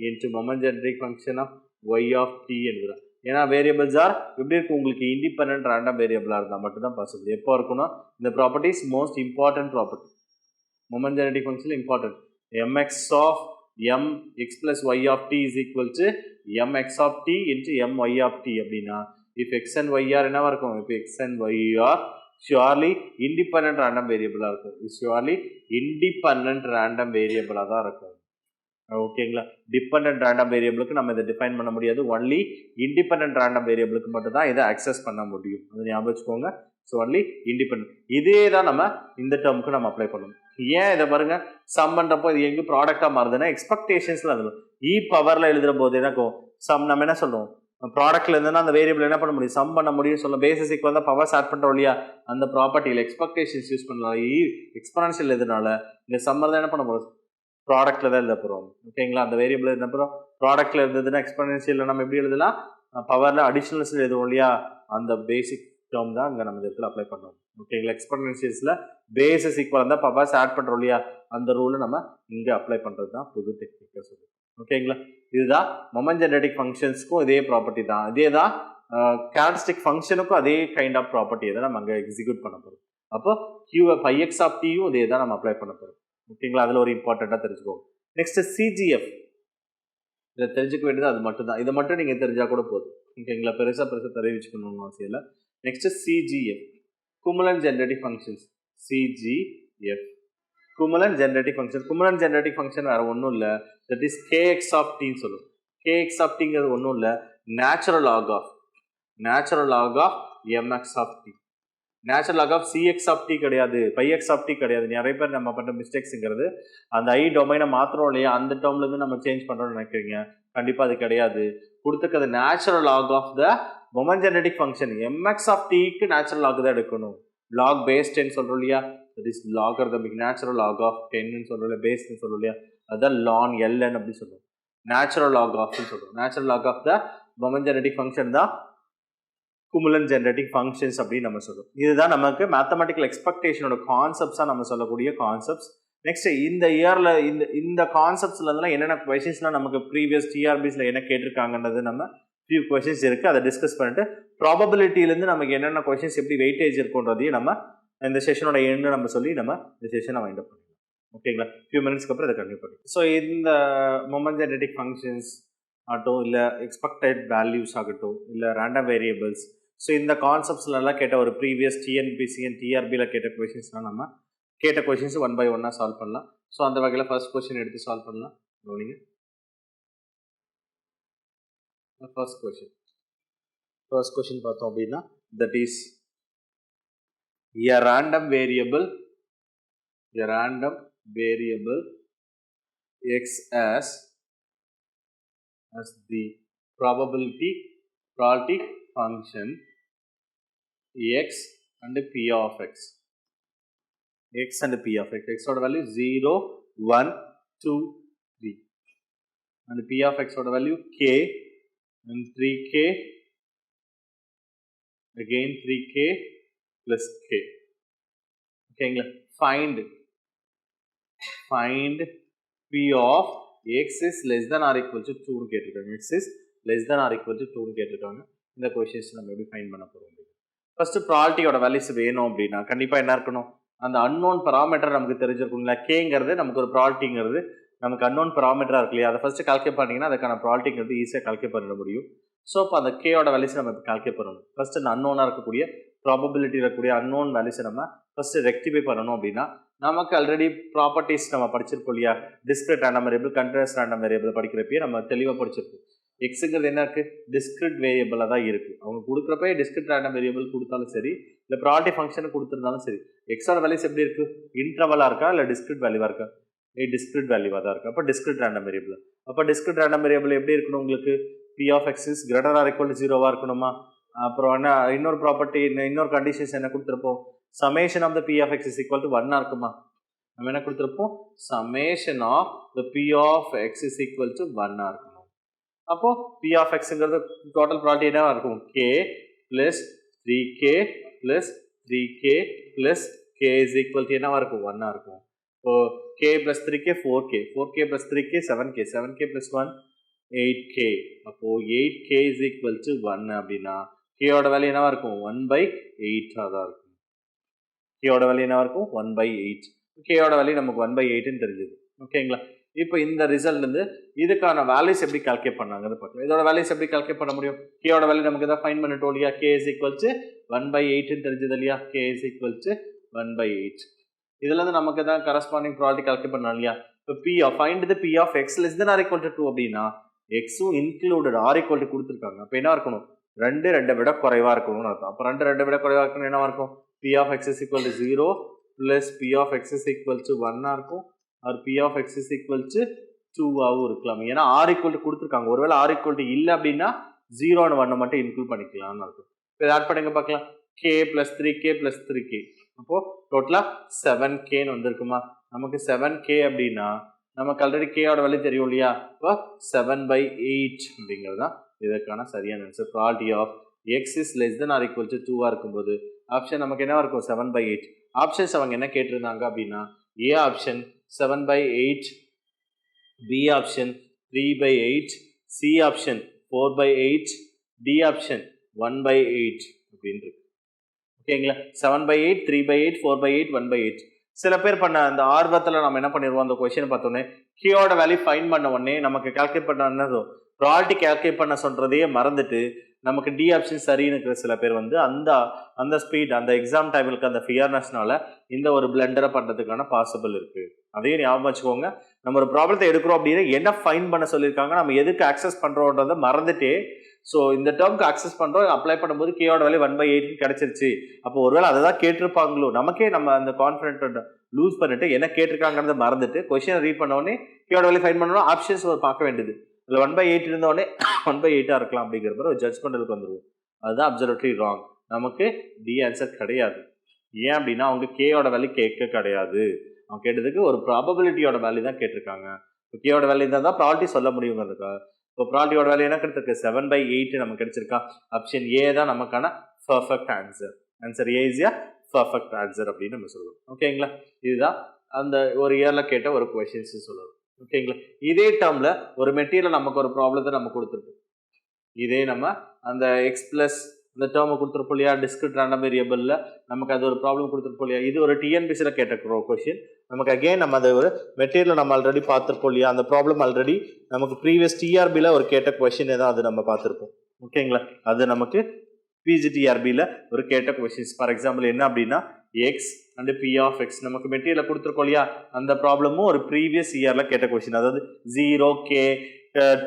into moment generating function of y of t எழுதுறேன். ஏன்னா வேரியபிள்ஸ் ஆர் எப்படி இருக்கும், உங்களுக்கு இண்டிபெண்டன்ட் ரேண்டம் வேரியபிளாக இருந்தால் மட்டும்தான் பாசிபிள். எப்போ இருக்கணும், இந்த property is most important property. Moment generating function important. mx of m x plus y of t is equal to mx of t into my of t அப்படின்னா if x and y are என்னவா இருக்கும், if x and y are surely independent random variable இருக்கும், surely independent random variable தான் இருக்கும். ஓகேங்களா, டிபெண்டன்ட் ரேண்டம் வேரியபிளுக்கு நம்ம இதை டிஃபைன் பண்ண முடியாது, ஒன்லி இண்டிபெண்டன்ட் ரேண்டம் வேரியபிளுக்கு மட்டும் தான் இதை அக்சஸ் பண்ண முடியும். அதை ஞாபகம் வச்சுக்கோங்க. So only independent. இதே தான் நம்ம இந்த டேர்முக்கு நம்ம அப்ளை பண்ணணும். ஏன் இதை பாருங்க, சம் பண்ணுறப்போ இது எங்கே ப்ராடக்டாக மாறுதுன்னா எக்ஸ்பெக்டேஷன்ஸில் எழுதணும். இ பவரில் எழுதுற போது எனக்கும் சம் நம்ம என்ன சொல்லுவோம், ப்ராடக்ட்ல இருந்துன்னா அந்த வேரியபிள் என்ன பண்ண முடியும், சம் பண்ண முடியும் சொல்ல. பேசிக் வந்து பவர்ஸ் ஆட் பண்ணுறோம் இல்லையா, அந்த ப்ராப்பர்ட்டியில் எக்ஸ்பெக்டேஷன்ஸ் யூஸ் பண்ணலாம். எக்ஸ்பொனன்ஷியல் எதுனால இந்த சம்மர் தான் என்ன பண்ண போகிறோம், ப்ராடக்ட்ல தான் எழுத போகிறோம். ஓகேங்களா, அந்த வேரியபிள் என்ன போகிறோம், ப்ராடக்ட்ல இருந்ததுன்னா எக்ஸ்பொனன்ஷியல் நம்ம எப்படி எழுதலாம், பவரில் அடிஷனல்ஸில் எழுதுவோம் இல்லையா, அந்த பேசிக் டேர்ம் தான் இங்கே நம்ம இடத்துல அப்ளை பண்ணோம். ஓகேங்களா, எக்ஸ்பொனன்ஷியல்ஸில் பேசஸ் ஈக்குவல் இருந்தால் பவர்ஸ் ஆட் பண்ணுறோம் இல்லையா, அந்த ரூலை நம்ம இங்கே அப்ளை பண்ணுறது தான் புது டெக்னிக்காக சொல்லுவோம். ஓகேங்களா, இதுதான் மொமெண்ட் ஜெனரேட்டிக் ஃபங்க்ஷன்ஸ்க்கும் இதே ப்ராப்பர்ட்டி தான், இதே தான் கேரக்டரிஸ்டிக் ஃபங்க்ஷனுக்கும் அதே கைண்ட் ஆஃப் ப்ராப்பர்ட்டியை தான் நம்ம அங்கே எக்ஸிக்யூட் பண்ண போகிறோம். அப்போ πx ஆஃப் டியும் இதே தான் நம்ம அப்ளை பண்ண போகிறோம். ஓகேங்களா, அதில் ஒரு இம்பார்ட்டண்ட்டாக தெரிஞ்சுக்கோங்க. நெக்ஸ்ட் சிஜிஎஃப், இதை தெரிஞ்சுக்க வேண்டியது அது மட்டும் தான். இதை மட்டும் நீங்கள் தெரிஞ்சால் கூட போதும். ஓகேங்களா, பெருசாக தெரிவிச்சுக்கணும்னு அவசியம் இல்லை. Next CGF, cumulant generating functions. CGF cumulant generating function. Cumulant generating function வேறு ஒன்றும் இல்லை, தட் இஸ் கேஎக்ஸ் ஆஃப் டின்னு சொல்லுவோம். கேஎக்ஸ் ஆஃப் டிங்கிறது ஒன்றும் இல்லை, natural log of m x of t. Natural log of c x of t கிடையாது, பைஎக்ஸ் ஆஃப் டி கிடையாது. நிறைய பேர் நம்ம பண்ணுற மிஸ்டேக்ஸுங்கிறது அந்த ஐ டொமைனை மாத்திரம் இல்லையா, அந்த டேர்ம்லேருந்து நம்ம சேஞ்ச் பண்ணுறோம்னு நினைக்கிறீங்க. கண்டிப்பாக அது கிடையாது. கொடுத்துக்கிறது natural log of the moment generating function. M x of டிக்கு நேச்சுரல் லாக் தான் எடுக்கணும். லாக் பேஸ்டுன்னு சொல்கிறோம் இல்லையா, that is logarithmic natural log of 10 சொல்றோம், பேஸ்னு சொல்றோம் இல்லையா, அதுதான் லான் ln அப்படி சொல்லுவோம். நேச்சுரல் லாக் ஆஃப் சொல்றோம். Natural log of the moment generating function தான் குமுலன்ட் ஜெனரேட்டிங் ஃபங்க்ஷன்ஸ் அப்படின்னு நம்ம சொல்றோம். இதுதான் நமக்கு மேத்தமெட்டிக்கல் எக்ஸ்பெக்டேஷனோட கான்செப்ட்ஸா நம்ம சொல்லக்கூடிய கான்செப்ட்ஸ். நெக்ஸ்ட் இந்த இயர்ல இந்த கான்செப்ட்ஸ்ல இருந்தாலும் என்னென்ன கொஸ்டின்ஸ்லாம் நமக்கு ப்ரீவியஸ் டிஆர்பிஸ்ல என்ன கேட்டிருக்காங்கன்றது நம்ம ஃபியூ கொஸ்டின்ஸ் இருக்கு, அதை டிஸ்கஸ் பண்ணிட்டு ப்ராபபிலிட்டியிலேருந்து நமக்கு என்னென்ன கொஸ்டின்ஸ் எப்படி வெயிட்டேஜ் இருக்குன்றதையும் நம்ம இந்த செஷனோட எண்டு நம்ம சொல்லி நம்ம இந்த செஷனை வைண்ட் அப் பண்ணிக்கலாம். ஓகேங்களா, ஃபியூ மினிட்ஸ்க்கு அப்புறம் இதை கண்டினியூ பண்ணி. ஸோ இந்த மொமெண்ட் ஜெனரேட்டிக் ஃபங்க்ஷன்ஸ் ஆகட்டும், இல்லை எக்ஸ்பெக்டட் வேல்யூஸ் ஆகட்டும், இல்லை ரேண்டம் வேரியபிள்ஸ், ஸோ இந்த கான்செப்ட்ஸ்லாம் கேட்ட ஒரு ப்ரீவியஸ் டிஎன்பிசி அண்ட் டிஆர்பியில் கேட்ட கொஷின்ஸ்லாம் நம்ம கேட்ட கொஷின்ஸ் 1 by 1 சால்வ் பண்ணலாம். ஸோ அந்த வகையில் ஃபர்ஸ்ட் கொஸ்டின் எடுத்து சால்வ் பண்ணலாம். கவனிங்க, ஃபர்ஸ்ட் கொஸ்டின் பார்த்தோம் அப்படின்னா, that is a random variable x as the probability function x and p of x. X and p of x. X oda value 0, 1, 2, 3. And p of x oda value k and 3k. Again 3k plus k. Okay, find p of x is less than or equal to 2 னு கேட்டிருக்காங்க. x is less than or equal to 2 னு கேட்டிருக்காங்க. இந்த கொஸ்டின்ஸ் நம்ம எப்படி ஃபைண்ட் பண்ண போறோம்? ஃபர்ஸ்ட் ப்ராபபிலிட்டியோட வேல்யூஸ் வேணும் அப்படின்னா கண்டிப்பா என்ன இருக்கணும், அந்த அன்னோன் பராமீட்டர் நமக்கு தெரிஞ்சிருக்கும்ல. கேங்கிறது நமக்கு ஒரு ப்ராபபிலிட்டிங்கிறது நமக்கு அன்னோன் பராமீட்டரா இருக்கு இல்லையா, அதை ஃபர்ஸ்ட் கால்குலேட் பண்ணீங்கன்னா அதுக்கான ப்ராபபிலிட்டிங்கிறது ஈஸியாக கால்குலேட் பண்ண முடியும். ஸோ இப்போ அந்த கேயோட வேல்யூஸ் நம்ம கால்குலேட் பண்ணணும். ஃபர்ஸ்ட் இந்த அன்னோனாக இருக்கக்கூடிய ப்ராபபிலிட்டி இருக்கக்கூடிய அன்னோன் வேல்யூஸை நம்ம ஃபர்ஸ்ட் ரெக்டிஃபை பண்ணணும். அப்படின்னா நமக்கு ஆல்ரெடி ப்ராப்பர்ட்டிஸ் நம்ம படிச்சிருக்கோம் இல்லையா, discrete random variable, continuous random variable படிக்கிறப்பயே நம்ம தெளிவாக படிச்சிருக்கோம். எக்ஸுங்கிறது என்ன இருக்கு, டிஸ்கிரிட் வேரியபிளாக தான் இருக்கு. அவங்க கொடுக்குறப்ப டிஸ்கிரிட் ரேண்டம் வேரியபிள் கொடுத்தாலும் சரி, இல்லை ப்ராபர்ட்டி ஃபங்க்ஷன் கொடுத்துருந்தாலும் சரி, எக்ஸோட வேல்யூஸ் எப்படி இருக்கு, இன்டர்வலாக இருக்கா இல்லை டிஸ்கிரிட் வேல்யூவாக இருக்கா, டிஸ்கிரிட் வேல்யூவாக தான் இருக்கு. அப்போ டிஸ்கிரிட் ரேண்டம் வேரியபிள். அப்போ டிஸ்கிரிட் ரேண்டம் வேரியபிள் எப்படி இருக்கணும் உங்களுக்கு, p of x is greater or equal to 0 இருக்கணுமா. அப்புறம் என்ன இன்னொரு ப்ராப்பர்ட்டி, இன்னொரு கண்டிஷன்ஸ் என்ன கொடுத்துருப்போம், summation of the p of x is equal to 1 இருக்குமா. நம்ம என்ன கொடுத்துருப்போம், summation of the p of x is equal to 1 இருக்கணும். அப்போ p of xங்கிறது டோட்டல் ப்ராப்பர்ட்டி என்னவா இருக்கும், k plus 3k plus 3k plus k is equal to என்னவா இருக்கும், 1 இருக்கும். இப்போ k plus 3k 4k, 4k plus 3k 7k, 7k plus 1 8k. அப்போ 8k is equal to 1 அப்படின்னா k ஓட வேல்யூ என்னவா இருக்கும், 1/8 தான் இருக்கும். k ஓட வேல்யூ என்னவா இருக்கும், 1/8. k ஓட வேல்யூ நமக்கு 1/8 ன்னு தெரிஞ்சது. ஓகேங்களா, இப்போ இந்த ரிசல்ட் இருந்து இதுக்கான வேல்யூஸ் எப்படி கால்குலேட் பண்ணாங்கன்னு பார்க்கலாம். இதோட வேல்யூஸ் எப்படி கால்குலேட் பண்ண முடியும், k ஓட வேல்யூ நமக்கு தான் ஃபைண்ட் பண்ணிட்டோம் இல்லையா, k is equal to 1/8 ன்னு தெரிஞ்சது இல்லையா, k is equal to 1/8. இதுல இருந்து நமக்கு தான் கரஸ்பாண்டிங் ப்ராபபிலிட்டி கால்குலேட் பண்ணோம் இல்லையா. இப்போ find the p of x less than or equal to 2 அப்படின்னா எக்ஸும் இன்க்ளூடட் ஆர் ஈக்குவல் டு கொடுத்துருக்காங்க. அப்போ என்ன இருக்கணும், 2 விட குறைவா இருக்கணும்னு அர்த்தம். அப்போ 2 விட குறைவா இருக்கணும் என்னவா இருக்கும், p of x is equal to 0 plus p of x is equal to 1 இருக்கும், R p of x is equal to 2 ஆகவும் இருக்கலாம். ஏன்னா ஆர் ஈக்குவல் டு கொடுத்துருக்காங்க. ஒருவேளை ஆர் ஈக்குவல் டு இல்லை அப்படின்னா 0 and 1 மட்டும் இன்க்ளூட் பண்ணிக்கலாம்னு இருக்கும். இப்போ இதை ஆட் பண்ணுங்க பார்க்கலாம், k plus 3k plus 3k. அப்போ டோட்டலா 7kன்னு வந்திருக்குமா. நமக்கு 7k அப்படின்னா நமக்கு ஆல்ரெடி கேயோட வேல்யூ தெரியும் இல்லையா, இப்போ 7/8 அப்படிங்கிறது தான் இதற்கான சரியான answer. Probability of X is less than or equal to 2 இருக்கும்போது ஆப்ஷன் நமக்கு என்ன இருக்கும், 7/8. ஆப்ஷன்ஸ் அவங்க என்ன கேட்டிருந்தாங்க அப்படின்னா, A option 7/8, B option 3/8, C option 4/8, D option 1/8 அப்படின்ட்டு. ஓகேங்களா, 7/8, 3/8, 4/8, 1/8. சில பேர் பண்ண அந்த ஆர்வத்தில் நம்ம என்ன பண்ணிடுவோம், அந்த கொஸ்டின் பார்த்தோன்னே கியோட வேல்யூ ஃபைண்ட் பண்ண உடனே நமக்கு கால்குலேட் பண்ண என்னதோ ப்ராபபிலிட்டி கால்குலேட் பண்ண சொல்றதையே மறந்துட்டு நமக்கு டி ஆப்ஷன் சரின்னு இருக்கிற சில பேர் வந்து அந்த ஸ்பீட், அந்த எக்ஸாம் டைமுக்கு அந்த ஃபியர்னஸ்னால இந்த ஒரு பிளண்டரை பண்ணுறதுக்கான பாசிபிள் இருக்கு. அதையும் ஞாபகம் வச்சுக்கோங்க. நம்ம ஒரு ப்ராப்ளத்தை எடுக்கிறோம் அப்படின்னா என்ன ஃபைண்ட் பண்ண சொல்லியிருக்காங்க, நம்ம எதுக்கு ஆக்சஸ் பண்ணுறோன்றதை மறந்துட்டே ஸோ இந்த டேர்முக்கு அக்சஸ் பண்ணுறோம், அப்ளை பண்ணும்போது கேயோட வேல்யூ 1/8 கிடைச்சிருச்சு. அப்போ ஒருவேளை அதை தான் கேட்டிருப்பாங்களோ, நமக்கே நம்ம அந்த கான்ஃபிடென்ட் லூஸ் பண்ணிட்டு என்ன கேட்டிருக்காங்கிறத மறந்துட்டு கொஸ்டினை ரீட் பண்ண உடனே கேயோட வேல்யூ ஃபைண்ட் பண்ணணும், ஆப்ஷன்ஸ் பார்க்க வேண்டியது. இல்லை 1/8 இருந்தோடனே 1/8 இருக்கலாம் அப்படிங்கிற மாதிரி ஒரு ஜட்ஜ்மெண்ட்டுக்கு வந்துடுவோம். அதுதான் அப்சல்யூட்லி ராங். நமக்கு டி ஆன்சர் கிடையாது. ஏன் அப்படின்னா அவங்க கேயோட வேல்யூ கேட்க கிடையாது. அவங்க கேட்டதுக்கு ஒரு ப்ராபபிலிட்டியோட வேல்யூ தான் கேட்டிருக்காங்க. இப்போ கேயோட வேல்யூ இருந்தால் தான் ப்ராபபிலிட்டி சொல்ல முடியுங்கிறதுக்கா. இப்போ ப்ராபபிலிட்டியோட வேல்யூ என்ன கிடைச்சிருக்கு? 7/8 நமக்கு கிடைச்சிருக்கா. ஆப்ஷன் ஏ தான் நமக்கான perfect answer. Answer A is perfect answer அப்படின்னு நம்ம சொல்லுவோம். ஓகேங்களா? இதுதான் அந்த ஒரு இயரில் கேட்ட ஒரு கொஷின்ஸ் சொல்லுவோம். ஓகேங்களா? இதே டேர்மில் ஒரு மெட்டீரியல் நமக்கு ஒரு ப்ராப்ளத்தை நம்ம கொடுத்துருப்போம். இதே நம்ம அந்த எக்ஸ் பிளஸ் இந்த டேர்மை கொடுத்துருப்போம் இல்லையா, டிஸ்கிரிட் ரேண்டம் வேரியபிளில் நமக்கு அது ஒரு ப்ராப்ளம் கொடுத்துருப்போம் இல்லையா. இது ஒரு டிஎன்பிசியில் கேட்ட கொஷின். நமக்கு அகெயின் நம்ம அது ஒரு மெட்டீரியல் நம்ம ஆல்ரெடி பார்த்துருப்போம் இல்லையா. அந்த ப்ராப்ளம் ஆல்ரெடி நமக்கு ப்ரீவியஸ் டிஆர்பியில் ஒரு கேட்ட கொஷின் தான் அது நம்ம பார்த்துருப்போம். ஓகேங்களா? அது நமக்கு பிஜிடிஆர்பியில் ஒரு கேட்ட கொஷின்ஸ். ஃபார் எக்ஸாம்பிள் என்ன அப்படின்னா x and p of x நமக்கு மெட்டீரியல் கொடுத்துருக்கோம் இல்லையா. அந்த ப்ராப்ளமும் ஒரு ப்ரீவியஸ் இயரில் கேட்ட கொஷின். அதாவது 0k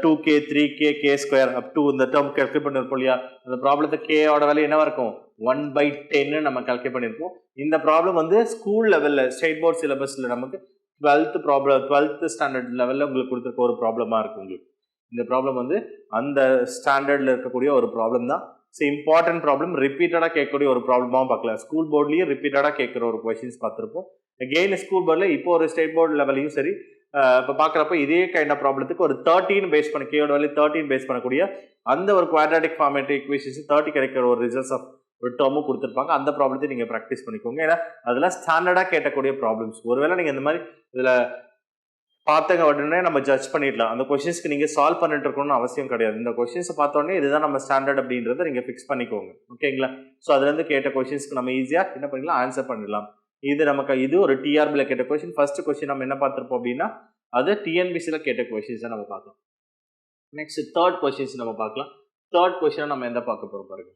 2k 3k k square up to இந்த டேர்ம் கால்குலேட் பண்ணிருப்போம் இல்லையா. அந்த ப்ராப்ளத்தை கேயோட வேல்யூ என்னவா இருக்கும்? 1/10 நம்ம கால்குலேட் பண்ணியிருப்போம். இந்த ப்ராப்ளம் வந்து ஸ்கூல் லெவலில் ஸ்டேட் போர்ட் சிலபஸில் நமக்கு 12th ஸ்டாண்டர்ட் லெவலில் உங்களுக்கு கொடுத்துருக்க ஒரு ப்ராப்ளமாக இருக்கும். உங்களுக்கு இந்த ப்ராப்ளம் வந்து அந்த ஸ்டாண்டர்டில் இருக்கக்கூடிய ஒரு ப்ராப்ளம் தான். ஸோ இம்பார்ட்டன்ட் ப்ராப்ளம், ரிப்பீட்டடாக கேட்கக்கூடிய ஒரு ப்ராப்ளமாகவும் பார்க்கலாம். ஸ்கூல் போர்ட்லேயும் ரிப்பீட்டடாக கேட்குற ஒரு கொஷின்ஸ் பார்த்துருப்போம். அகெயின் ஸ்கூல் போர்டில் இப்போ ஒரு ஸ்டேட் போர்டு லெவலையும் சரி இப்போ பார்க்குறப்ப இதே கைண்ட் ஆஃப் ப்ராப்ளத்துக்கு ஒரு 13 பேஸ் பண்ண கேயோட வேல்யூ 13 பேஸ் பண்ணக்கூடிய அந்த ஒரு குவாட்ராட்டிக் ஃபார்மேட் ஈக்குவேஷன்ஸ் 30 கிடைக்கிற ஒரு ரிசல்ட்ஸ் ஆஃப் ஒரு டேர்மும் கொடுத்துருப்பாங்க. அந்த ப்ராப்ளத்தை நீங்கள் ப்ராக்டிஸ் பண்ணிக்கோங்க. ஏன்னா அதெல்லாம் ஸ்டாண்டர்டாக கேட்கக்கூடிய ப்ராப்ளம்ஸ். ஒருவேளை நீங்கள் இந்த மாதிரி இதில் பார்த்தங்க உடனே நம்ம ஜட்ஜ் பண்ணிடலாம். அந்த கொஷின்ஸ்க்கு நீங்கள் சால்வ் பண்ணிட்டு இருக்கணும்னு அவசியம் கிடையாது. இந்த கொஷின்ஸை பார்த்தோன்னே இதுதான் நம்ம ஸ்டாண்டர்ட் அப்படின்றத நீங்கள் ஃபிக்ஸ் பண்ணிக்கோங்க. ஓகேங்களா? ஸோ அதுலேருந்து கேட்ட கொஷின்ஸ்க்கு நம்ம ஈஸியாக என்ன பண்ணிடலாம், ஆன்சர் பண்ணிடலாம். இது நமக்கு இது ஒரு டிஆர்பியில் கேட்ட கொஷின். ஃபர்ஸ்ட் கொஷின் நம்ம என்ன பார்த்துருப்போம் அப்படின்னா அது டிஎன்பிசியில் கேட்ட கொஷின்ஸ் தான் நம்ம பார்க்கலாம். நெக்ஸ்ட் தேர்ட் கொஷின்ஸ் நம்ம பார்க்கலாம். தேர்ட் கொஷினை நம்ம எந்த பார்க்க போகிறோம் பாருங்க.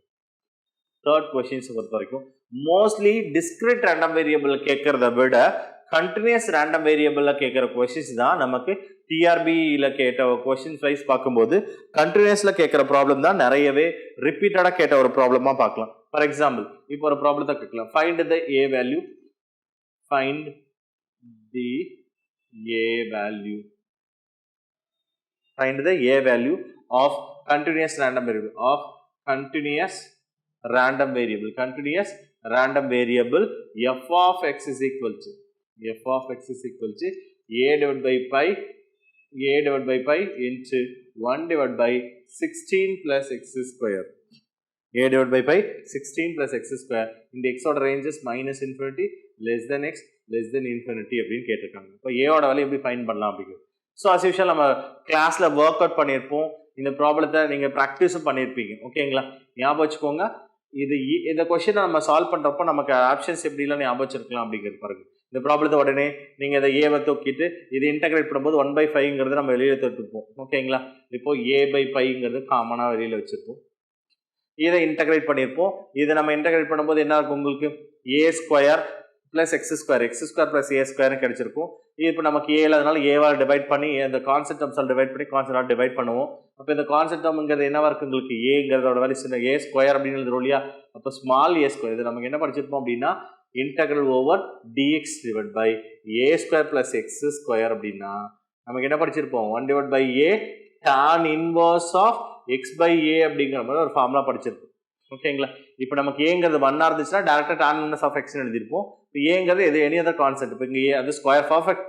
தேர்ட் கொஷின்ஸ் பொறுத்த வரைக்கும் மோஸ்ட்லி டிஸ்கிரிட் ரேண்டம் வேரியபிள் கேட்கறத விட கண்டினியூஸ் ரேண்டம் வேரியபிளில் கேட்குற கொஷின்ஸ் தான் நமக்கு டிஆர்பியில் கேட்ட கொஷின்ஸ் வைஸ் பார்க்கும்போது கண்டினியூஸில் கேட்குற ப்ராப்ளம் தான் நிறையவே ரிப்பீட்டடாக கேட்ட ஒரு ப்ராப்ளமாக பார்க்கலாம். ஃபார் எக்ஸாம்பிள் இப்போ ஒரு ப்ராப்ளத்தை கேட்கலாம். Find the A value. Find the A value. Find the A value of continuous random variable. Of continuous random variable. Continuous random variable f of x is equal to f of x is equal to a divided by pi into 1 divided by 16 plus x square. A divided by pi 16 plus x square. In the x order ranges minus infinity, less than x, less than infinity அப்படின்னு கேட்டிருக்காங்க. இப்போ ஏவோட வேல்யூ எப்படி ஃபைண்ட் பண்ணலாம் அப்படிங்கிறது. ஸோ அஸ் யூஷுவல் நம்ம கிளாஸில் ஒர்க் அவுட் பண்ணியிருப்போம். இந்த ப்ராப்ளத்தை நீங்கள் ப்ராக்டிஸும் பண்ணியிருப்பீங்க. ஓகேங்களா? ஞாபகம் வச்சுக்கோங்க. இந்த கொஸ்டினை நம்ம சால்வ் பண்ணுறப்போ நமக்கு ஆப்ஷன்ஸ் எப்படிலாம் ஞாபகம் வச்சிருக்கலாம் அப்படிங்கிறது பாருங்க. இந்த ப்ராப்ளத்தை உடனே நீங்கள் இதை ஏவை தூக்கிட்டு இது இன்டகிரேட் பண்ணும்போது 1/5ங்கிறது நம்ம வெளியில் தொட்டுப்போம். ஓகேங்களா? இப்போ a/5ங்கிறது காமனாக வெளியில் வச்சுருப்போம். இதை இன்டகிரேட் பண்ணியிருப்போம். இதை நம்ம இன்டகிரேட் பண்ணும்போது என்ன இருக்கும்? உங்களுக்கு a square plus x square plus a ஸ்கொயர்னு கிடைச்சிருக்கும். இது இப்போ நமக்கு ஏல அதனால ஏவால் டிவைட் பண்ணி அந்த கான்செப்ட் டேர்ம்ஸால் டிவைட் பண்ணி கான்செப்டால் டிவைட் பண்ணுவோம். அப்போ இந்த கான்செப்ட் டேர்ம்ங்கிறது என்னவா இருக்குது? உங்களுக்கு ஏங்கிறதோட வேல்யூ சின்ன ஏ ஸ்கொயர் அப்படின்னு எழுதுறோம் இல்லையா. அப்போ ஸ்மால் ஏ ஸ்கொயர் இது நமக்கு என்ன படிச்சிருப்போம் அப்படின்னா integral over d x divide by a square plus x square அப்படின்னா நமக்கு என்ன படிச்சிருப்போம்? 1 divide by a tan inverse of x by a அப்படிங்கிற மாதிரி ஒரு ஃபார்முலா படிச்சிருப்போம். ஓகேங்களா? இப்போ நமக்கு ஏங்கிறது 1 இருந்துச்சுன்னா டேரக்டாக டான் இன்வர்ஸ் ஆஃப் எக்ஸ்னு எழுதிருப்போம். இப்போ ஏங்கிறது எது எனி அதர் கான்செப்ட். இப்போ இங்கே அது ஸ்கொயர் பர்ஃபெக்ட்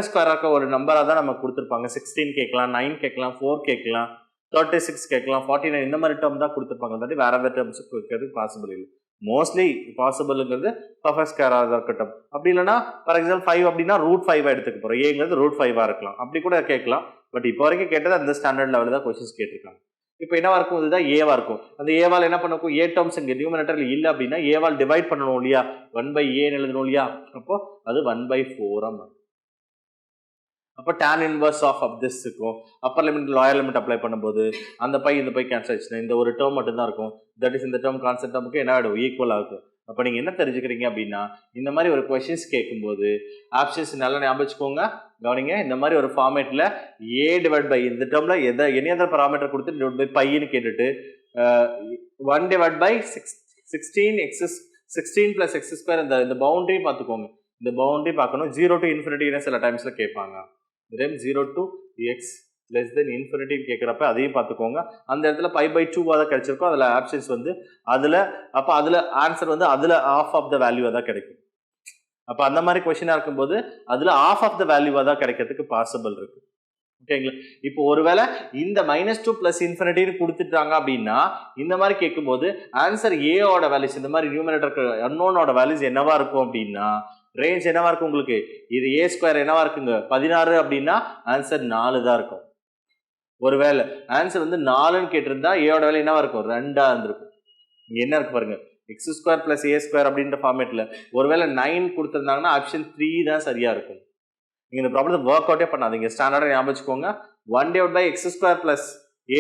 ஸ்கொயராக இருக்க ஒரு நம்பராக தான் நமக்கு கொடுத்துருப்பாங்க. 16 கேட்கலாம், 9 கேட்கலாம், 4 கேட்கலாம், 36 கேட்கலாம், 49 இந்த மாதிரி டேர்ம் தான் கொடுத்துருப்பாங்க. அதாவது வேற எதாவது டேர்ம்ஸ் கேட்கறது பாசிபிள் இல்லை. மோஸ்ட்லி பாசிபிள்ங்கிறது பர்ஃபெக்ட் ஸ்கொயராக இருக்கட்டும். அப்படி இல்லைன்னா ஃபார் எக்ஸாம்பிள் 5 அப்படின்னா √5 எடுத்துக்க போகிறோம். ஏங்கிறது √5 இருக்கலாம். அப்படி கூட கேட்கலாம். பட் இப்போ வரைக்கும் கேட்டது அந்த ஸ்டாண்டர்ட் லெவலில் தான் கொஸ்டின்ஸ் கேட்டிருக்காங்க. இப்போ என்னவா இருக்கும்? இதுதான் ஏவா இருக்கும். அந்த ஏவால் என்ன பண்ணும்? ஏ டேர்ம்ஸ் இங்கே நியூமரேட்டரில் இல்லை அப்படின்னா ஏவால் டிவைட் பண்ணணும் இல்லையா. 1/a எழுதணும் இல்லையா. அப்போ அது 1/4 இருக்கும். அப்போ tan இன்வர்ஸ் ஆஃப் திஸ் இருக்கும். Upper limit lower limit apply பண்ணும்போது அந்த பை இந்த பை கேன்சல் ஆயிடுச்சுன்னா இந்த ஒரு டேர்ம் மட்டும்தான் இருக்கும். தட் இஸ் இந்த டேர்ம் கான்செப்ட் டேர்முக்கு என்ன ஆகிடும்? ஈக்குவலாக இருக்கும். அப்போ நீங்கள் என்ன தெரிஞ்சுக்கிறீங்க அப்படின்னா இந்த மாதிரி ஒரு கொஸ்டின்ஸ் கேட்கும்போது ஆப்ஷன்ஸ் நல்லா ஞாபகம் வச்சுக்கோங்க. கவனிங்க, இந்த மாதிரி ஒரு ஃபார்மேட்டில் ஏ டிவைட் பை இந்த டேர்மில் எனி அதர் பராமீட்டர் கொடுத்து டிவைட் பை பைன்னு கேட்டுட்டு 1 divide by 16 plus x square இந்த பவுண்டரி பார்த்துக்கோங்க. இந்த பவுண்டரி பார்க்கணும். 0 to infinity சில டைம்ஸில் கேட்பாங்க. 0 to x லெஸ் தென் இன்ஃபினிட்டின்னு கேட்குறப்ப அதையும் பார்த்துக்கோங்க. அந்த இடத்துல பை பை 2 தான் கிடைச்சிருக்கும். அதில் ஆப்ஷன்ஸ் வந்து அதில் அப்போ அதில் ஆன்சர் வந்து அதில் ஆஃப் ஆஃப் த வேல்யூவாக தான் கிடைக்கும். அப்போ அந்த மாதிரி கொஸ்டினாக இருக்கும்போது அதில் ஆஃப் ஆஃப் த வேல்யூவாக தான் கிடைக்கிறதுக்கு பாசிபிள் இருக்கு. ஓகேங்களா? இப்போ ஒருவேளை இந்த -2 + இன்ஃபினிட்டின்னு கொடுத்துட்டாங்க அப்படின்னா இந்த மாதிரி கேட்கும்போது ஆன்சர் ஏவோட வேல்யூஸ் இந்த மாதிரி நியூமரேட்டருக்கு அன்னோனோட வேல்யூஸ் என்னவா இருக்கும் அப்படின்னா ரேஞ்ச் என்னவா இருக்கும் உங்களுக்கு? இது A² என்னவா இருக்குங்க? 16 அப்படின்னா ஆன்சர் 4 தான் இருக்கும். ஒருவேளை ஆன்சர் வந்து 4ன்னு கேட்டிருந்தா ஏவோட வேல்யூ என்னவா இருக்கும்? 2ஆ இருந்திருக்கும். இங்க என்ன இருக்கு பாருங்க, x² + A² அப்படின்ற ஃபார்மேட்ல ஒருவேளை 9 கொடுத்துருந்தாங்கன்னா ஆப்ஷன் 3 தான் சரியா இருக்கும். நீங்க இந்த ப்ராப்ளத்தை ஒர்க் அவுட்டே பண்ணாதீங்க. ஸ்டாண்டர்டா ஞாபகம் வச்சுக்கோங்க. 1/x² +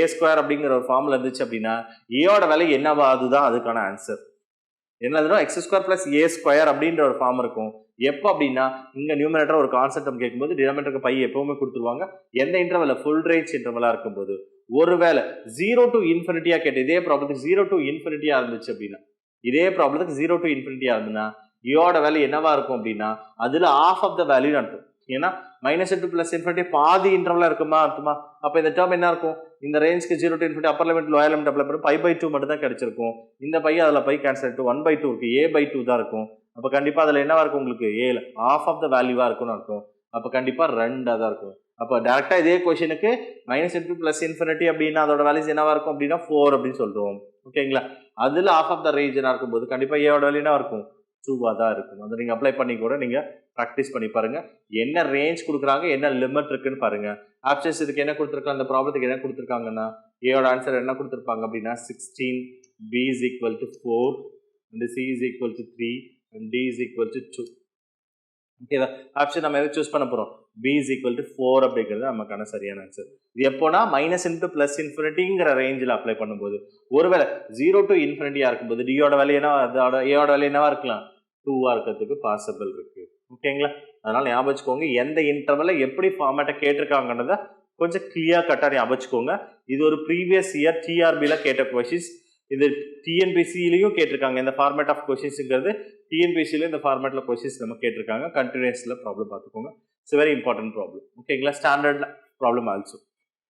A² அப்படிங்கிற ஒரு ஃபார்முலா இருந்துச்சு அப்படின்னா ஏவோட வேல்யூ என்னவா அதுதான் அதுக்கான ஆன்சர். என்னதுன்னா x² + A² அப்படின்ற ஒரு ஃபார்ம் இருக்கும். எப்போ அப்படின்னா இங்க நியூமரேட்டர் ஒரு கான்செப்ட் நம்ம கேட்கும்போது டினாமினேட்டருக்கு பை எப்பவுமே கொடுத்துருவாங்க. எந்த இன்டர்வல்ல ஃபுல் ரேஞ்ச் இன்டர்வலா இருக்கும்போது ஒருவேளை 0 to இன்ஃபினிட்டியா கேட்டு இதே ப்ராப்ளத்துக்கு 0 to இன்ஃபினிட்டியா இருந்துச்சு அப்படின்னா இதே ப்ராப்ளத்துக்கு 0 to இன்ஃபினிட்டியா இருந்துன்னா ஏவோட வேல்யூ என்னவா இருக்கும் அப்படின்னா அதுல ஆஃப் ஆஃப் த வேல்யூ அர்த்தம். ஏன்னா -2 + இன்ஃபினிட்டி பாதி இன்டர்வலா இருக்குமா அர்த்தமா? அப்ப இந்த டேர்ம் என்ன இருக்கும்? இந்த ரேஞ்ச்க்கு 0 to infinity upper limit lower limit apply பண்ணி பை பை 2 மட்டும் தான் கிடைச்சிருக்கும். இந்த பை அதுல பை கேன்சல் ஆயிட்டு 1/2 இருக்கு. A/2 தான் இருக்கும். அப்ப கண்டிப்பா அதுல என்னவா இருக்கும் உங்களுக்கு? ஏல ஆஃப் ஆஃப் த வேல்யூவா இருக்கும்னு அர்த்தம். அப்ப கண்டிப்பா 2ஆ தான் இருக்கும். அப்ப டைரக்டா இதே क्वेश्चनக்கு -2 + இன்ஃபினிட்டி அப்படின்னா அதோட வேல்யூஸ் என்னவா இருக்கும் அப்படின்னா 4 அப்படின்னு சொல்றோம். ஓகேங்களா? அதுல ஆஃப் ஆஃப் த ரேஞ்ச் என்ன இருக்கும்போது கண்டிப்பா ஏவோட வேல்யூ என்ன இருக்கும்? 2ஆ தான் இருக்கும். அதை நீங்க அப்ளை பண்ணி கூட நீங்க ப்ராக்டிஸ் பண்ணி பாருங்க. என்ன ரேஞ்ச் கொடுக்குறாங்க, என்ன லிமிட் இருக்குன்னு பாருங்க. ஆப்ஷன்ஸ் இதுக்கு என்ன கொடுத்துருக்காங்க, அந்த ப்ராப்ளத்துக்கு என்ன கொடுத்துருக்காங்கன்னா ஏவோட ஆன்சர் என்ன கொடுத்துருப்பாங்க அப்படின்னா 16, B is equal to 4 and C is equal to 3 and D is equal to 2. ஓகேவா? ஆப்ஷன் நம்ம எதை சூஸ் பண்ண போறோம்? B is equal to 4 அப்படிங்கிறது நமக்கான சரியான ஆன்சர். இது எப்போனா -into +இன்ஃபினிட்டிங்கிற ரேஞ்சில் அப்ளை பண்ணும்போது ஒருவேளை 0 to இன்ஃபினிட்டியா இருக்கும்போது டியோட வேல்யூ என்ன அதோட ஏவோட வேல்யூ என்னவா இருக்கலாம்? 2ஆ இருக்கிறதுக்கு பாசிபிள் இருக்கு. ஓகேங்களா? அதனால ஞாபகம் வச்சுக்கோங்க. எந்த இன்டர்வல்ல எப்படி ஃபார்மேட்டை கேட்டிருக்காங்கன்றத கொஞ்சம் கிளியர் கட்டா ஞாபகம் வச்சுக்கோங்க. இது ஒரு ப்ரீவியஸ் இயர் டிஆர்பில கேட்ட கொஸ்டின்ஸ். இது டிஎன்பிசிலையும் கேட்டிருக்காங்க. இந்த ஃபார்மேட் ஆஃப் கொஸ்டின்ஸ்ங்கிறது டிஎன்பிசில இந்த ஃபார்மேட்ல கொஸ்டின்ஸ் நம்ம கேட்டிருக்காங்க. கண்டினியூஸ்ல ப்ராப்ளம் பார்த்துக்கோங்க. It's very important problem. ஓகேங்களா? Standard problem also.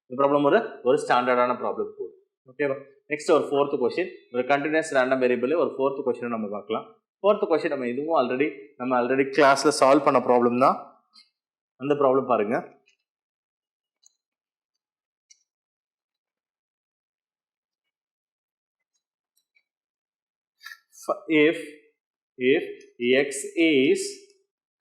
இந்த ப்ராப்ளம் ஒரு ஸ்டாண்டர்டான ப்ராப்ளம் கூட. ஓகேவா? நெக்ஸ்ட் ஒரு 4th கொஸ்டின். ஒரு கண்டினியூஸ் ரேண்டம் வேரியபிள் ஒரு 4th கொஸ்டின் நம்ம பார்க்கலாம். 4th கொஸ்டின் நம்ம இதுவும் ஆல்ரெடி கிளாஸ்ல சால்வ் பண்ண ப்ராப்ளம் தான். அந்த ப்ராப்ளம் பாருங்க. If x is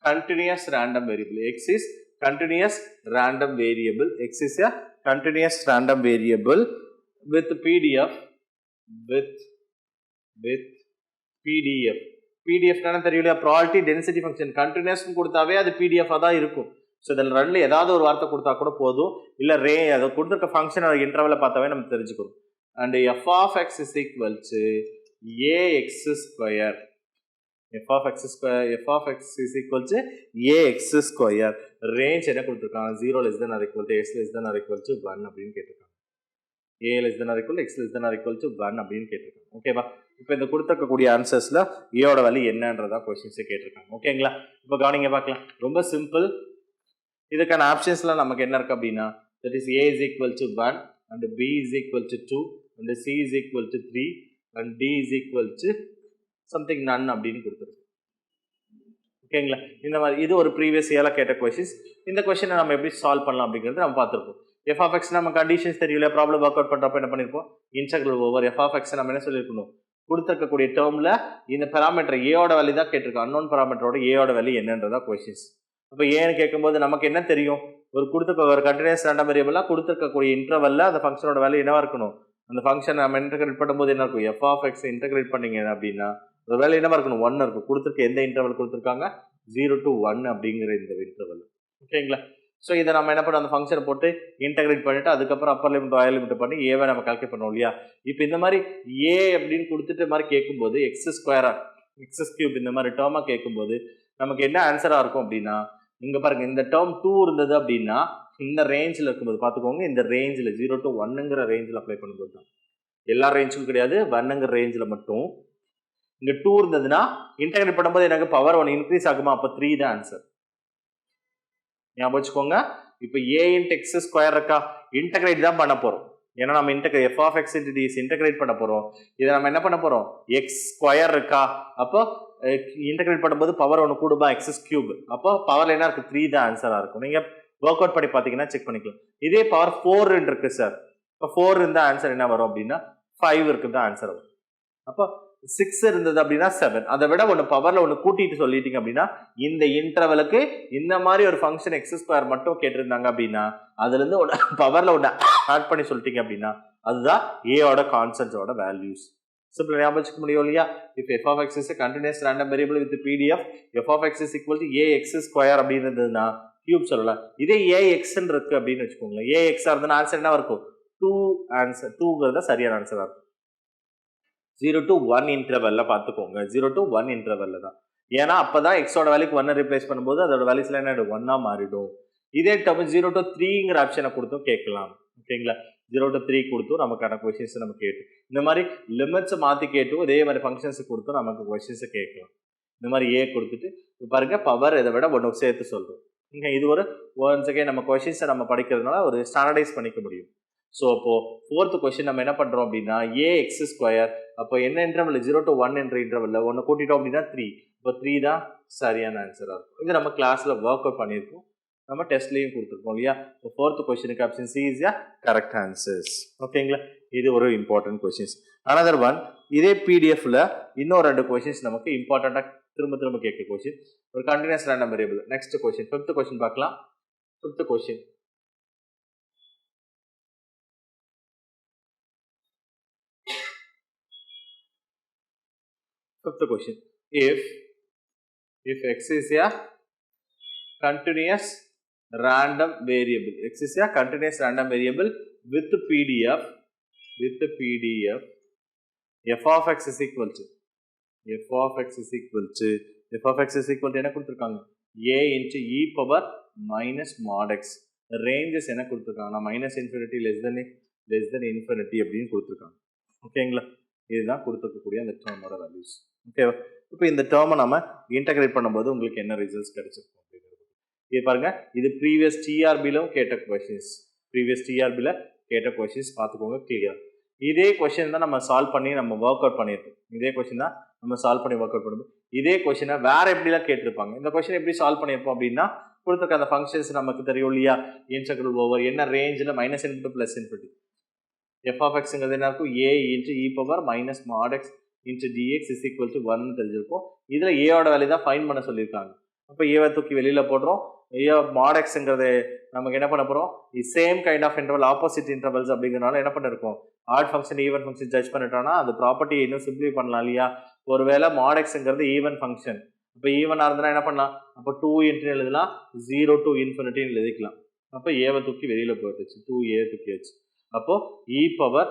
continuous random variable, x is continuous random variable, x is a continuous random variable with PDF னா தெரியலையா? ப்ராபபிலிட்டி டென்சிட்டி ஃபங்க்ஷன் கண்டினியூஸ் கொடுத்தாவே அது PDF தான் இருக்கும். ஸோ இதில் ரெண்டுல ஏதாவது ஒரு வார்த்தை கொடுத்தா கூட போதும். இல்லை அதை கொடுத்துருக்க ஃபங்க்ஷன் இன்டர்வலை பார்த்தாவே நம்ம தெரிஞ்சுக்கணும். And f of x is equal to ax square. f of x is equal to ax square. Range என்ன கொடுத்துருக்காங்க? 0 less than or equal to x less than or equal to 1 அப்படின்னு கேட்டிருக்காங்க. a less than or equal to x less than or equal to 1 அப்படின்னு கேட்டிருக்காங்க. ஓகேவா? இப்போ இந்த கொடுத்துருக்கக்கூடிய ஆன்சர்ஸ்ல ஏவோட வேல்யூ என்னன்றதா கொஸ்டின்ஸை கேட்டிருக்காங்க. ஓகேங்களா? இப்போ கவனிங்க பார்க்கலாம். ரொம்ப சிம்பிள். இதுக்கான ஆப்ஷன்ஸ்லாம் நமக்கு என்ன இருக்கு அப்படின்னா that is a is equal to 1 and b is equal to 2 and c is equal to 3 and d is equal to something none அப்படின்னு கொடுத்துருக்கு. ஓகேங்களா? இந்த மாதிரி இது ஒரு ப்ரீவியஸ் இயர்ல கேட்ட கொஸ்டின்ஸ். இந்த கொஸ்டினை நம்ம எப்படி சால்வ் பண்ணலாம் அப்படிங்கிறது நம்ம பார்த்துருப்போம். f of x நம்ம கண்டிஷன்ஸ் தெரியல, ப்ராப்ளம் ஒர்க் அவுட் பண்றப்ப என்ன பண்ணிருப்போம்? Integral over f of x நம்ம என்ன சொல்லிருக்கணும்? கொடுத்துருக்கக்கூடிய டேர்ம்ல இந்த பாராமீட்டர் ஏயோட வேல்யூ தான் கேட்டிருக்கோம். அன்னோன் பாராமீட்டரோட ஏயோட வேல்யூ என்னன்றதா கொஸ்டின்ஸ். அப்போ ஏன்னு கேட்கும்போது நமக்கு என்ன தெரியும்? ஒரு கண்டினியூஸ் ரேண்டம் வேரியபிளா கொடுத்துருக்கக்கூடிய இன்டர்வல்ல அந்த ஃபங்க்ஷனோட வேல்யூ என்னவா இருக்கணும்? அந்த ஃபங்க்ஷன் நம்ம இன்டெகிரேட் பண்ணும்போது என்ன இருக்கும்? f of x இன்டெகிரேட் பண்ணீங்க அப்படின்னா ஒரு வேல்யூ என்னவா இருக்கணும்? 1 இருக்கும். கொடுத்துருக்க எந்த இன்டர்வல் கொடுத்துருக்காங்க? 0 to 1 அப்படிங்கிற இந்த இன்டர்வல். ஓகேங்களா? ஸோ இதை நம்ம என்ன பண்ணோம்? அந்த ஃபங்க்ஷனை போட்டு இன்டெகிரேட் பண்ணிட்டு அதுக்கப்புறம் அப்பர் லிமிட் லோயர் லிமிட் பண்ணி ஏவை நம்ம கால்குலேட் பண்ணோம் இல்லையா? இப்போ இந்த மாதிரி ஏ அப்படின்னு கொடுத்துட்டு மாதிரி கேட்கும்போது x² இந்த மாதிரி டேர்மாக கேட்கும்போது நமக்கு என்ன ஆன்சராக இருக்கும் அப்படின்னா இங்கே பாருங்க, இந்த டேர்ம் 2 இருந்தது அப்படின்னா இந்த ரேஞ்சில் இருக்கும்போது பார்த்துக்கோங்க. இந்த ரேஞ்சில் 0 to 1ங்கிற ரேஞ்சில் அப்ளை பண்ணும்போது தான், எல்லா ரேஞ்சும் கிடையாது, 1ங்கிற ரேஞ்சில் மட்டும். இங்கே 2 இருந்ததுன்னா இன்டெகிரேட் பண்ணும்போது எனக்கு பவர் 1 இன்க்ரீஸ் ஆகுமா? அப்போ 3 தான் ஆன்சர். ஞாபகம் வச்சுக்கோங்க. இப்போ a into x ஸ்கொயர் இருக்கா, இன்டகிரேட் தான் பண்ண போறோம். ஏன்னா நம்ம f of x into ds integrate பண்ண போறோம். இதை நம்ம என்ன பண்ண போறோம், x ஸ்கொயர் இருக்கா, அப்போ இன்டகிரேட் பண்ணும்போது பவர் ஒன்று கூடுமா, x கியூப். அப்போ பவர்ல என்ன இருக்கு, 3 தான் ஆன்சரா இருக்கும். நீங்க ஒர்க் அவுட் பண்ணி பார்த்தீங்கன்னா செக் பண்ணிக்கலாம். இதே பவர் 4 இருக்கு சார், இப்போ 4 இருந்தால் ஆன்சர் என்ன வரும் அப்படின்னா 5 இருக்குது தான் ஆன்சர் வரும். அப்போ 6 இருந்தது அப்படின்னா 7. அதை விட ஒன்று பவர்ல ஒன்று கூட்டிட்டு சொல்லிட்டீங்க அப்படின்னா, இந்த இன்டர்வலுக்கு இந்த மாதிரி ஒரு ஃபங்க்ஷன் எக்ஸ் ஸ்கொயர் மட்டும் கேட்டிருந்தாங்க அப்படின்னா, அதுல இருந்து ஒன்று பவர்ல ஒன்று ஆட் பண்ணி சொல்லிட்டீங்க அப்படின்னா, அதுதான் ஏயோட கான்ஸ்டன்டோட வேல்யூஸ். சிம்பிள் ஞாபகம் வச்சுக்க முடியும் இல்லையா? If f of x is a continuous random variable with PDF, f of x is equal to ax square அப்படின்றதுன்னா கியூப் சொல்லலாம். இதே ax இருக்கு அப்படின்னு வச்சுக்கோங்களேன், ax இருந்தா ஆன்சர் என்ன இருக்கும், 2 ஆன்சர், 2ங்கிறது சரியான ஆன்சரா இருக்கும். 0 to 1 இன்டர்வல்ல பார்த்துக்கோங்க, 0 to 1 இன்டர்வல்ல தான். ஏன்னா அப்பதான் எக்ஸோட வேல்யூக்கு 1 ரிப்ளேஸ் பண்ணும்போது அதோட வேல்யூஸ்ல என்ன ஆயிடும், 1 மாறிடும். இதே டேர்ம் 0 to 3ங்கிற ஆப்ஷனை கொடுத்தும் கேட்கலாம். ஓகேங்களா, 0 to 3 கொடுத்தும் நமக்கான கொஸ்டின்ஸ் நம்ம கேட்டு, இந்த மாதிரி லிமிட்ஸ் மாற்றி கேட்டும் இதே மாதிரி ஃபங்க்ஷன்ஸ் கொடுத்தும் நமக்கு கொஸ்டின்ஸை கேட்கலாம். இந்த மாதிரி ஏ கொடுத்துட்டு பாருங்க பவர் இதை விட ஒன்று சேர்த்து சொல்றோம். இது ஒரு ஒன்ஸ் அகைன் நம்ம கொஸ்டின்ஸை நம்ம படிக்கிறதுனால ஒரு ஸ்டாண்டர்டைஸ் பண்ணிக்க முடியும். ஸோ அப்போ 4th கொஸ்டின் நம்ம என்ன பண்றோம் அப்படின்னா ax ஸ்கொயர், அப்போ என்ன இன்டர்வல் 0 to 1 என்ற இன்டர்வல்ல ஒன்று கூட்டிட்டோம் அப்படின்னா 3, இப்போ 3 தான் சரியான ஆன்சராக இருக்கும். இது நம்ம கிளாஸ்ல ஒர்க் அவுட் பண்ணியிருக்கோம், நம்ம டெஸ்ட்லையும் கொடுத்துருக்கோம் இல்லையா. இப்போ 4th கொஸ்டினுக்கு option C is yeah correct answers. ஓகேங்களா, இது ஒரு இம்பார்ட்டன்ட் கொஸ்டின்ஸ். அனதர் ஒன், இதே பிடிஎஃப்ல இன்னும் 2 கொஸ்டின்ஸ் நமக்கு இம்பார்ட்டண்டா திரும்ப திரும்ப கேட்க கொஸ்டின், ஒரு continuous random variable. Next question 5th question பார்க்கலாம். 5th question, if x is a continuous random variable, x is a continuous random variable with PDF f of x is equal to என்ன கொடுத்திருக்காங்க, a into e power minus mod x. ranges என்ன கொடுத்திருக்காங்க, minus infinity less than infinity அப்படின்னு கொடுத்திருக்காங்க. ஓகேங்களா, இதுதான் கொடுத்துருக்கக்கூடிய அந்த டேர்மோட வேல்யூஸ். ஓகேவா, இப்போ இந்த டேர்மை நம்ம இன்டகிரேட் பண்ணும்போது உங்களுக்கு என்ன ரிசல்ட்ஸ் கிடைச்சிருக்கும் அப்படிங்கிறது இது பாருங்க. இது ப்ரீவியஸ் டிஆர்பிலும் கேட்ட கொஸ்டின்ஸ், பார்த்துக்கோங்க கிளியர். இதே கொஸ்டின் தான் நம்ம சால்வ் பண்ணி நம்ம ஒர்க் அவுட் பண்ணியிருக்கோம். இதே கொஸ்டினை வேற எப்படிலாம் கேட்டிருப்பாங்க. இந்த கொஸ்டின் எப்படி சால்வ் பண்ணியிருப்போம் அப்படின்னா, கொடுத்துருக்க அந்த ஃபங்க்ஷன்ஸ் நமக்கு தெரியும் இல்லையா, இன்டெகிரல் ஓவர் என்ன ரேஞ்சில் minus infinity plus infinity, f of xங்கிறது என்ன இருக்கும், a into e power minus mod x into dx is equal to 1 தெரிஞ்சிருக்கும். இதில் ஏயோட வேல்யூ தான் ஃபைண்ட் பண்ண சொல்லியிருக்காங்க. அப்போ ஏவை தூக்கி வெளியில் போடுறோம். ஏ mod xங்கிறது நமக்கு என்ன பண்ண போகிறோம், same kind of interval, opposite intervals அப்படிங்கிறனால என்ன பண்ணிருக்கோம், odd function even function judge பண்ணிட்டோம்னா அந்த ப்ராப்பர்ட்டி இன்னும் சிம்பிளி பண்ணலாம் இல்லையா. ஒருவேளை mod xங்கிறது ஈவன் ஃபங்க்ஷன், அப்போ ஈவனாக இருந்ததுன்னா என்ன பண்ணலாம், அப்போ 2 இன்ட்டு எழுதலாம், 0 to infinity எழுதிக்கலாம். அப்போ ஏவை தூக்கி வெளியில் போயிடுச்சு, 2a தூக்கியாச்சு. அப்போ e power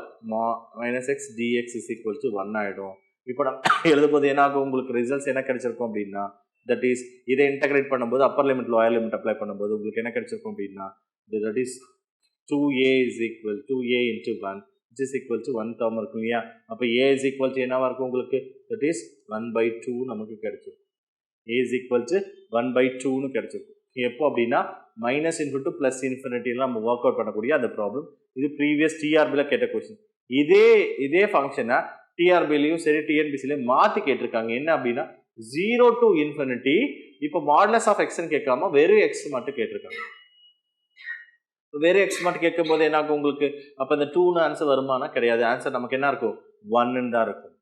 minus x dx is equal to 1 ஆயிடும். இப்போ நம்ம எழுதும்போது என்ன ஆகும், உங்களுக்கு ரிசல்ட்ஸ் என்ன கிடைச்சிருக்கும் அப்படின்னா, தட் இஸ் இதை இன்டகிரேட் பண்ணும்போது upper limit lower limit apply பண்ணும்போது உங்களுக்கு என்ன கிடைச்சிருக்கும் அப்படின்னா, that is 2a is equal to a into 1 which is equal to 1 term இருக்கும் இல்லையா. அப்போ a is equal to என்னவா இருக்கும் உங்களுக்கு, தட் இஸ் 1/2 நமக்கு கிடைச்சிருக்கும். a is equal to 1/2 கிடைச்சிருக்கும். எப்போ அப்படின்னா மைனஸ் இன்ஃபினிட்டி பிளஸ் இன்ஃபினிட்டிலாம் நம்ம ஒர்க் அவுட் பண்ணக்கூடிய அந்த ப்ராப்ளம். இது ப்ரீவியஸ் டிஆர்பியில் கேட்ட கொஸ்டின். இதே ஃபங்க்ஷனை டிஆர்பிலையும் சரி டிஎன்பிசிலையும் மாற்றி கேட்டிருக்காங்க. என்ன அப்படின்னா 0 to infinity, இப்போ மாடுலஸ் ஆஃப் எக்ஸ்ன்னு கேட்காம வெறும் எக்ஸ் மட்டும் கேட்டிருக்காங்க. வெறும் எக்ஸ் மட்டும் கேட்கும் போது என்ன ஆகும் உங்களுக்கு, அப்போ இந்த 2ன்னு ஆன்சர் வருமானா கிடையாது, ஆன்சர் நமக்கு என்ன இருக்கும், 1ன்னு தான் இருக்கும்.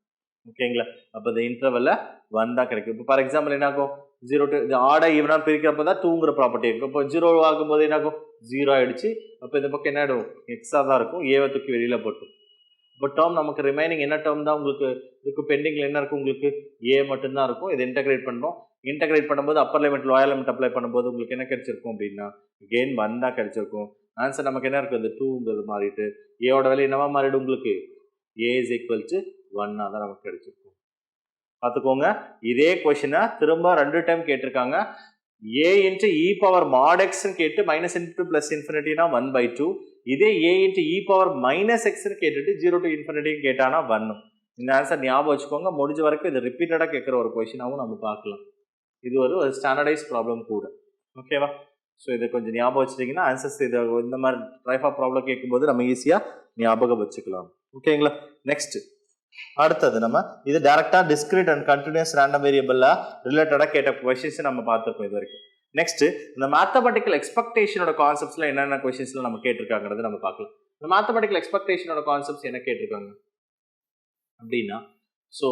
ஓகேங்களா, அப்போ இந்த இன்டர்வல்ல 1 தான் கிடைக்கும். இப்போ ஃபார் எக்ஸாம்பிள் என்ன ஆகும், 0 to இந்த ஆடை ஈவனாக பிரிக்கிறப்ப தான் 2ங்கிற ப்ராப்பர்ட்டி இருக்கும். இப்போ 0 ஆகும்போது என்ன ஆகும், 0 ஆயிடுச்சு. அப்போ இந்த பக்கம் என்ன ஆகிடும், எக்ஸாக தான் இருக்கும், ஏவை தூக்கி வெளியில் போட்டோம். இப்போ டேர்ம் நமக்கு ரிமைனிங் என்ன டேர்ம் தான் உங்களுக்கு இதுக்கு பெண்டிங்கில் என்ன இருக்கும், உங்களுக்கு ஏ மட்டும்தான் இருக்கும். இதை இன்டகிரேட் பண்ணுறோம். இன்டகிரேட் பண்ணும்போது upper limit lower limit apply பண்ணும்போது உங்களுக்கு என்ன கிடைச்சிருக்கும் அப்படின்னா, கெயின் 1 தான் கிடைச்சிருக்கும். ஆன்சர் நமக்கு என்ன இருக்கும், இந்த 2ங்கிறது மாறிட்டு ஏவோட வேலை என்னவா மாறிடும் உங்களுக்கு, a is equal to 1 தான் நமக்கு கிடைச்சிருக்கும். பார்த்துக்கோங்க, இதே கொஸ்டினை திரும்ப 2 டைம் கேட்டிருக்காங்க. a into e power mod x கேட்டு மைனஸ் இன்ஃபினிட்டி பிளஸ் இன்ஃபினிட்டினா 1/2. இதே a into e power minus x கேட்டுட்டு 0 to infinity கேட்டானா 1. இந்த ஆன்சர் ஞாபகம் வச்சுக்கோங்க. முடிஞ்ச வரைக்கும் இது ரிப்பீட்டடாக கேட்குற ஒரு கொஸ்டினாகவும் நம்ம பார்க்கலாம். இது ஒரு ஸ்டாண்டர்டைஸ் ப்ராப்ளம் கூட. ஓகேவா, ஸோ இதை கொஞ்சம் ஞாபகம் வச்சுட்டிங்கன்னா ஆன்சர்ஸ் இதை இந்த மாதிரி டைப் ஆஃப் ப்ராப்ளம் கேட்கும்போது நம்ம ஈஸியாக ஞாபகம் வச்சுக்கலாம். ஓகேங்களா? நெக்ஸ்ட் அடுத்தது நம்ம இது டைரக்டா டிஸ்கிரீட் அண்ட் கண்டினியூஸ் ரேண்டம் வேரியபிளா ரிலேட்டடா கேட்ட கொஸ்டின்ஸ் நம்ம பார்த்துருக்கோம் இது வரைக்கும். நெக்ஸ்ட் இந்த மேத்தமெட்டிக்கல் எக்ஸ்பெக்டேஷனோட கான்செப்ட்ஸ்ல என்னென்ன கொஸ்டின்ஸ்ல நம்ம கேட்டிருக்காங்கிறது நம்ம பார்க்கலாம். இந்த மேத்தமெட்டிக்கல் எக்ஸ்பெக்டேஷனோட கான்செப்ட்ஸ் என்ன கேட்டிருக்காங்க அப்படின்னா, ஸோ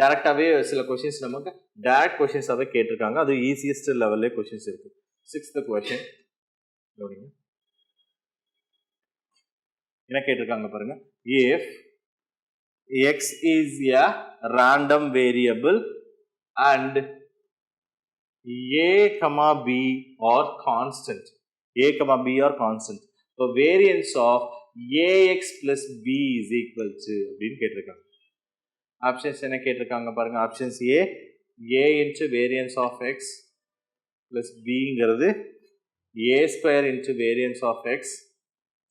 டைரக்டாவே சில கொஸ்டின்ஸ் நமக்கு டைரக்ட் கொஸ்டின்ஸாவே கேட்டிருக்காங்க. அது ஈஸியஸ்ட் லெவல்லே கொஸ்டின்ஸ் இருக்கு. 6th கொஸ்டின் என்ன கேட்டிருக்காங்க பாருங்க. If x is a random variable and a comma b are constant. A comma b are constant. So variance of ax plus b is equal to அப்படின்னு கேட்டிருக்காங்க. ஆப்ஷன்ஸ் என்ன கேட்டிருக்காங்க பாருங்க. Options a into variance of x plus bங்கிறது a square into variance of x,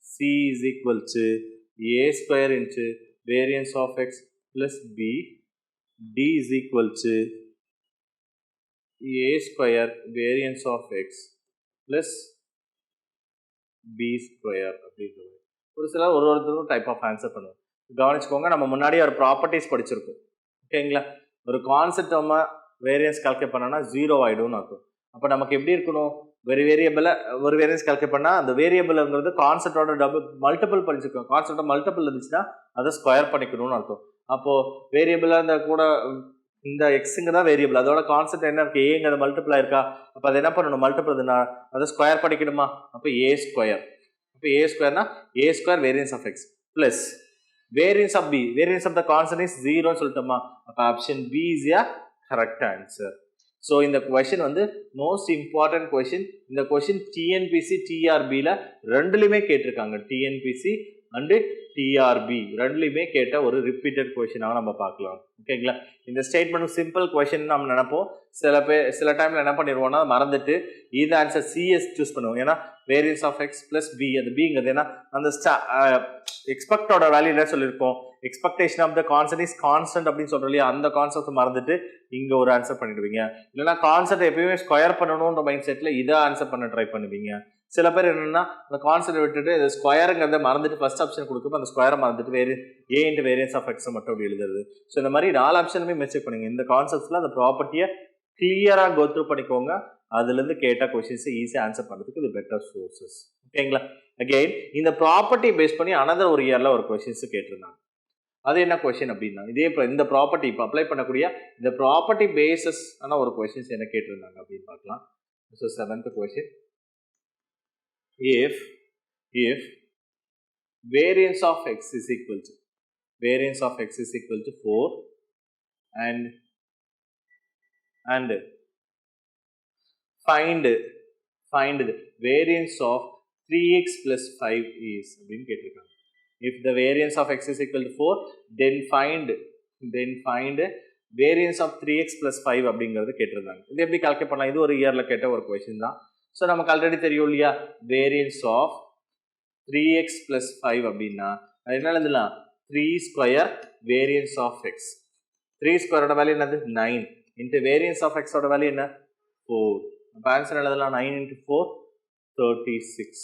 c is equal to a square into variance of x plus b, d is equal to a square variance of x plus b square அப்படிங்கிறது. ஒரு சிலர் ஒருத்தரும் டைப் ஆஃப் ஆன்சர் பண்ணுவோம். கவனிச்சுக்கோங்க, நம்ம முன்னாடி ஒரு ப்ராப்பர்ட்டிஸ் படிச்சிருக்கோம். ஓகேங்களா? ஒரு கான்செப்ட் நம்ம வேரியன்ஸ் கால்குலேட் பண்ணோம்னா 0 ஆகிடும்னு அர்த்தம். அப்போ நமக்கு எப்படி இருக்கணும்? ஒரு வேரியபிளை ஒரு வேரியன்ஸ் கால்குலேட் பண்ணால் அந்த வேரியபிள்ங்கிறது கான்செப்டோட மல்டிபிள் படிச்சிருக்கோம். கான்செப்டோட மல்டிபிள் இருந்துச்சுன்னா அதை ஸ்கொயர் பண்ணிக்கணும்னு அர்த்தம். அப்போது வேரியபிளாக இந்த கூட இந்த எக்ஸுங்க தான் வேரியபிள், அதோட கான்செப்ட் என்ன இருக்குது? ஏங்கிறது மல்டிபிள் ஆயிருக்கா? அப்போ அதை என்ன பண்ணணும்? மல்டிபிள்னா அதை ஸ்கொயர் பண்ணிக்கணுமா? அப்போ ஏ ஸ்கொயர். அப்போ ஏ ஸ்கொயர்னா a square variance of X plus variance of b. Variance of the constant is 0ன்னு சொல்லிட்டோமா? அப்போ option b is a correct answer. So இந்த கொஷின் வந்து மோஸ்ட் இம்பார்ட்டன்ட் கொஷின். இந்த கொஷின் டிஎன்பிசி டிஆர்பியில் ரெண்டுலையுமே கேட்டிருக்காங்க. டிஎன்பிசி அண்டு டிஆர்பி ரெண்டுலையுமே கேட்ட ஒரு ரிப்பீட்டட் கொஷினாக நம்ம பார்க்கலாம். ஓகேங்களா? இந்த ஸ்டேட்மெண்ட் சிம்பிள் கொஷின் நம்ம நினைப்போம். சில டைமில் என்ன பண்ணிடுவோம்னா மறந்துட்டு இந்த ஆன்சர் சிஎஸ் சூஸ் பண்ணுவோம். ஏன்னா variance of X plus b, அது பிங்கிறது ஏன்னா அந்த எக்ஸ்பெக்டோட வேல்யூ என்ன சொல்லியிருக்கோம்? Expectation of the concept is constant அப்படின்னு சொல்றோம் இல்லையா? அந்த கான்செப்ட் மறந்துட்டு இங்க ஒரு ஆன்சர் பண்ணிடுவீங்க. இல்லைன்னா கான்செப்ட் எப்பயுமே ஸ்கொயர் பண்ணணும்ன்ற மைண்ட் செட்ல இதை ஆன்சர் பண்ண ட்ரை பண்ணுவீங்க. சில பேர் என்னன்னா அந்த கான்செப்ட் விட்டுட்டு இந்த ஸ்கொயருங்கிறத மறந்துட்டு ஃபர்ஸ்ட் ஆப்ஷன் கொடுக்கும், அந்த ஸ்கொயரை மறந்துட்டு A into variance of X மட்டும் அப்படி எழுதுறது. ஸோ இந்த மாதிரி 4 ஆப்ஷனுமே மிஸ்டேக் பண்ணுங்க. இந்த கான்செப்ட்ஸ்ல அந்த ப்ராப்பர்ட்டியை கிளியரா கோ த்ரூ பண்ணிக்கோங்க. அதுல இருந்து கேட்ட கொஸ்டின்ஸ் ஈஸியா ஆன்சர் பண்றதுக்கு இது பெட்டர் சோர்சஸ். ஓகேங்களா? அகைன் இந்த ப்ராப்பர்ட்டி பேஸ் பண்ணி அனதர் ஒரு இயர்ல ஒரு கொஸ்டின்ஸ் கேட்டிருந்தாங்க. அது என்ன கொஸ்டின் அப்படின்னா, இதே இந்த ப்ராப்பர்ட்டி இப்போ அப்ளை பண்ணக்கூடிய இந்த ப்ராப்பர்ட்டி பேசஸ் ஆன ஒரு கொஸ்டின்ஸ் என்ன கேட்டிருந்தாங்க அப்படின்னு பார்க்கலாம். So 7th question, if variance of x is equal to 4 and find the variance of 3x plus 5 is அப்படின்னு கேட்டிருக்காங்க. If the variance of x is equal to 4, then find variance of 3x plus 5 அப்படிங்கிறது கேட்டிருந்தாங்க. இது எப்படி கால்குலேட் பண்ணலாம்? இது ஒரு இயர்ல கேட்ட ஒரு கொஸ்டின் தான். ஸோ நமக்கு ஆல்ரெடி தெரியும் இல்லையா? வேரியன்ஸ் ஆஃப் 3x plus 5 அப்படின்னா அது என்ன எழுதலாம்? 3 ஸ்கொயர் வேரியன்ஸ் ஆஃப் எக்ஸ். 3 ஸ்கொயரோட வேல்யூ என்னது? 9 இன்ட்டு வேரியன்ஸ் ஆஃப் எக்ஸோட வேல்யூ என்ன? 4. அப்போ ஆன்சர் எழுதலாம் 9 into 4 36.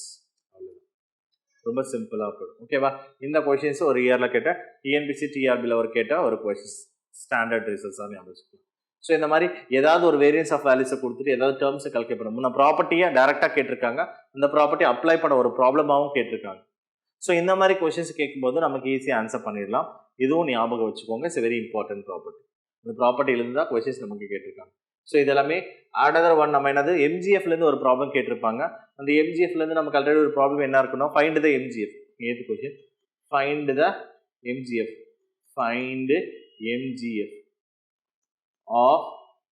ரொம்ப சிம்பிளாக போடும். ஓகேவா? இந்த கொஸ்டின்ஸ் ஒரு இயரில் கேட்ட டிஎன்பிசி டிஆர்பியில் ஒரு கேட்ட ஒரு கொஸ்டின்ஸ் ஸ்டாண்டர்ட் ரிசல்ட்ஸாக ஞாபகம் வச்சுக்கலாம். ஸோ இந்த மாதிரி ஏதாவது ஒரு வேரியன்ஸ் ஆஃப் வேல்யூஸை கொடுத்துட்டு ஏதாவது டேர்ம்ஸை கால்குலேட் பண்ணணும். முன்ன ப்ராப்பர்ட்டியை டேரெக்டாக கேட்டிருக்காங்க, அந்த ப்ராப்பர்ட்டி அப்ளை பண்ண ஒரு ப்ராப்ளமாகவும் கேட்டிருக்காங்க. ஸோ இந்த மாதிரி கொஸ்டின்ஸ் கேட்கும்போது நமக்கு ஈஸியாக ஆன்சர் பண்ணிடலாம். இதுவும் ஞாபகம் வச்சுக்கோங்க. It's very important property. இந்த ப்ராப்பர்ட்டியிலேருந்து தான் கொஸ்டின்ஸ் நமக்கு கேட்டிருக்காங்க. ஸோ இதெல்லாமே அனதர் ஒன் நம்ம என்னது எம்ஜிஎஃப்லேருந்து ஒரு ப்ராப்ளம் கேட்டிருப்பாங்க. அந்த எம்ஜிஎஃப்லேருந்து நமக்கு ஆல்ரெடி ஒரு ப்ராப்ளம் என்ன இருக்கணும்? Find the MGF. ஏது question? Find the MGF. Find MGF of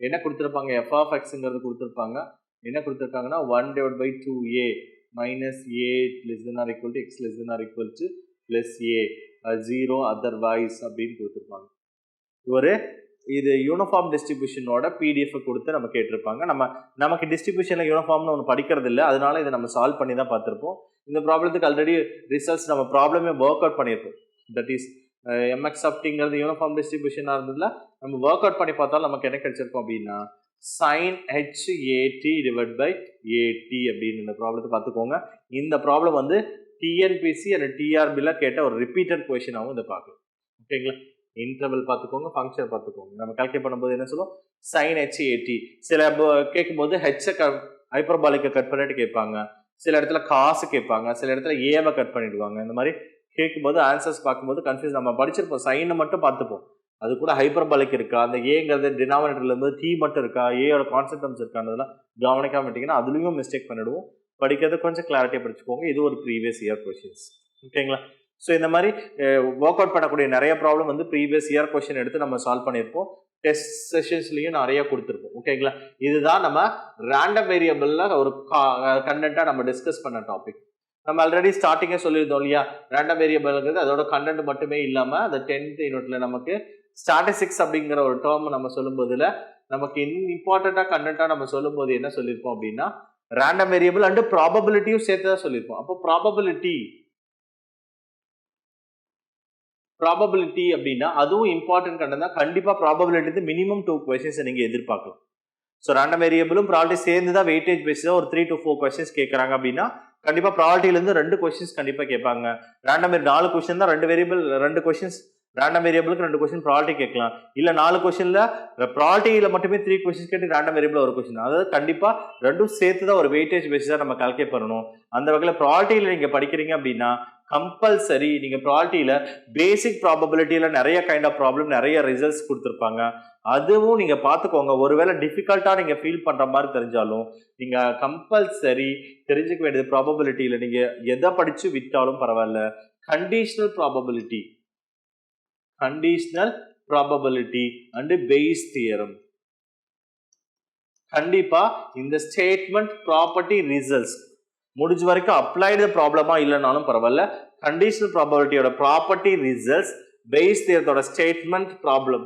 என்ன கொடுத்துருப்பாங்க? எஃப் ஆஃப் எக்ஸுங்கிறது கொடுத்துருப்பாங்க. என்ன கொடுத்துருக்காங்கன்னா 1/2a minus a less than or equal to x less than or equal to plus a 0 otherwise அப்படின்னு கொடுத்துருப்பாங்க. இது யூனிஃபார்ம் டிஸ்ட்ரிபியூஷனோட பிடிஎஃப் கொடுத்து நம்ம கேட்டிருப்பாங்க. நமக்கு டிஸ்ட்ரிபியூஷன்ல யூனிஃபார்ம்னு ஒன்று படிக்கிறது இல்லை, அதனால இதை நம்ம சால்வ் பண்ணி தான் பார்த்துருப்போம். இந்த ப்ராப்ளத்துக்கு ஆல்ரெடி ரிசல்ட்ஸ் நம்ம ப்ராப்ளமே ஒர்க் அவுட் பண்ணியிருப்போம். தட் இஸ் எம்எக்ஸ் அப்படிங்கிறது யூனிஃபார்ம் டிஸ்ட்ரிபியூஷனாக இருந்ததுல நம்ம ஒர்க் அவுட் பண்ணி பார்த்தாலும் நமக்கு என்ன கிடைச்சிருக்கோம் அப்படின்னா sin HAT divided by AT அப்படின்னு இந்த ப்ராப்ளத்தை பார்த்துக்கோங்க. இந்த ப்ராப்ளம் வந்து TNPC and TRBல கேட்ட ஒரு ரிப்பீட்டட் கொஸ்டினாகவும் இதை பார்க்கலாம். ஓகேங்களா? இன்டர்வல் பார்த்துக்கோங்க, ஃபங்க்ஷன் பார்த்துக்கோங்க. நம்ம கால்குலேட் பண்ணும்போது என்ன சொல்லுவோம்? sin HAT. சில கேட்கும்போது ஹெச்சை ஹைப்பர்பாலிக்கை கட் பண்ணிட்டு கேட்பாங்க, சில இடத்துல காசு கேட்பாங்க, சில இடத்துல ஏவை கட் பண்ணிடுவாங்க. இந்த மாதிரி கேட்கும்போது ஆன்சர்ஸ் பார்க்கும்போது கன்ஃபியூஸ். நம்ம படிச்சிருப்போம், சைனை மட்டும் பார்த்துப்போம், அது கூட ஹைப்பர்பாலிக் இருக்கா, அந்த ஏங்கிறது டினாமினேட்டர்ல இருந்து டி மட்டும் இருக்கா, ஏயோட கான்செப்ட்ஸ் இருக்கான்றதெல்லாம் கவனிக்காம விட்டீங்கன்னா அதுலயும் மிஸ்டேக் பண்ணிடுவோம். படிக்கிறது கொஞ்சம் கிளாரிட்டியாக படிச்சுக்கோங்க. இது ஒரு ப்ரீவியஸ் இயர் கொஸ்டின்ஸ். ஓகேங்களா? ஸோ இந்த மாதிரி ஒர்க் அவுட் பண்ணக்கூடிய நிறைய ப்ராப்ளம் வந்து ப்ரீவியஸ் இயர் கொஸ்டின் எடுத்து நம்ம சால்வ் பண்ணியிருப்போம். டெஸ்ட் செஷன்ஸ்லையும் நிறைய கொடுத்துருப்போம். ஓகேங்களா? இதுதான் நம்ம ரேண்டம் வேரியபிள்ல ஒரு கண்டென்ட்டா நம்ம டிஸ்கஸ் பண்ண டாபிக். நம்ம ஆல்ரெடி ஸ்டார்டிங்கே சொல்லியிருந்தோம் இல்லையா, ரேண்டம் வேரியபிள்ங்கிறது அதோட கண்டென்ட் மட்டுமே இல்லாமல் அந்த 10th யூனிட்ல நமக்கு ஸ்டாட்டிஸ்டிக்ஸ் அப்படிங்கிற ஒரு டேர்ம் நம்ம சொல்லும்போதுல நமக்கு இம்பார்ட்டண்டா கண்டென்ட்டா நம்ம சொல்லும்போது என்ன சொல்லியிருப்போம் அப்படின்னா, ரேண்டம் வேரியபிள் அண்ட் ப்ராபபிலிட்டியும் சேர்த்து தான் சொல்லியிருப்போம். அப்போ ப்ராபபிலிட்டி அப்படின்னா அதுவும் இம்பார்ட்டன்ட் கண்டென்ட் தான். கண்டிப்பா ப்ராபபிலிட்டி மினிமம் 2 கொஸ்டின்ஸ் நீங்க எதிர்பார்க்கலாம். ஸோ ரேண்டம் வேரியபிளும் ப்ராபபிலிட்டி சேர்ந்து தான் வெயிட்டேஜ் பேஸில் ஒரு 3 to 4 கொஸ்டின்ஸ் கேட்குறாங்க அப்படின்னா கண்டிப்பா ப்ராபபிலிட்டிலேருந்து 2 கொஸ்டின்ஸ் கண்டிப்பா கேட்பாங்க. ரேண்டம் 4 கொஸ்டின் தான், 2 வேரியபிள் 2 கொஸ்டின்ஸ் ரேண்டம் வேரியபிளுக்கு 2 கொஸ்டின் ப்ராபபிலிட்டி கேட்கலாம். இல்ல 4 கொஸ்டின்ல ப்ராபபிலிட்டியில மட்டுமே 3 கொஸ்டின்ஸ் கேட்டு ரேண்டம் வேரியபிள் ஒரு கொஸ்டின். அதாவது கண்டிப்பா ரெண்டும் சேர்த்து தான் ஒரு வெயிட்டேஜ் பேஸ் தான் நம்ம கால்குலேட் பண்ணணும். அந்த வகையில் ப்ராபபிலிட்டியில நீங்க படிக்கிறீங்க அப்படின்னா கம்பல்சரி நீங்க ப்ராபபிலிட்டியில பேசிக் ப்ராபபிலிட்டியில நிறைய கைண்ட் ஆஃப் ப்ராப்ளம், நிறைய ரிசல்ட்ஸ் கொடுத்துருப்பாங்க. அதுவும் நீங்க பார்த்துக்கோங்க. ஒருவேளை டிஃபிகல்ட்டா நீங்க ஃபீல் பண்ற மாதிரி தெரிஞ்சாலும் நீங்க கம்பல்சரி தெரிஞ்சுக்க வேண்டியது ப்ராபபிலிட்டியில நீங்க எதை படிச்சு விட்டாலும் பரவாயில்ல, conditional probability and Bayes theorem. கண்டிப்பா இந்த ஸ்டேட்மெண்ட் ப்ராப்பர்ட்டி ரிசல்ட்ஸ் முடிஞ்ச வரைக்கும் அப்ளைடு ப்ராப்ளமா இல்லைனாலும் பரவாயில்ல, கண்டிஷனல் ப்ராபபிலிட்டியோட ப்ராப்பர்ட்டி ரிசல்ட்ஸ் பேஸ் தியரத்தோட ஸ்டேட்மெண்ட் ப்ராப்ளம்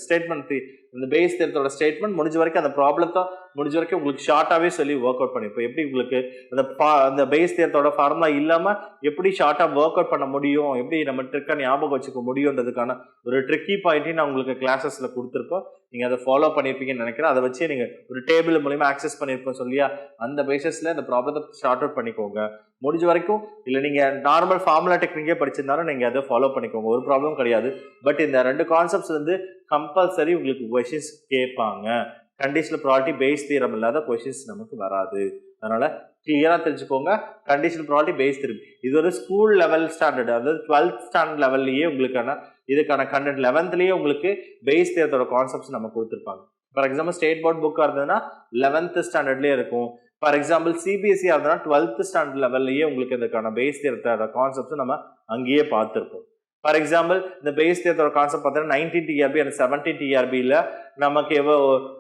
ஸ்டேட்மெண்ட் இந்த பேஸ் தியரத்தோட ஸ்டேட்மெண்ட் முடிஞ்ச வரைக்கும் அந்த ப்ராப்ளத்தை முடிஞ்ச வரைக்கும் உங்களுக்கு ஷார்ட்டாகவே சொல்லி ஒர்க் அவுட் பண்ணிப்போம். எப்படி உங்களுக்கு அந்த பேஸ் தியரத்தோட ஃபார்முலா இல்லாமல் எப்படி ஷார்ட்டாக ஒர்க் அவுட் பண்ண முடியும், எப்படி நம்ம ட்ரிக்கை ஞாபகம் வச்சுக்க முடியுன்றதுக்கான ஒரு ட்ரிக்கி பாயிண்ட்டையும் நான் உங்களுக்கு கிளாஸஸில் கொடுத்துருப்போம். நீங்கள் அதை ஃபாலோ பண்ணியிருப்பீங்கன்னு நினைக்கிறேன். அதை வச்சு நீங்கள் ஒரு டேபிள் மூலியமாக ஆக்சஸ் பண்ணியிருப்போம் சொல்லியா, அந்த பேசிஸில் இந்த ப்ராப்ளத்தை ஷார்ட் அவுட் பண்ணிக்கோங்க முடிஞ்ச வரைக்கும். இல்லை நீங்கள் நார்மல் ஃபார்முலா டெக்னிக்கே படிச்சிருந்தாலும் நீங்கள் அதை ஃபாலோ பண்ணிக்கோங்க, ஒரு ப்ராப்ளம் கிடையாது. பட் இந்த 2 கான்செப்ட்ஸ் வந்து கம்பல்சரி உங்களுக்கு கொஸ்டின்ஸ் கேட்பாங்க. கண்டிஷனல் ப்ராபபிலிட்டி பேஸ் தியரம் இல்லாத கொஸ்டின்ஸ் நமக்கு வராது. அதனால கிளியரா தெரிஞ்சுக்கோங்க. கண்டிஷனல் ப்ராபபிலிட்டி பேஸ் தியரம் இது ஒரு ஸ்கூல் லெவல் ஸ்டாண்டர்ட், அதாவது 12th ஸ்டாண்டர்ட் லெவல்லையே உங்களுக்கான இதுக்கான கண்டென்ட் 11thலேயே உங்களுக்கு பேஸ் தியரத்தோட கான்செப்ட்ஸ் நம்ம கொடுத்துருப்பாங்க. ஃபார் எக்ஸாம்பிள் ஸ்டேட் போர்ட் புக்காக இருந்ததுன்னா 11th ஸ்டாண்டர்ட்லேயே இருக்கும். ஃபார் எக்ஸாம்பிள் சிபிஎஸ்சியாக இருந்ததுன்னா 12th ஸ்டாண்டர்ட் லெவல்லையே உங்களுக்கு இதுக்கான பேஸ் தியரத்தோட கான்செப்ட்ஸ் நம்ம அங்கேயே பார்த்துருப்போம். ஃபார் எக்ஸாம்பிள் இந்த பேஸ் தியரத்தோட கான்செப்ட் பார்த்தீங்கன்னா 19 TRB அண்ட் 17 TRBயில் நமக்கு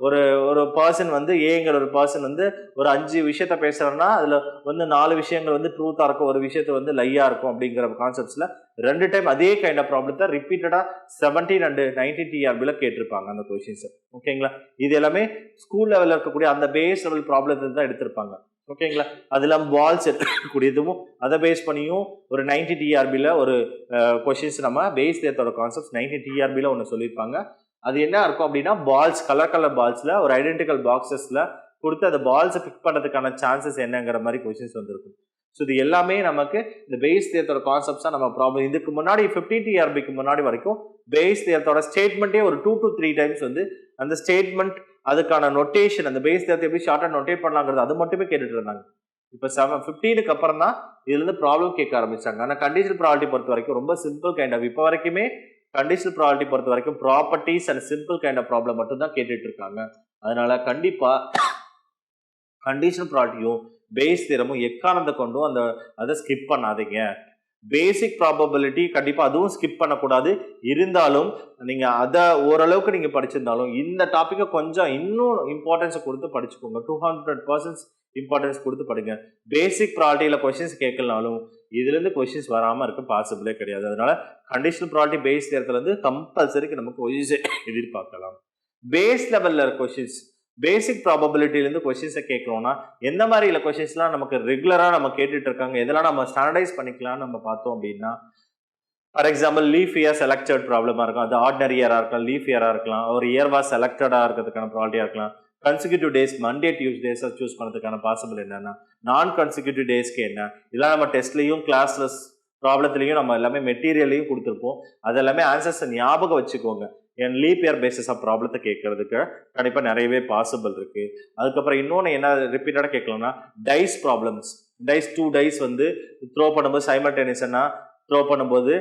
ஒரு ஒரு பர்சன் வந்து ஏங்கிற ஒரு பர்சன் வந்து ஒரு 5 விஷயத்த பேசுகிறோன்னா அதில் வந்து 4 விஷயங்கள் வந்து ட்ரூத்தாக இருக்கும், ஒரு விஷயத்த வந்து லையாக இருக்கும் அப்படிங்கிற கான்செப்ட்ஸில் 2 டைம் அதே கைண்ட் ஆஃப் ப்ராப்ளத்தை ரிப்பீட்டடாக 17 and 19 TRBயில் கேட்டிருப்பாங்க அந்த கொஸ்டின்ஸை. ஓகேங்களா? இது எல்லாமே ஸ்கூல் லெவலில் இருக்கக்கூடிய அந்த பேஸ் லெவல் ப்ராப்ளத்தை தான் எடுத்திருப்பாங்க. ஓகேங்களா? அது இல்லாமல் பால்ஸ் எடுக்கக்கூடியதும் அதை பேஸ் பண்ணியும் ஒரு 90 TRBயில் ஒரு கொஸ்டின்ஸ் நம்ம பேஸ் தியரத்தோட கான்செப்ட்ஸ் 90 TRBயில் ஒன்று சொல்லியிருப்பாங்க. அது என்ன இருக்கும் அப்படின்னா பால்ஸ் கலர் பால்ஸில் ஒரு ஐடென்டிக்கல் பாக்ஸஸில் கொடுத்து அந்த பால்ஸை பிக் பண்ணுறதுக்கான சான்சஸ் என்னங்கிற மாதிரி கொஸ்டின்ஸ் வந்துருக்கும். ஸோ இது எல்லாமே நமக்கு இந்த பேஸ் தியரத்தோட கான்செப்ட்ஸாக நம்ம ப்ராப்ளம். இதுக்கு முன்னாடி 15 TRBக்கு முன்னாடி வரைக்கும் பேஸ் தியரத்தோட ஸ்டேட்மெண்ட்டே ஒரு 2 to 3 டைம்ஸ் வந்து அந்த ஸ்டேட்மெண்ட் அதுக்கான நொட்டேஷன் அந்த பேஸ் தியரத்தை எப்படி ஷார்ட்டாக நோட்டேட் பண்ணலாங்கிறது அது மட்டுமே கேட்டுட்டு இருந்தாங்க. இப்போ 15க்கு அப்புறம் தான் இதுலேருந்து ப்ராப்ளம் கேட்க ஆரம்பிச்சாங்க. ஆனால் கண்டிஷனல் ப்ராபபிலிட்டி பொறுத்த வரைக்கும் ரொம்ப சிம்பிள் கைண்ட் ஆஃப் இப்போ வரைக்குமே கண்டிஷனல் ப்ராபபிலிட்டி பொறுத்த வரைக்கும் properties and simple kind of problem மட்டும் தான் கேட்டுட்டு இருக்காங்க. அதனால கண்டிப்பாக கண்டிஷனல் ப்ராபபிலிட்டியும் பேஸ் தியரமும் எக்காரணத்தை கொண்டும் அதை ஸ்கிப் பண்ணாதீங்க. பேசிக் ப்ராபபிலிட்டி கண்டிப்பாக அதுவும் ஸ்கிப் பண்ணக்கூடாது. இருந்தாலும் நீங்கள் அதை ஓரளவுக்கு நீங்கள் படிச்சிருந்தாலும் இந்த டாப்பிக்கை கொஞ்சம் இன்னும் இம்பார்ட்டன்ஸை கொடுத்து படிச்சுக்கோங்க. 200% இம்பார்ட்டன்ஸ் கொடுத்து படிங்க. பேசிக் ப்ராபபிலிட்டியில் கொஸ்டின்ஸ் கேட்கலனாலும் இதுலேருந்து கொஸ்டின்ஸ் வராமல் இருக்க பாசிபிளே கிடையாது. அதனால கண்டிஷனல் ப்ராபபிலிட்டி பேஸ் தியரத்துலேருந்து கம்பல்சரிக்கு நம்ம கொஸ்டின்ஸை எதிர்பார்க்கலாம். பேஸ் லெவலில் இருக்க கொஸ்டின்ஸ் பேசிக் ப்ராபபிலிட்டிலேருந்து கொஸ்டின்ஸை கேட்குறோம்னா எந்த மாதிரி இல்லை கொஸ்டின்ஸ்லாம் நமக்கு ரெகுலராக நம்ம கேட்டுட்டு இருக்காங்க, எதெல்லாம் நம்ம ஸ்டாண்டர்டைஸ் பண்ணிக்கலாம்னு நம்ம பார்த்தோம் அப்படின்னா, for example leaf year selected ப்ராப்ளமாக இருக்கும், அது ஆர்டினரி இயராக இருக்கலாம், லீஃப் இயராக இருக்கலாம், ஒரு இயர் வாஸ் செலக்டடாக இருக்கிறதுக்கான ப்ராபபிலிட்டியாக இருக்கலாம், கன்சிக்யூட்டிவ் டேஸ் மண்டே டியூஸ்டேஸாக சூஸ் பண்ணுறதுக்கான பாசிபிள் என்னன்னா, நான் கன்சிக்யூட்டிவ் டேஸ்க்கு என்ன, இதெல்லாம் நம்ம டெஸ்ட்லையும் கிளாஸ்லெஸ் ப்ராப்ளத்துலையும் நம்ம எல்லாமே மெட்டீரியலையும் கொடுத்துருப்போம். அது எல்லாமே ஆன்சர்ஸை ஞாபகம் வச்சுக்கோங்க. என் லீப் இயர் பேசிஸ் ஆஃப் ப்ராப்ளத்தை கேட்கறதுக்கு கண்டிப்பாக நிறையவே பாசிபிள் இருக்கு. அதுக்கப்புறம் இன்னொன்று என்ன ரிப்பீட்டடாக கேட்கலாம்னா, டைஸ் ப்ராப்ளம்ஸ். டூ டைஸ் வந்து த்ரோ பண்ணும்போது சைமல்டேனியஸா த்ரோ பண்ணும்போது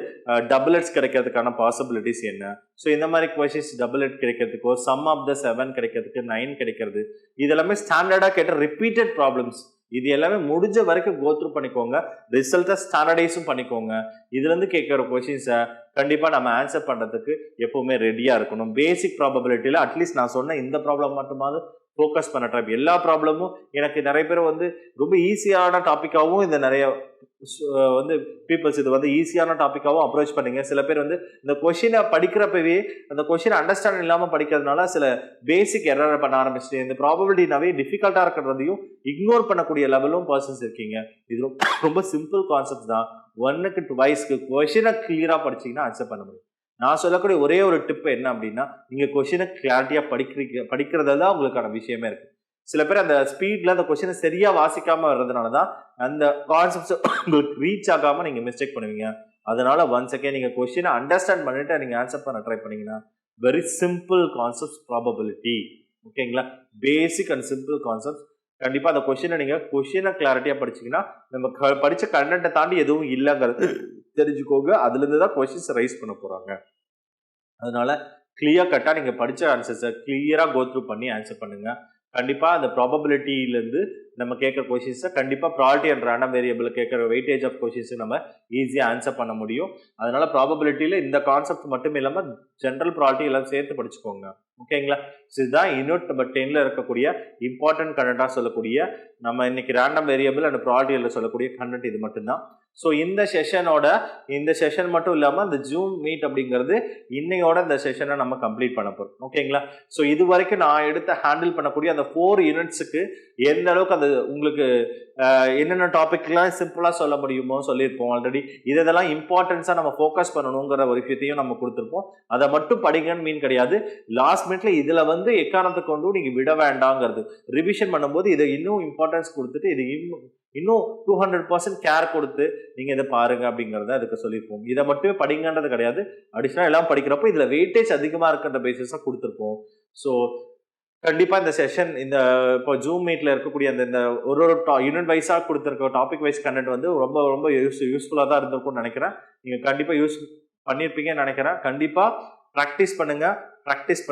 டபுளெட்ஸ் கிடைக்கிறதுக்கான பாசிபிலிட்டிஸ் என்ன. ஸோ இந்த மாதிரி கொஷின்ஸ் டபுளெட் கிடைக்கிறதுக்கோ சம் ஆஃப் த 7 கிடைக்கிறதுக்கு 9 கிடைக்கிறது, இது எல்லாமே ஸ்டாண்டர்டாக கேட்ட ரிப்பீட்டட் ப்ராப்ளம்ஸ். இது எல்லாமே முடிஞ்ச வரைக்கும் கோத்ரூ பண்ணிக்கோங்க, ரிசல்ட்டை ஸ்டாண்டர்டைஸும் பண்ணிக்கோங்க. இதுலேருந்து கேட்குற கொஷின்ஸை கண்டிப்பாக நம்ம ஆன்சர் பண்ணுறதுக்கு எப்போவுமே ரெடியாக இருக்கணும். பேசிக் ப்ராபபிலிட்டியில் அட்லீஸ்ட் நான் சொன்ன இந்த ப்ராப்ளம் மட்டுமாவது ஃபோக்கஸ் பண்ண ட்ரை. எல்லா ப்ராப்ளமும் எனக்கு நிறைய பேர் வந்து ரொம்ப ஈஸியான டாப்பிக்காகவும் இந்த நிறைய வந்து பீப்புள்ஸ் இது வந்து ஈஸியான டாப்பிக்காகவும் அப்ரோச் பண்ணீங்க. சில பேர் வந்து இந்த கொஷினை படிக்கிறப்பவே அந்த கொஷினை அண்டர்ஸ்டாண்ட் இல்லாமல் படிக்கிறதுனால சில பேசிக் எரர் பண்ண ஆரம்பிச்சு இந்த ப்ராபபிலிட்டினாவே டிஃபிகல்ட்டாக இருக்கிறதையும் இக்னோர் பண்ணக்கூடிய லெவலும் பர்சன்ஸ் இருக்கீங்க. இது ரொம்ப சிம்பிள் கான்செப்ட் தான். 1க்கு 2 கொஷினை கிளியராக படிச்சிங்கன்னா ஆன்சர் பண்ண முடியும். நான் சொல்லக்கூடிய ஒரே ஒரு டிப் என்ன அப்படின்னா, நீங்கள் கொஷினை கிளாரிட்டியாக படிக்கிறது தான் உங்களுக்கான விஷயமே இருக்கு. சில பேர் அந்த ஸ்பீட்ல அந்த கொஸ்டினை சரியா வாசிக்காம வர்றதுனால தான் அந்த கான்செப்ட்ஸ் உங்களுக்கு ரீச் ஆகாம நீங்க மிஸ்டேக் பண்ணுவீங்க. அதனால ஒன்ஸ் அகேன் நீங்க கொஸ்டினை அண்டர்ஸ்டாண்ட் பண்ணிட்டு நீங்க ஆன்சர் பண்ண ட்ரை பண்ணீங்கன்னா வெரி சிம்பிள் கான்செப்ட்ஸ் ப்ராபபிலிட்டி. ஓகேங்களா, பேசிக் அண்ட் சிம்பிள் கான்செப்ட்ஸ். கண்டிப்பா அந்த கொஸ்டினை கிளாரிட்டியா படிச்சீங்கன்னா நம்ம படிச்ச கண்டென்ட்டை தாண்டி எதுவும் இல்லைங்கிறது தெரிஞ்சுக்கோங்க. அதுல இருந்து தான் கொஸ்டின்ஸ் ரைஸ் பண்ண போறாங்க. அதனால கிளியர் கட்டா நீங்க படிச்ச ஆன்சர்ஸை கிளியரா கோத்ரூ பண்ணி ஆன்சர் பண்ணுங்க. கண்டிப்பா அந்த ப்ராபபிலிட்டியிலேருந்து நம்ம கேட்குற கொஷின்ஸை கண்டிப்பாக ப்ராபபிலிட்டி அண்ட் ரேண்டம் வேரியபிள் கேட்குற வெயிட்டேஜ் ஆஃப் கொஷின்ஸை நம்ம ஈஸியாக ஆன்சர் பண்ண முடியும். அதனால ப்ராபபிலிட்டியில் இந்த கான்செப்ட் மட்டும் இல்லாமல் ஜென்ரல் ப்ராபபிலிட்டி எல்லாம் சேர்த்து படிச்சுக்கோங்க. ஓகேங்களா, இதுதான் யூனிட் நம்பர் 10ல இருக்கக்கூடிய இம்பார்ட்டன்ட் கண்டென்ட்டாக சொல்லக்கூடிய நம்ம இன்னைக்கு ரேண்டம் வேரியபிள் அண்ட் ப்ராபபிலிட்டியில் சொல்லக்கூடிய கண்டென்ட் இது மட்டும்தான். ஸோ இந்த செஷன் மட்டும் இல்லாமல் இந்த ஜூம் மீட் அப்படிங்கிறது இன்னையோட இந்த செஷனை நம்ம கம்ப்ளீட் பண்ண போகிறோம். ஓகேங்களா, ஸோ இது வரைக்கும் நான் எடுத்து ஹேண்டில் பண்ணக்கூடிய அந்த 4 யூனிட்ஸுக்கு எந்த அளவுக்கு அது உங்களுக்கு என்னென்ன டாபிக்லாம் சிம்பிளாக சொல்ல முடியுமோ சொல்லியிருப்போம். ஆல்ரெடி இதெல்லாம் இம்பார்ட்டன்ஸாக நம்ம ஃபோக்கஸ் பண்ணணுங்கிற ஒரு விஷயத்தையும் நம்ம கொடுத்துருப்போம். அதை மட்டும் படிங்கன்னு மீன் கிடையாது. லாஸ்ட் மினிட்ல இதில் வந்து எக்காரணத்தை கொண்டும் நீங்கள் விட வேண்டாங்கிறது. ரிவிஷன் பண்ணும்போது இதை இன்னும் இம்பார்ட்டன்ஸ் கொடுத்துட்டு இது இன்னும் 200% கேர் கொடுத்து நீங்க இதை பாருங்க அப்படிங்கறத அதுக்கு சொல்லியிருப்போம். இதை மட்டுமே படிங்கன்றது கிடையாது, அடிஷனலா எல்லாம் படிக்கிறப்போ இதுல வெயிட்டேஜ் அதிகமா இருக்கின்ற பேசிஸா கொடுத்துருப்போம். ஸோ கண்டிப்பா இந்த செஷன் இந்த இப்போ ஜூம் மீட்ல இருக்கக்கூடிய அந்த ஒரு யூனிட் வைஸா கொடுத்துருக்க டாபிக் வைஸ் கண்டென்ட் வந்து ரொம்ப ரொம்ப யூஸ்ஃபுல்லா தான் இருந்திருக்கும்னு நினைக்கிறேன். நீங்க கண்டிப்பா யூஸ் பண்ணியிருப்பீங்கன்னு நினைக்கிறேன். கண்டிப்பா ப்ராக்டிஸ் பண்ணுங்க. Practice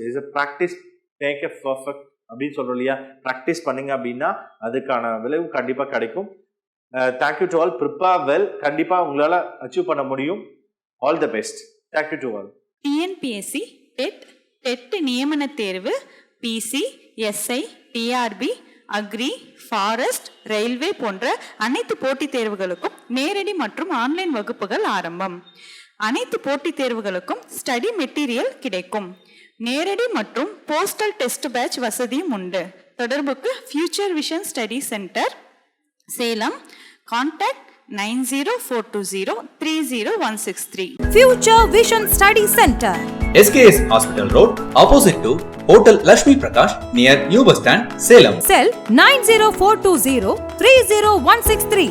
is practice make a perfect அப்படின்னு சொல்றோம் இல்லையா. ப்ராக்டிஸ் பண்ணுங்க அப்படின்னா அதுக்கான விளைவு கண்டிப்பா கிடைக்கும். Thank you to all. Prepare well. கண்டிப்பா உங்களால அச்சீவ் பண்ண முடியும். All the best. Thank you to all. TNPSC TET நியமன தேர்வு, PC, SI, TRB, agri, forest, railway போன்ற அனைத்து போட்டித் தேர்வுகளுக்கும் நேரடி மற்றும் ஆன்லைன் வகுப்புகள் ஆரம்பம். அனைத்து போட்டித் தேர்வுகளுக்கும் ஸ்டடி மெட்டீரியல் கிடைக்கும். நேரடி மற்றும் போஸ்டல் டெஸ்ட் பேட்ச் வசதியும் உண்டு. தொடர்புக்கு future vision study centre, Salem. Contact 9042030163. Future Vision Study Center, SKS Hospital Road, opposite to Hotel Lakshmi Prakash, near New Bus Stand, Salem. Cell 90420 30163.